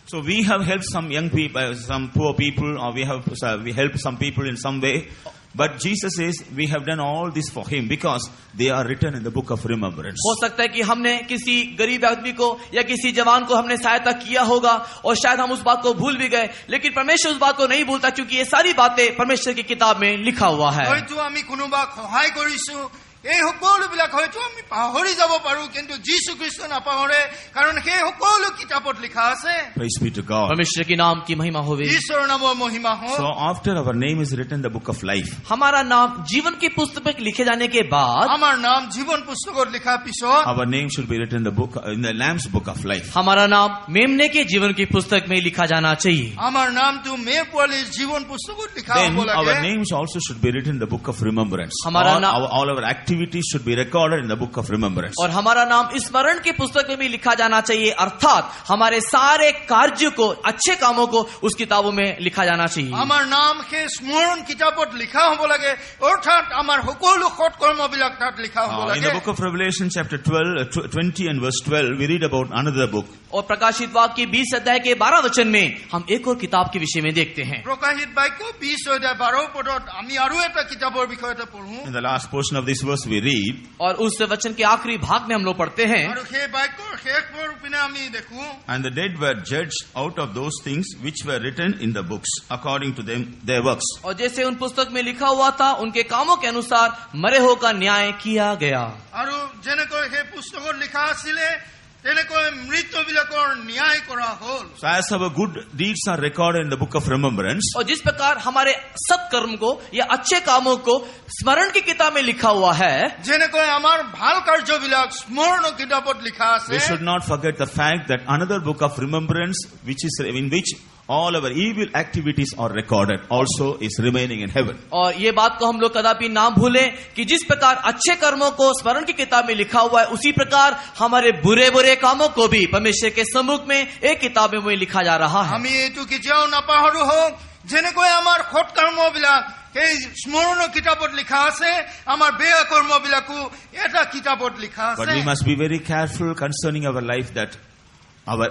So we have helped some young people, some poor people, or we helped some people in some way. But Jesus says we have done all this for him because they are written in the book of remembrance. हो सकता है कि हमने किसी गरीब आदमी को या किसी जवान को हमने सहायता किया होगा और शायद हम उस बात को भूल भी गए, लेकिन परमेश्वर उस बात को नहीं भूलता क्योंकि ये सारी बातें परमेश्वर की किताब में लिखा हुआ है। হয়তো আমি কোনোবাক সহায় কৰিছো, এই সকলোবিলাক হয়তো আমি পাহৰি যাব পাৰো, কিন্তু যীশু খ্ৰীষ্ট নাপাহৰে, কাৰণ সেই সকলো কিতাপত লিখা আছে। Praise be to God. परमेश्वर के नाम की महिमा होवे। ঈশ্বৰৰ নামৰ মহিমা হওক। So after our name is written in the book of life, हमारा नाम जीवन की पुस्तक में लिखे जाने के बाद, আমাৰ নাম জীৱন পুস্তকত লিখাৰ পিছত our name should be written in the Lamb's book of life. हमारा नाम मेमने के जीवन की पुस्तक में लिखा जाना चाहिए। আমাৰ নামটো মেৰ পোৱালীৰ জীৱন পুস্তকত লিখা Then হ'ব our লাগে। names also should be written in the book of remembrance. हमारा All our activities should be recorded in the book of remembrance. और हमारा नाम स्मरण की पुस्तक में भी लिखा जाना चाहिए, अर्थात हमारे सारे कार्यों को, अच्छे कामों को उस किताबों में लिखा जाना चाहिए। আমাৰ নাম সেই স্মৰণ কিতাপত লিখা হ'ব লাগে, অৰ্থাৎ আমাৰ সকলো সৎকৰ্মবিলাক তাত লিখা হ'ব In লাগে। the book of Revelation chapter 20 and verse 12, we read about another book. और प्रकाशित वाक्य के 20 अध्याय के 12 वचन में हम एक और किताब के विषय में देखते हैं। প্ৰকাশিত বাক্য 20:12 পদত আমি আৰু এটা কিতাপৰ বিষয়তে পঢ়ো। In the last portion of this verse we read, और उस वचन के आखिरी भाग में हम लोग पढ़ते हैं, আৰু সেই বাক্যৰ শেষ পৰপিনে আমি দেখো, and the dead were judged out of those things which were written in the books, according to their works. और जैसे उन पुस्तक में लिखा हुआ था उनके कामों के अनुसार मरे हो का न्याय किया गया। আৰু যেনেকৈ সেই পুস্তকত লিখা আছিলে তেনেকৈ মৃতবিলাকৰ ন্যায় কৰা হ'ল। So as our good deeds are recorded in the book of remembrance, और जिस प्रकार हमारे सत्कर्म को या अच्छे कामों को स्मरण की किताब में लिखा हुआ है, যেনেকৈ আমাৰ ভাল কাৰ্যবিলাক স্মৰণ কিতাপত লিখা we আছে, should not forget the fact that another book of remembrance, in which all our evil activities are recorded, also is remaining in heaven. और ये बात को हम लोग कदापि ना भूलें कि जिस प्रकार अच्छे कर्मों को स्मरण की किताब में लिखा हुआ है, उसी प्रकार हमारे बुरे बुरे कामों को भी परमेश्वर के सम्मुख में एक किताब में लिखा जा रहा है। আমি এইটো কেতিয়াও নাপাহৰো হওক, যেনেকৈ আমাৰ সৎকৰ্মবিলাক সেই স্মৰণ কিতাপত লিখা আছে, আমাৰ বেয়া কৰ্মবিলাকো এটা কিতাপত লিখা But আছে। we must be very careful concerning our life that our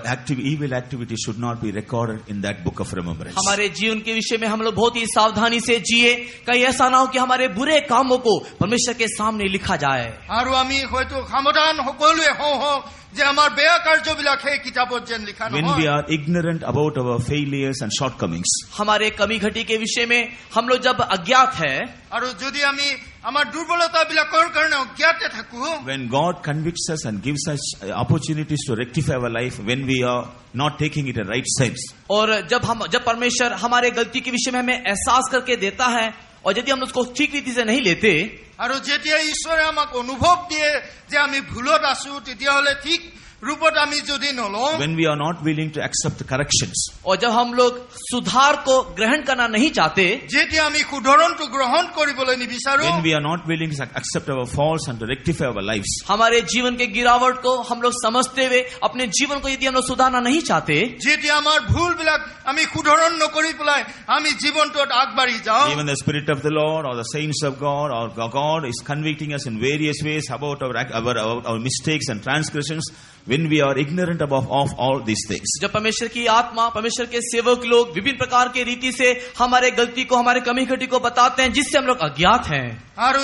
evil activity should not be recorded in that book of remembrance. हमारे जीवन के विषय में हम लोग बहुत ही सावधानी से जिए, कहीं ऐसा ना हो कि हमारे बुरे कामों को परमेश्वर के सामने लिखा जाए। আৰু আমি হয়তো সাৱধান সকলোৱে হওঁ যে আমাৰ বেয়া কাৰ্যবিলাক সেই কিতাপত যেন লিখা When we নহয়। are ignorant about our failures and shortcomings, हमारे कमी घटी के विषय में हम लोग जब अज्ञात है, আৰু যদি আমি আমাৰ দুৰ্বলতাবিলাকৰ কাৰণে অজ্ঞাতে থাকো, when God convicts us and gives us opportunities to rectify our life, when we are not taking it in right sense, और जब परमेश्वर हमारे गलती के विषय में हमें एहसास करके देता है और यदि हम उसको ठीक रीति से नहीं लेते, আৰু যেতিয়া ঈশ্বৰে আমাক অনুভৱ দিয়ে যে আমি ভুলত আছো, তেতিয়াহ'লে ঠিক रूपत आमी যদি नलो, when we are not willing to accept corrections, और जब हम लोग सुधार को ग्रहण करना नहीं चाहते, जेति आमी सुधारणটো ग्रहण কৰিবলৈ निबिचारो, when we are not willing to accept our faults and to rectify our lives, हमारे जीवन के गिरावट को हम लोग समझते हुए अपने जीवन को यदि हम लोग सुधारना नहीं चाहते, जेति आमार भूलবিলাক आमी सुधारण नकरि পেলাই आमी जीवनটোত আগবাঢ়ি যাও, even the Spirit of the Lord or the saints of God or God is convicting us in various ways about our mistakes and transgressions, when we are ignorant of all these things. जब परमेश्वर की आत्मा, परमेश्वर के सेवक लोग विभिन्न प्रकार के रीति से हमारे गलती को, हमारे कमी घटी को बताते हैं जिससे हम लोग अज्ञात हैं, আৰু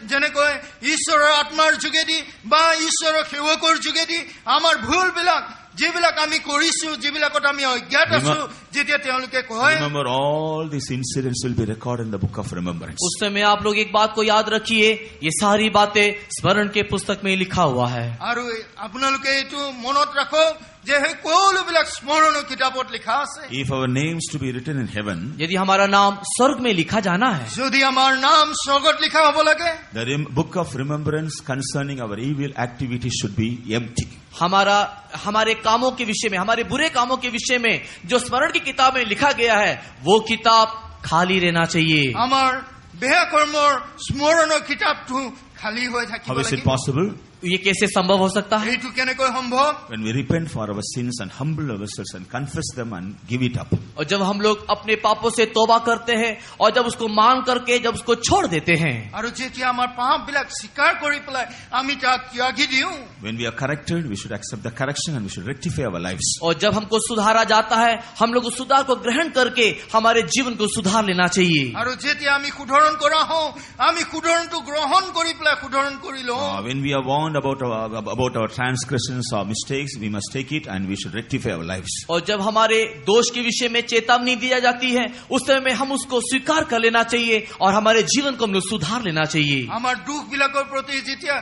যেনেকৈ ঈশ্বৰৰ আত্মাৰ যোগেদি বা ঈশ্বৰৰ সেৱকৰ যোগেদি আমাৰ ভুলবিলাক যিবিলাক আমি কৰিছো, যিবিলাকত আমি অজ্ঞাত আছো, যেতিয়া তেওঁলোকে কয়, remember all these incidents will be recorded in the book of remembrance. उस समय आप लोग एक बात को याद रखिए, ये सारी बातें स्मरण के पुस्तक में लिखा हुआ है। আৰু আপোনালোকে এইটো মনত ৰাখক যে সেই সকলোবিলাক স্মৰণ কিতাপত লিখা আছে। If our names to be written in heaven, यदि हमारा नाम स्वर्ग में लिखा जाना है, যদি আমাৰ নাম স্বৰ্গত লিখা হ'ব লাগে, the book of remembrance concerning our evil activities should be empty. हमारे कामों के विषय में, हमारे बुरे कामों के विषय में जो स्मरण की किताब में लिखा गया है, वो किताब खाली रहना चाहिए। আমাৰ বেয়া কৰ্মৰ স্মৰণৰ কিতাপটো খালী হৈ থাকিব How is it লাগিব। possible? ये कैसे संभव हो सकता है? এইটো কেনেকৈ সম্ভৱ? When we repent for our sins and humble ourselves and confess them and give it up. और जब हम लोग अपने पापों से तौबा करते हैं और जब उसको मान करके जब उसको छोड़ देते हैं, আৰু যেতিয়া আমাৰ পাপবিলাক স্বীকাৰ কৰি পেলাই আমি তাক ত্যাগি দিওঁ, When we are corrected, we should accept the correction and we should rectify our lives. और जब हमको सुधारा जाता है, हम लोग उस सुधार को ग्रहण करके हमारे जीवन को सुधार लेना चाहिए। আৰু যেতিয়া আমি শুধৰণ কৰা হওঁ, আমি শুধৰণটো গ্ৰহণ কৰি পেলাই শুধৰণ কৰি লওঁ। When we are warned about our transgressions or mistakes, we must take it and we should rectify our lives. और जब हमारे दोष के विषय में चेतावनी दी जाती है, उस समय में हम उसको स्वीकार कर लेना चाहिए और हमारे जीवन को हम लोग सुधार लेना चाहिए। আমাৰ দুখবিলাকৰ প্ৰতি যেতিয়া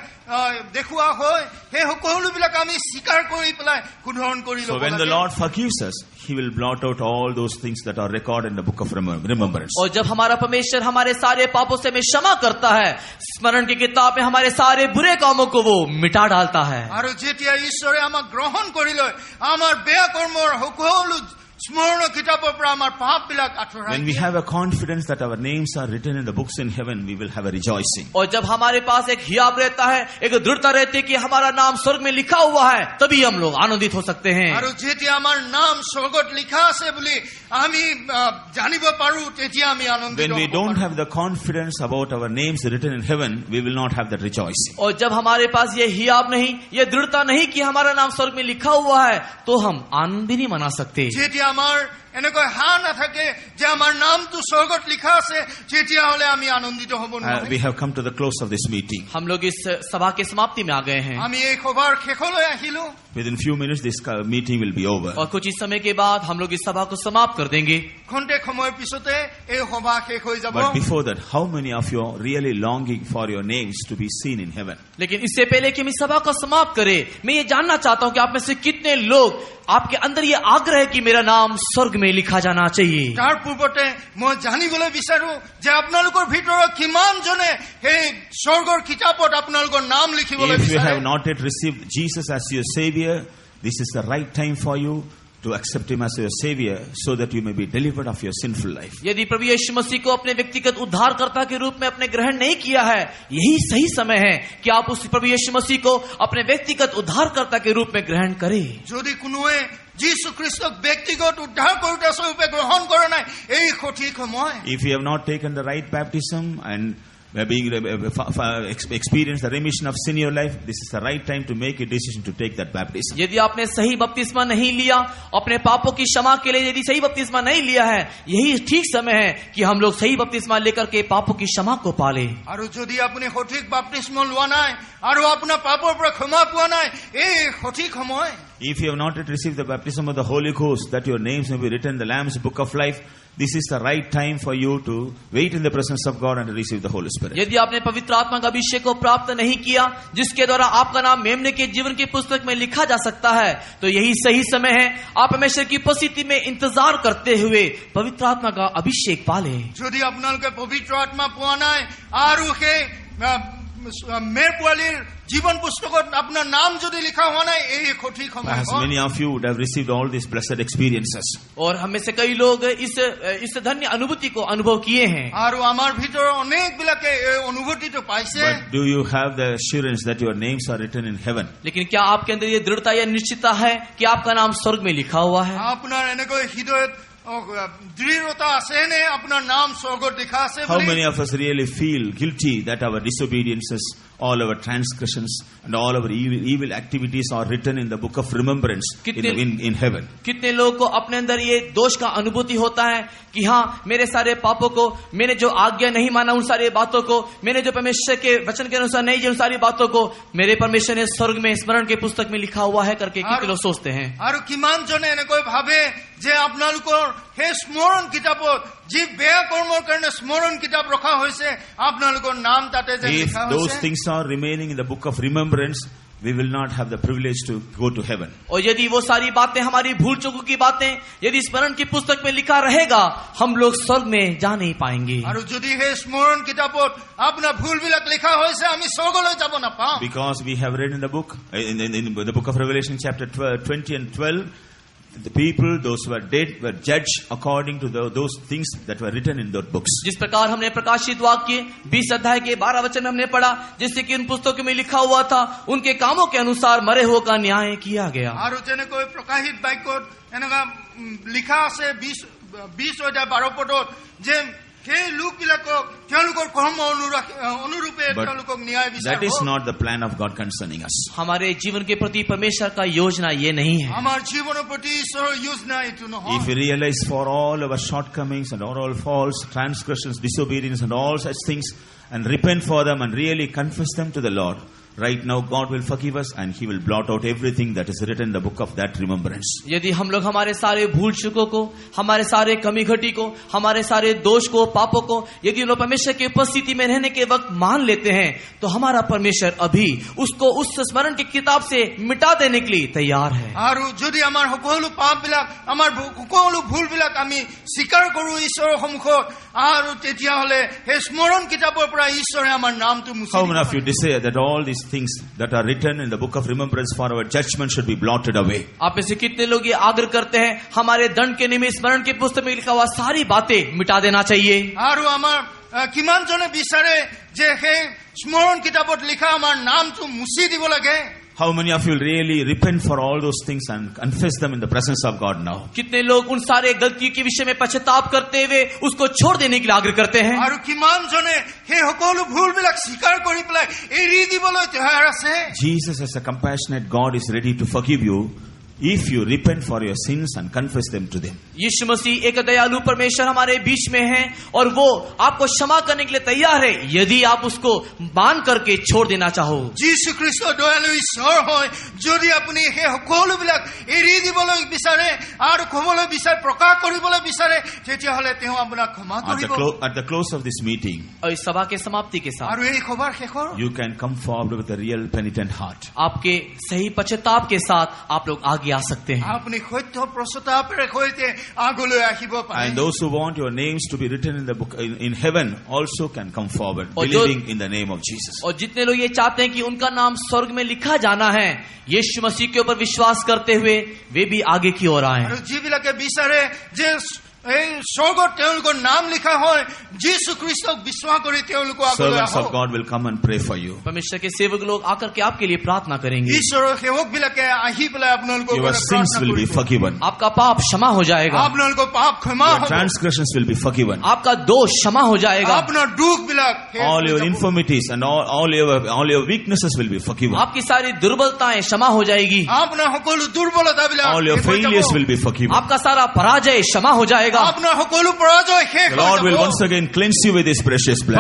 দেখুওৱা হয়, সেই সকলোবিলাক আমি স্বীকাৰ কৰি পেলাই শুধৰণ কৰি So ল'ব when the লাগে। Lord forgives us, He will blot out all those things that are recorded in the book of remembrance. और जब हमारा परमेश्वर हमारे सारे पापों से हमें क्षमा करता है, स्मरण की किताब में हमारे सारे बुरे कामों को वो मिटा डालता है। আৰু যেতিয়া ঈশ্বৰে আমাক গ্ৰহণ কৰি লয়, আমাৰ বেয়া কৰ্মৰ সকলো স্মৰণৰ কিতাপৰ পৰা আমাৰ পাপবিলাক আঁতৰাই When we দিয়ে। have a confidence that our names are written in the books in heaven, we will have a rejoicing. और जब हमारे पास एक हियाब रहता है, एक दृढ़ता रहती है कि हमारा नाम स्वर्ग में लिखा हुआ है, तभी हम लोग आनंदित हो सकते हैं। আৰু যেতিয়া আমাৰ নাম স্বৰ্গত লিখা আছে বুলি আমি জানিব পাৰো, তেতিয়া আমি আনন্দিত When we হ'ব don't পাৰো। have the confidence about our names written in heaven, we will not have that rejoicing. और जब हमारे पास ये हियाब नहीं, ये दृढ़ता नहीं कि हमारा नाम स्वर्ग में लिखा हुआ है, तो हम आनंद भी नहीं मना सकते। যেতিয়া আমাৰ এনেকৈ হা নাথাকে যে আমাৰ নামটো স্বৰ্গত লিখা আছে, তেতিয়াহ'লে আমি আনন্দিত হ'ব নোৱাৰিম। We have come to the close of this meeting. हम लोग इस सभा के समाप्ति में आ गए हैं আমি এই সভাৰ শেষলৈ আহিলো। Within few minutes, this meeting will be over. और कुछ ही समय के बाद हम लोग इस सभा को समाप्त कर देंगे। খন্তেক সময়ৰ পিছতে এই সভা শেষ হৈ যাব। But before that, how many of you are really longing for your names to be seen in heaven? लेकिन इससे पहले कि हम इस सभा को समाप्त करें, मैं ये जानना चाहता हूं कि आप में से कितने लोग, आपके अंदर ये आग्रह है कि मेरा नाम स्वर्ग में लिखा जाना चाहिए। তাৰ পূৰ্বতে মই জানিবলৈ বিচাৰো যে আপোনালোকৰ ভিতৰত কিমানজনে সেই স্বৰ্গৰ কিতাপত আপোনালোকৰ নাম লিখিবলৈ If you বিচাৰে। have not yet received Jesus as your Savior, this is the right time for you to accept Him as your Savior so that you may be delivered of your sinful life. यदि प्रभु यीशु मसीह को अपने व्यक्तिगत उद्धारकर्ता के रूप में अपने ग्रहण नहीं किया है, यही सही समय है कि आप उस प्रभु यीशु मसीह को अपने व्यक्तिगत उद्धारकर्ता के रूप में ग्रहण करें। যদি কোনোৱে যীশু খ্ৰীষ্টক ব্যক্তিগত উদ্ধাৰকৰ্তা স্বৰূপে গ্ৰহণ কৰা নাই, এই সঠিক সময়। If you have not taken the right baptism and experienced the remission of sin in your life, this is the right time to make a decision to take that baptism. यदि आपने सही बपतिस्मा नहीं लिया, अपने पापों की क्षमा के लिए यदि सही बपतिस्मा नहीं लिया है, यही ठीक समय है कि हम लोग सही बपतिस्मा लेकर के पापों की क्षमा को पाले। আৰু যদি আপুনি সঠিক বাপ্তিস্ম লোৱা নাই আৰু আপোনাৰ পাপৰ পৰা ক্ষমা পোৱা নাই, এই সঠিক সময়। If you have not yet received the baptism of the Holy Ghost, that your names may be written in the Lamb's book of life, this is the right time for you to wait in the presence of God and receive the Holy Spirit. यदि आपने पवित्र आत्मा का अभिषेक को प्राप्त नहीं किया, जिसके द्वारा आपका नाम मेमने के जीवन की पुस्तक में लिखा जा सकता है, तो यही सही समय है आप परमेश्वर की उपस्थिति में इंतजार करते हुए पवित्र आत्मा का अभिषेक पाले। যদি আপোনালোকে পবিত্ৰ আত্মা পোৱা নাই আৰু সেই মেৰ পোৱালীৰ জীৱন পুস্তকত আপোনাৰ নাম যদি লিখা হোৱা নাই, এই সঠিক সময়। As many of you would have received all these blessed experiences. और हमें से कई लोग इस धन्य अनुभूति को अनुभव किए हैं। আৰু আমাৰ ভিতৰৰ অনেকবিলাকে এই অনুভূতিটো পাইছে। But do you have the assurance that your names are written in heaven? लेकिन क्या आपके अंदर ये दृढ़ता या निश्चितता है कि आपका नाम स्वर्ग में लिखा हुआ है? আপোনাৰ এনেকৈ হৃদয়ত দৃঢ়তা আছে নে আপোনাৰ নাম স্বৰ্গত লিখা আছে How bully? many of us really feel guilty that our disobediences, all our transgressions and all our evil activities are written in the book of remembrance in heaven? कितने लोगों को अपने अंदर ये दोष का अनुभूति होता है कि हाँ, मेरे सारे पापों को, मैंने जो आज्ञा नहीं माना उन सारी बातों को, मैंने जो परमेश्वर के वचन के अनुसार नहीं जी उन सारी बातों को मेरे परमेश्वर ने स्वर्ग में स्मरण के पुस्तक में लिखा हुआ है करके कितने लोग सोचते हैं। আৰু কিমানজনে এনেকৈ ভাবে যে আপোনালোকৰ সেই স্মৰণ কিতাপত যি বেয়া কৰ্মৰ কাৰণে স্মৰণ কিতাপ ৰখা হৈছে, আপোনালোকৰ নাম তাতে যে If লিখা those হৈছে। things are remaining in the book of remembrance, we will not have the privilege to go to heaven. और यदि वो सारी बातें, हमारी भूल चूकों की बातें यदि स्मरण की पुस्तक में लिखा रहेगा, हम लोग स्वर्ग में जा नहीं पाएंगे। আৰু যদি সেই স্মৰণ কিতাপত আপোনাৰ ভুলবিলাক লিখা হৈছে, আমি স্বৰ্গলৈ যাব নাপাওঁ। Because we have read in the book, in the book of Revelation chapter 20 and 12, The people, those who were dead, were judged according to those things that were written in their books. जिस प्रकार हमने प्रकाशित वाक्य 20 अध्याय के 12 वचन में हमने पढ़ा, जिससे कि उन पुस्तकों में लिखा हुआ था, उनके कामों के अनुसार मरे हुओं का न्याय किया गया। আৰু যেনেকৈ প্ৰকাশিত বাক্যত এনেকুৱা লিখা আছে 20 অধ্যায় 12 পদত যে সেই লোকবিলাকক তেওঁলোকৰ কৰ্ম অনুৰূপে তেওঁলোকক ন্যায় বিচাৰ। That is not the plan of God concerning us. हमारे जीवन के प्रति परमेश्वर का योजना ये नहीं है। আমাৰ জীৱনৰ প্ৰতি ঈশ্বৰৰ योजना এইটো নহয়। If we realize for all our shortcomings and all faults, transgressions, disobedience and all such things, and repent for them and really confess them to the Lord, right now God will forgive us and He will blot out everything that is written in the book of that remembrance. यदि हम लोग हमारे सारे भूल चुकों को, हमारे सारे कमी घटी को, हमारे सारे दोष को, पापों को यदि हम लोग परमेश्वर की उपस्थिति में रहने के वक्त मान लेते हैं, तो हमारा परमेश्वर अभी उसको उस स्मरण की किताब से मिटा देने के लिए तैयार है। আৰু যদি আমাৰ সকলো পাপবিলাক, আমাৰ সকলো ভুলবিলাক আমি স্বীকাৰ কৰো ঈশ্বৰৰ সন্মুখত, আৰু তেতিয়াহ'লে সেই স্মৰণ কিতাপৰ পৰা ঈশ্বৰে আমাৰ নামটো মুছি How দিব। many of you desire that all these things that are written in the book of remembrance for our judgment should be blotted away? आप में से कितने लोग ये आग्रह करते हैं हमारे दंड के निमित्त स्मरण की पुस्तक में लिखा हुआ सारी बातें मिटा देना चाहिए? আৰু আমাৰ কিমান জনে বিচাৰে যে সেই স্মৰণ কিতাপত লিখা আমাৰ নামটো মুছি দিব লাগে? How many of you will really repent for all those things and confess them in the presence of God now? कितने लोग उन सारे गलतियों के विषय में पश्चाताप करते हुए उसको छोड़ देने के लिए आग्रह करते हैं? আৰু কিমান জনে সেই সকলো ভুলবিলাক স্বীকাৰ কৰি পেলাই এৰি দিবলৈ তৈয়াৰ আছে? Jesus, as a compassionate God, is ready to forgive you if you repent for your sins and confess them to them. यीशु मसीह एक दयालु परमेश्वर हमारे बीच में है और वो आपको क्षमा करने के लिए तैयार है यदि आप उसको मान करके छोड़ देना चाहो। যীশু খ্ৰীষ্ট দয়ালু ঈশ্বৰ হয়, যদি আপুনি সেই সকলোবিলাক এৰি দিবলৈ বিচাৰে আৰু ক্ষমালৈ বিচাৰে, প্ৰকাশ কৰিবলৈ বিচাৰে, তেতিয়াহ'লে তেওঁ আপোনাক ক্ষমা কৰিব। At the close of this meeting, और इस सभा के समाप्ति के साथ আৰু এই সভাৰ শেষৰ you can come forward with a real penitent heart. आपके सही पश्चाताप के साथ आप लोग आगे आ सकते हैं। আপুনি সত্য পশ্চাতাপেৰে সৈতে আগলৈ আহিব পাৰে। And those who want your names to be written in the book in heaven also can come forward, और believing in the name of Jesus. और जितने लोग ये चाहते हैं कि उनका नाम स्वर्ग में लिखा जाना है, यीशु मसीह के ऊपर विश्वास करते हुए वे भी आगे की ओर आए। আৰু যিবিলাকে বিচাৰে যে এই স্বৰ্গত তেওঁলোকৰ নাম লিখা হয়, যীশু খ্ৰীষ্টক বিশ্বাস কৰি তেওঁলোক আগলৈ Servants আহক। of God will come and pray for you. परमेश्वर के सेवक लोग आकर के आपके लिए प्रार्थना करेंगे। ঈশ্বৰৰ সেৱকবিলাকে আহি পেলাই আপোনালোকৰ Your কাৰণে sins প্ৰাৰ্থনা will be কৰিব। forgiven. आपका पाप क्षमा हो जाएगा, আপোনালোকৰ পাপ ক্ষমা Your হ'ব, transgressions will be forgiven. आपका दोष क्षमा हो जाएगा, আপোনাৰ দুখবিলাক শেষ All হৈ your যাব। infirmities and all your weaknesses will be forgiven. आपकी सारी दुर्बलताएं क्षमा हो जाएगी, আপোনাৰ সকলো দুৰ্বলতাবিলাক All your শেষ হৈ যাব। failures will be forgiven. आपका सारा पराजय क्षमा हो जाएगा। আপোনাৰ সকলো পৰাজয় শেষ The হৈ Lord will যাব। once again cleanse you with His precious blood.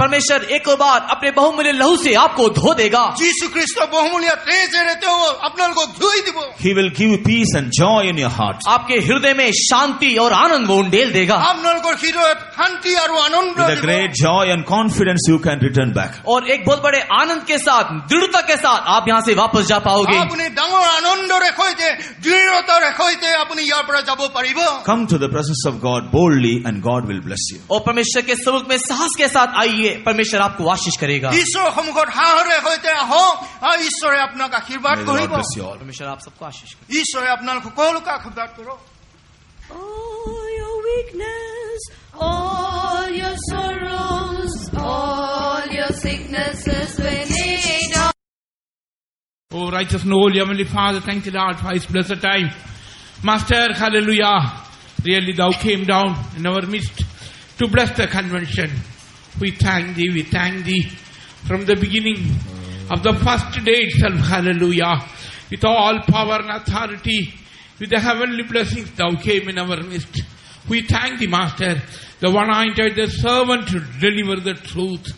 परमेश्वर एक और बार अपने बहुमूल्य लहू से आपको धो देगा। যীশু খ্ৰীষ্ট বহুমূলীয়া তেজেৰে তেওঁ আপোনালোকক ধুই দিব। He will give you peace and joy in your heart. आपके हृदय में शांति और आनंद वो उंडेल देगा আপোনালোকৰ হৃদয়ত শান্তি আৰু আনন্দ With a দিব। great joy and confidence you can return back. और एक बहुत बड़े आनंद के साथ, दृढ़ता के साथ आप यहाँ से वापस जा पाओगे। আপুনি ডাঙৰ আনন্দৰে সৈতে, দৃঢ়তাৰে সৈতে আপুনি ইয়াৰ পৰা যাব পাৰিব। Come to the presence of God boldly and God will bless you. और परमेश्वर के समुख में साहस के साथ आइए, परमेश्वर आपको आशीष करेगा। ঈশ্বৰৰ সন্মুখত সাহসৰে সৈতে আহক আৰু ঈশ্বৰে আপোনাক আশীৰ্বাদ May the Lord কৰিব। bless you all. परमेश्वर आप सबको आशीष करे। ঈশ্বৰে আপোনাক সকলোকে আশীৰ্বাদ কৰক। All your weakness, All your sorrows, all your sicknesses were laid on. Oh, righteous and holy Heavenly Father, thank you, Lord, for His blessed time. Master, hallelujah, really Thou came down in our midst to bless the convention. We thank Thee from the beginning of the first day itself, hallelujah, with all power and authority, with the heavenly blessings Thou came in our midst. We thank Thee, Master, the one anointed, the servant to deliver the truth.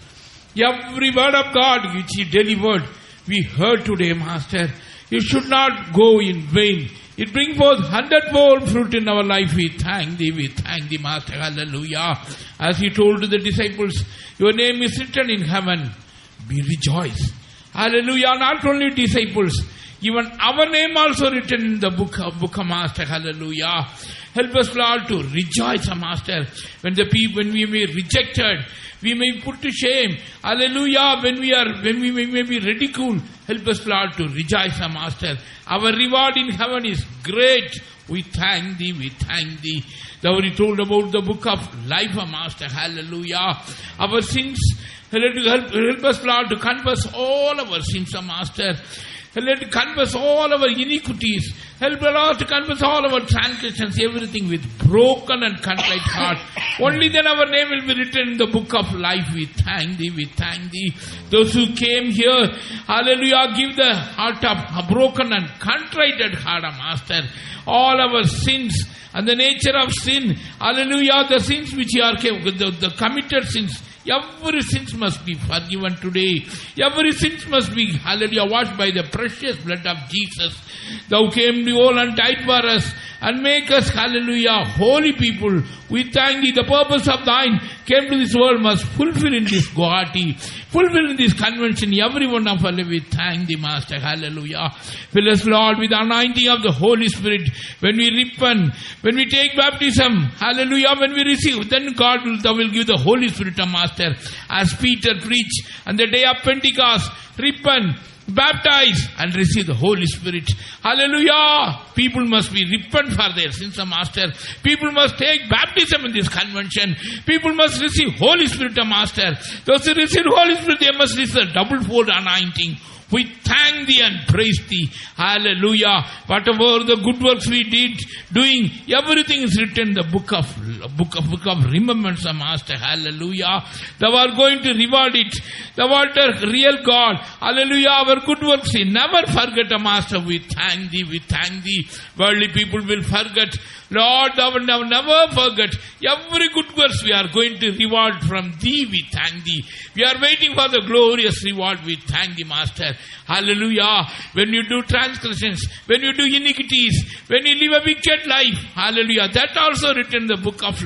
Every word of God which He delivered, we heard today, Master. It should not go in vain. It brings forth 100-fold fruit in our life. We thank Thee, Master. Hallelujah. As He told to the disciples, your name is written in heaven. Be rejoiced. Hallelujah. Not only disciples, Even our name also written in the book of Master. Hallelujah. Help us, Lord, to rejoice, Master. When we may be rejected, we may be put to shame. Hallelujah. When we may be ridiculed, help us, Lord, to rejoice, Master. Our reward in heaven is great. We thank Thee, we thank Thee. Thou already told about the book of life, Master. Hallelujah. Our sins, help us, Lord, to confess all our sins, Master. Let us confess all our iniquities. Help us, Lord, to confess all our transgressions, everything with broken and contrite heart. Only then our name will be written in the book of life. We thank Thee, we thank Thee. Those who came here, hallelujah, give the heart of a broken and contrite heart, Master. All our sins and the nature of sin, hallelujah, the sins which are the committed sins, every sins must be forgiven today. Every sins must be, hallelujah, washed by the precious blood of Jesus. Thou came to all and died for us and make us, hallelujah, holy people. We thank Thee. The purpose of Thine came to this world must fulfill in this Guwahati, fulfill in this convention. Every one of us, we thank Thee, Master. Hallelujah. Fill us, Lord, with the anointing of the Holy Spirit. When we repent, when we take baptism, hallelujah, when we receive, then God will give the Holy Spirit to Master. As Peter preached on the day of Pentecost, repent, baptize and receive the Holy Spirit. Hallelujah. People must be repent for their sins, Master. People must take baptism in this convention. People must receive Holy Spirit, Master. Those who receive Holy Spirit, they must receive the double-fold anointing. We thank Thee and praise Thee. Hallelujah. Whatever the good works we did, doing, everything is written in the book of remembrance, Master. Hallelujah. Thou art going to reward it. Thou art a real God. Hallelujah. Our good works we never forget, Master. We thank Thee. We thank Thee. Worldly people will forget. Lord, Thou will never forget. Every good works we are going to reward from Thee. We thank Thee. We are waiting for the glorious reward. We thank Thee, Master. Hallelujah. When you do transgressions, when you do iniquities, when you live a wicked life, hallelujah, that also written in the book of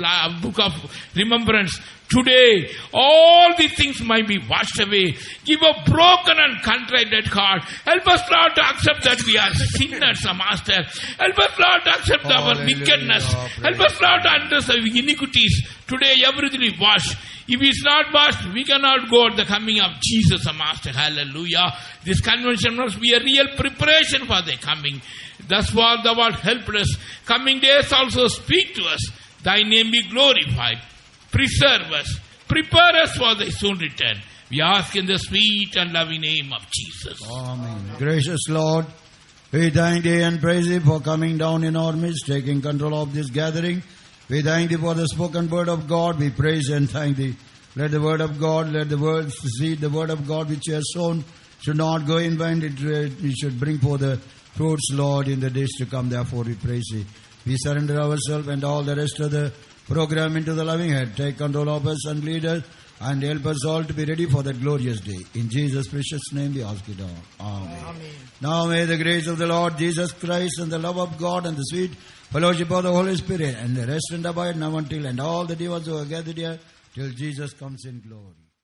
remembrance. Today, all these things might be washed away. Give a broken and contrite heart. Help us, Lord, to accept that we are sinners, Master. Help us, Lord, to accept our wickedness. Help us, Lord, to understand our iniquities. Today, everything is washed. If it's not washed, we cannot go at the coming of Jesus, Master. Hallelujah. This convention must be a real preparation for the coming. Thus far, Thou art helped us. Coming days also speak to us. Thy name be glorified. Preserve us. Prepare us for Thy soon return. We ask in the sweet and loving name of Jesus. Amen. Gracious Lord, we thank Thee and praise Thee for coming down in our midst, taking control of this gathering. We thank Thee for the spoken word of God. We praise and thank Thee. Let the word of God, let the word seed, the word of God which you have sown should not go in vain. It should bring forth the fruits, Lord, in the days to come. Therefore we praise Thee. We surrender ourselves and all the rest of the program into the loving hand. Take control of us and lead us and help us all to be ready for that glorious day. In Jesus' precious name we ask it all. Amen. Amen. Now may the grace of the Lord Jesus Christ and the love of God and the sweet fellowship of the Holy Spirit and the rest and abide now until and all the devils who are gathered here till Jesus comes in glory.